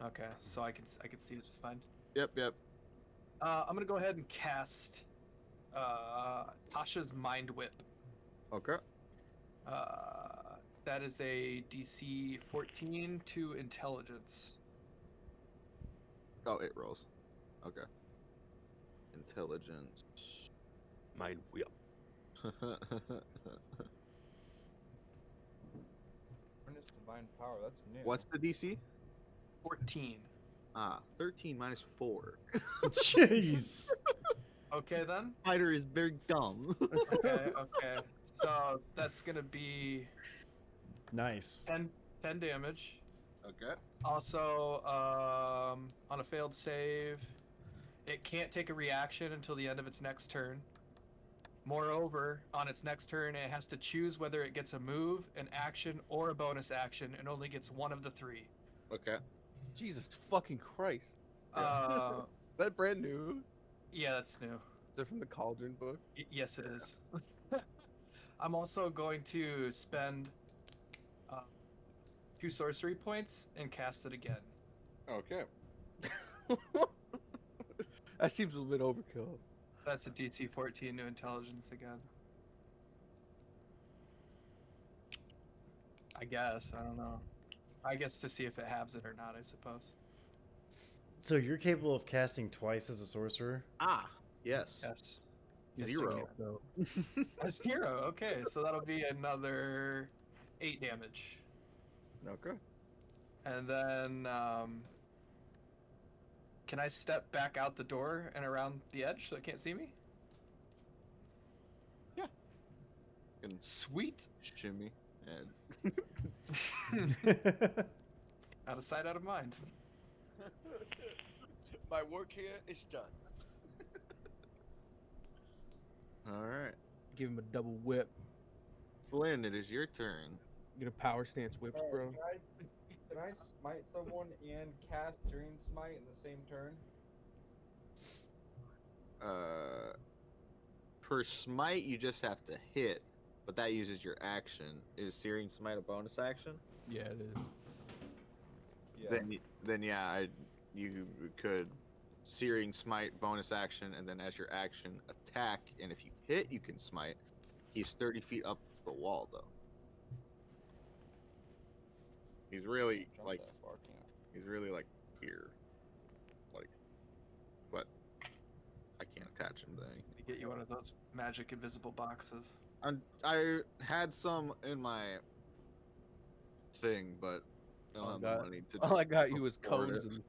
Okay, so I can see it just fine. Yep. I'm gonna go ahead and cast Tasha's Mind Whip. Okay. That is a DC 14 to Intelligence. Oh, it rolls. Okay. Intelligence. Mind wheel. Harness divine power. That's new. What's the DC? 14. 13 minus 4. Jeez. Okay then. Spider is very dumb. Okay. So that's gonna be Nice. 10 damage. Okay. Also, on a failed save, it can't take a reaction until the end of its next turn. Moreover, on its next turn, it has to choose whether it gets a move, an action, or a bonus action, and only gets one of the 3. Okay. Jesus fucking Christ. Uh, Is that brand new? yeah, that's new. Is that from the Cauldron book? Yes, it is. I'm also going to spend 2 sorcery points and cast it again. Okay. That seems a little bit overkill. That's a DC 14 to intelligence again. I guess. I don't know. I guess to see if it halves it or not, I suppose. So you're capable of casting twice as a sorcerer? Yes. Yes. 0. A 0. Okay, so that'll be another 8 damage. Okay. And then, can I step back out the door and around the edge so it can't see me? Yeah. And Sweet. shimmy. And Out of sight, out of mind. My work here is done. all right. Give him a double whip. Flynn, it is your turn. Get a power stance whip, Alright, bro. Can I smite someone and cast Searing Smite in the same turn? Per smite, you just have to hit, but that uses your action. Is Searing Smite a bonus action? Yeah, it is. Yeah. Then yeah, you could Searing Smite bonus action, and then as your action attack, and if you hit, you can smite. He's 30 feet up the wall, though. He's really Jump like that far, can't I? he's really like here, like, but I can't attach him to anything. To get you one of those magic invisible boxes. I had some in my thing, but I don't have the money to. All I just got you was afford cones it. and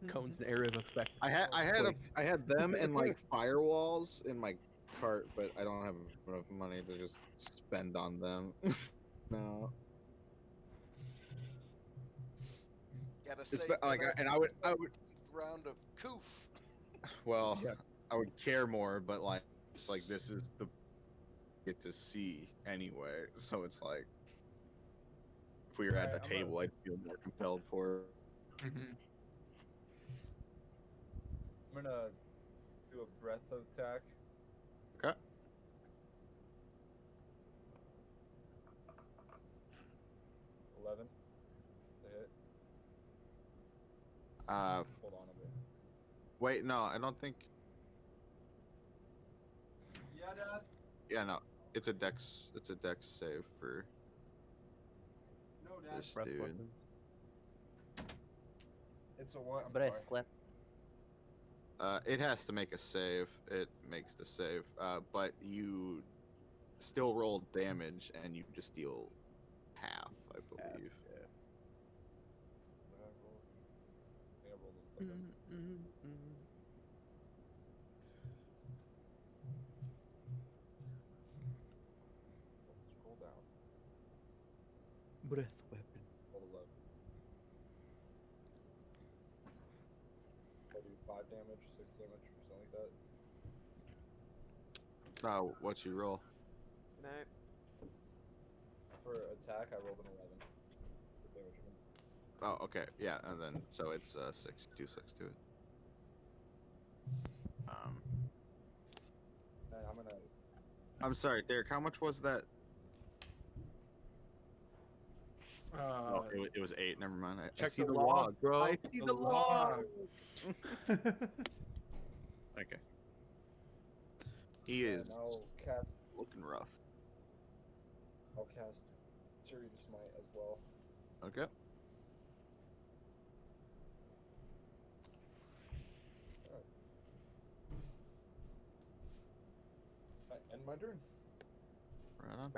cones and areas of effect. I had them and like firewalls in my cart, but I don't have enough money to just spend on them. No, Gotta It's save be- like for that and I would round of coof. well, Yeah. I would care more, but like it's like this is the get to see anyway, so it's like if we were at Alright, the I'm gonna- table, I'd feel more compelled for. Mm-hmm. I'm gonna do a breath attack. Okay. 11 to hit. Hold on a bit. Wait, no, I don't think. Yeah, Dad. Yeah, no, it's a dex save for No, Dad. this Breath dude. weapon. It's a what? I'm Breath sorry. weapon. It has to make a save. It makes the save, but you still roll damage, and you just deal half, I believe. What did I roll? I think I rolled a 11. Scroll down. Breath weapon. Rolled 11. I'll do 5 damage, 6 damage, or something like that. What you roll? No. For attack, I rolled an 11. For damage. Oh, okay, yeah, and then so it's 6. Do 6 to it. And I'm gonna. I'm sorry, Derek. How much was that? Oh, it was 8. Never mind. I Check see the the log, log, bro. I see the log. Okay. He is And I'll cast. looking rough. I'll cast Searing Smite as well. Okay. End my turn. Right on.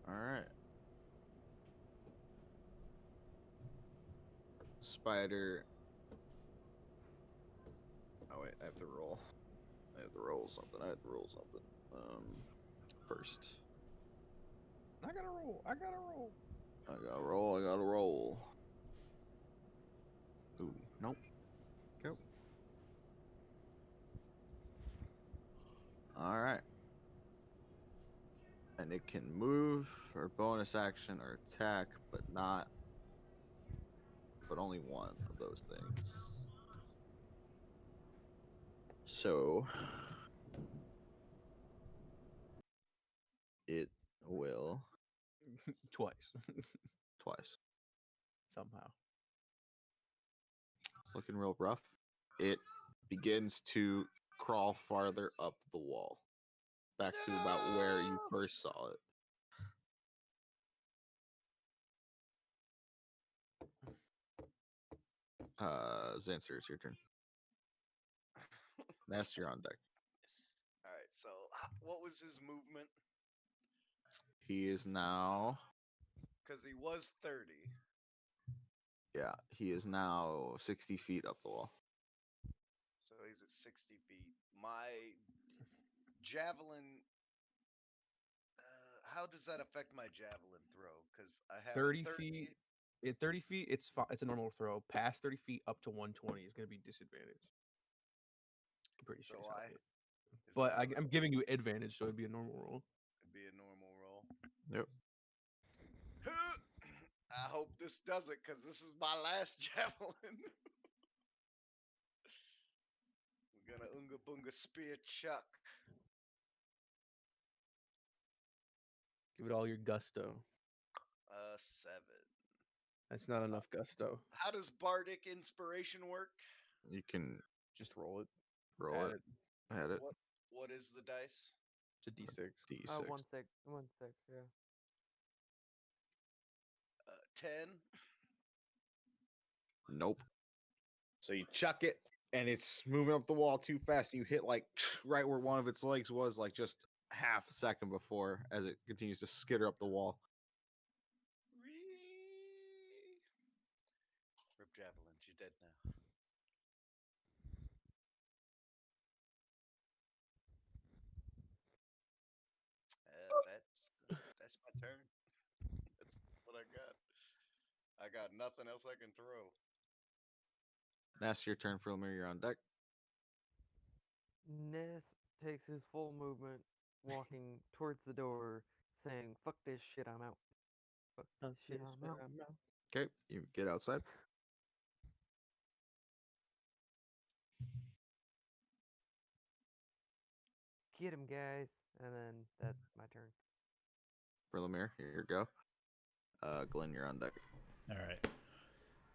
All right. Spider. Oh wait, I have to roll. I have to roll something. First. I gotta roll. I gotta roll. Ooh, nope. Go. All right. And it can move or bonus action or attack, but only one of those things. So it will Twice. twice. Somehow. It's looking real rough. It begins to crawl farther up the wall, back to about where you first saw it. Zancer, it's your turn. Ness, you're on deck. All right. So, what was his movement? He is now, Because he was 30. yeah, he is now 60 feet up the wall. So he's at 60 feet. My javelin. How does that affect my javelin throw? Because I have 30 feet. At 30 feet, it's it's a normal throw. Past 30 feet up to 120 is going to be disadvantage. I'm pretty sure. So it's how it is hit. But that I'm giving you advantage, so it'd be a normal roll. It'd be a normal roll. Yep. I hope this does it, because this is my last javelin. We're gonna Unga Bunga Spear Chuck. Give it all your gusto. 7. That's not enough gusto. How does Bardic Inspiration work? You can Just roll it. roll Add it. Add it. What is the dice? It's a D6. D6. 1 6, 1 6, yeah. 10. Nope. So you chuck it, and it's moving up the wall too fast, and you hit like right where one of its legs was, like just half a second before, as it continues to skitter up the wall. Rip Javelin, you're dead now. That's my turn. That's what I got. I got nothing else I can throw. Ness, your turn, Filmer. You're on deck. Ness takes his full movement, walking towards the door, saying, "Fuck this shit, I'm out. Fuck this shit, I'm out." Okay, you get outside. Get him, guys. And then that's my turn. Filmer, here you go. Glenn, you're on deck. All right.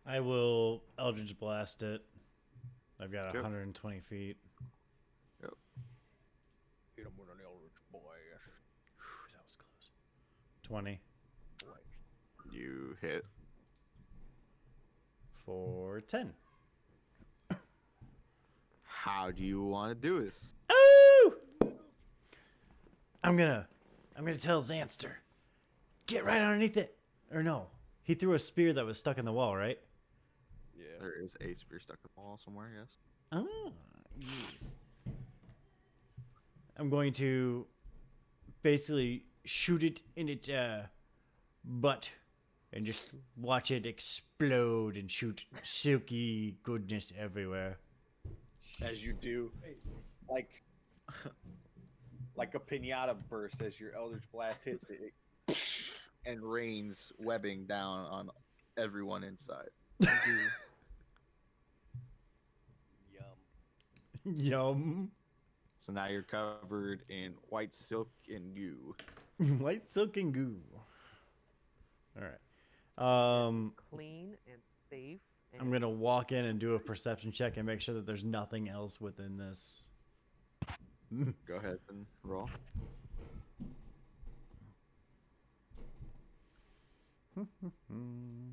I will Eldritch Blast it. I've got Yep. 120 feet. Yep. Hit him with an Eldritch Blast. Whew, that was close. 20 You hit. for 10. How do you want to do this? Oh! I'm gonna tell Zanster. Get right underneath it. Or no. He threw a spear that was stuck in the wall, right? Yeah. There is a spear stuck in the wall somewhere, yes. Oh, yes. I'm going to basically shoot it in its butt and just watch it explode and shoot silky goodness everywhere. As you do, like a pinata burst as your Eldritch Blast hits it, and rains webbing down on everyone inside. Yum. Yum. So now you're covered in white silk and goo. White silk and goo. All right. Clean and safe. And I'm gonna walk in and do a perception check and make sure that there's nothing else within this. Go ahead and roll. Hmm.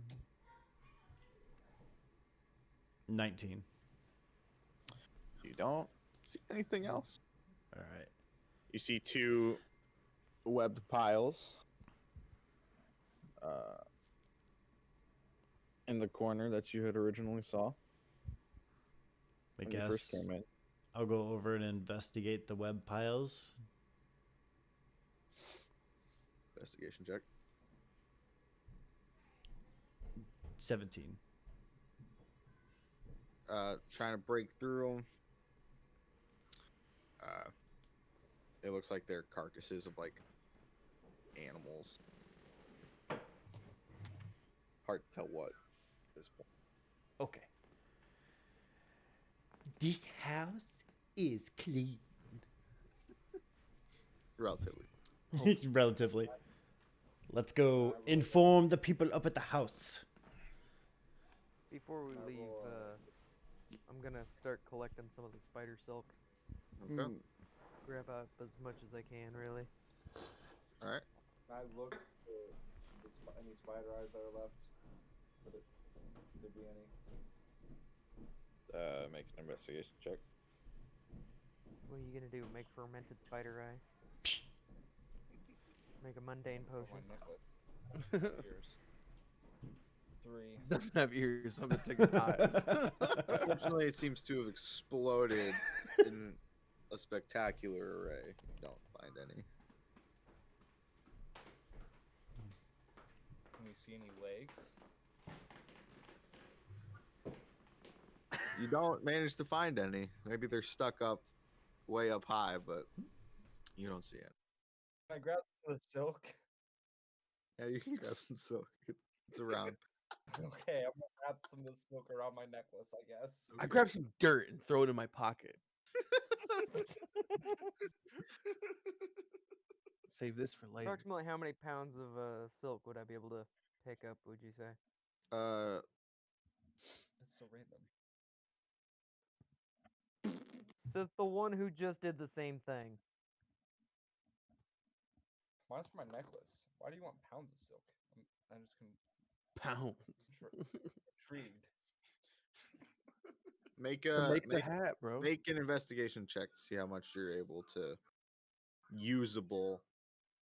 19. You don't see anything else. All right. You see two webbed piles in the corner that you had originally saw I when you first guess came in. I'll go over and investigate the web piles. Investigation check. 17. Trying to break through them. It looks like they're carcasses of like animals. Hard to tell what at this point. Okay. This house is clean. Relatively. Relatively. Let's go inform the people up at the house. Before we I leave, will, I'm gonna start collecting some of the spider silk. Okay. Grab up as much as I can, really. All right. Can I look for any spider eyes that are left? Would there be any? Make an investigation check. What are you gonna do? Make fermented spider eye? Make a mundane Oh, potion? my necklace. Ears. 3. Doesn't have ears. I'm gonna take its eyes. Unfortunately, it seems to have exploded in a spectacular array. You don't find any. Can we see any legs? You don't manage to find any. Maybe they're stuck up way up high, but you don't see it. Can I grab some of the silk? Yeah, you can grab some silk. It's around. Okay, I'm gonna wrap some of the silk around my necklace, I guess. I grab some dirt and throw it in my pocket. Save this for later. Approximately how many pounds of silk would I be able to pick up, would you say? It's so random. Says the one who just did the same thing. Mine's for my necklace. Why do you want pounds of silk? I'm just Pounds. intrigued. Make To a make the hat, bro. make an investigation check to see how much you're able to usable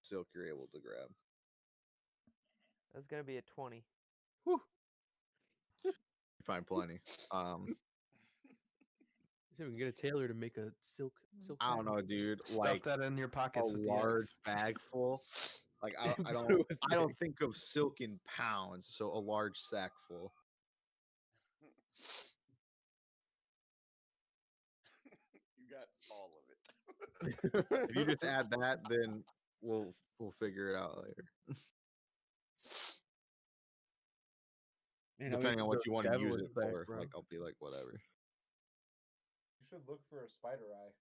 silk you're able to grab. That's gonna be a 20. Whew. You find plenty. See if we can get a tailor to make a silk. I don't know, dude. Stuff Like that in your a pockets with the large eggs. bag full. Like I Put it don't with I don't eggs. think of silk in pounds, so a large sack full. You got all of it. If you just add that, then we'll figure it out later. Man, Depending on what you want to use javelins it back, for, bro. like I'll be like whatever. You should look for a spider eye.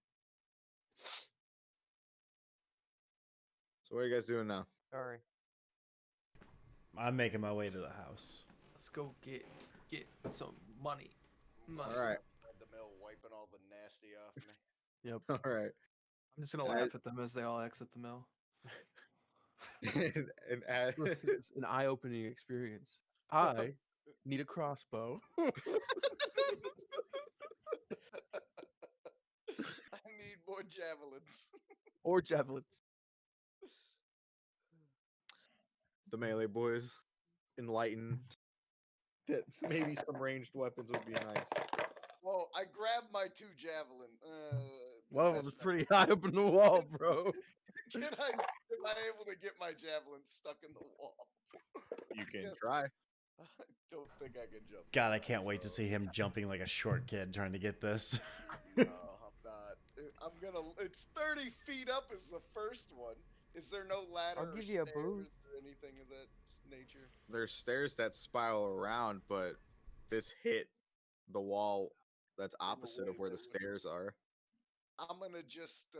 So what are you guys doing now? Sorry. I'm making my way to the house. Let's go get some money. Money. All right, At the mill, wiping all the nasty off me. Yep. all right. I'm just gonna And I- laugh at them as they all exit the mill. and add, It's an eye-opening experience. I need a crossbow. I need more javelins. Or javelins. the melee boys enlightened that maybe some ranged weapons would be nice. Well, I grabbed my 2 javelin. Well, that's it's not- pretty high up in the wall, bro. Am I able to get my javelin stuck in the wall? You can Yes. try. I don't think I can jump. God, I that, can't wait to so, see him jumping like a short kid trying to get this. No, I'm not. I'm gonna. It's 30 feet up is the first one. Is there no ladder or give you a stairs boost. or anything of that nature? There's stairs that spiral around, but this hit the wall that's opposite of way where the that would- stairs are. I'm gonna just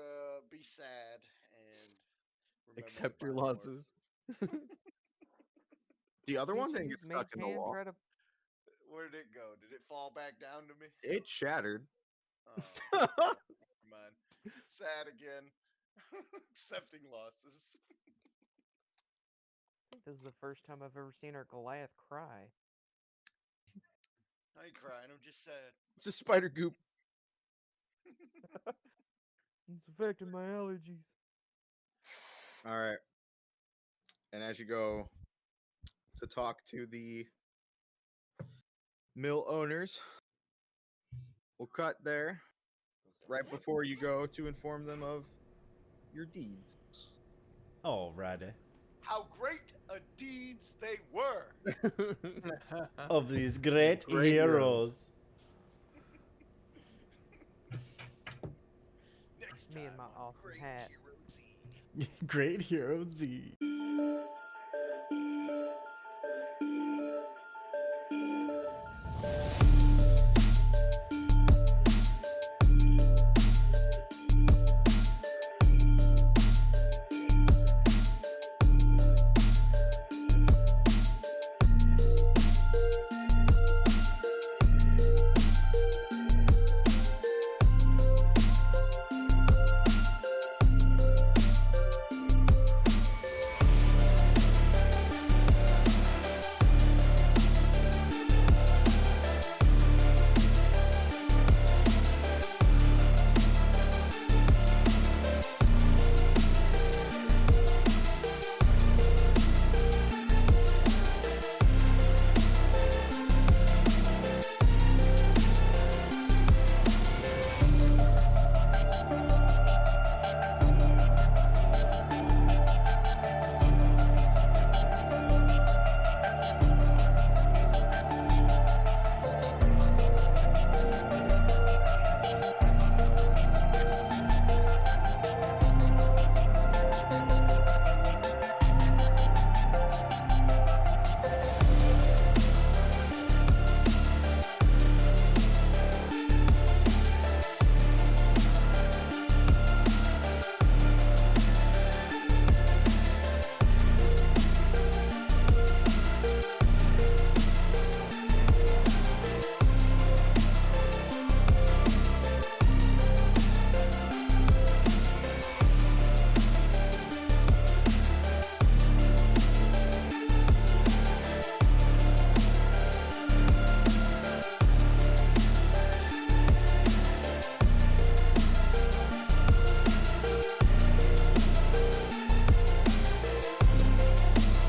be sad and remember to Accept your buy more. losses. The other one Can't didn't you get use stuck in the Mage Hand, wall. try to- Where did it go? Did it fall back down to me? It shattered. Oh, never mind. Sad again. Accepting losses. I think this is the first time I've ever seen our Goliath cry. I ain't crying. I'm just sad. It's a spider goop. It's affecting my allergies. All right. And as you go to talk to the mill owners, we'll cut there right before you go to inform them of your deeds. Alrighty. How great a deeds they were. Of these great, Great heroes. Next Me time and my on awesome Great hat. Hero Z. Great Hero Z.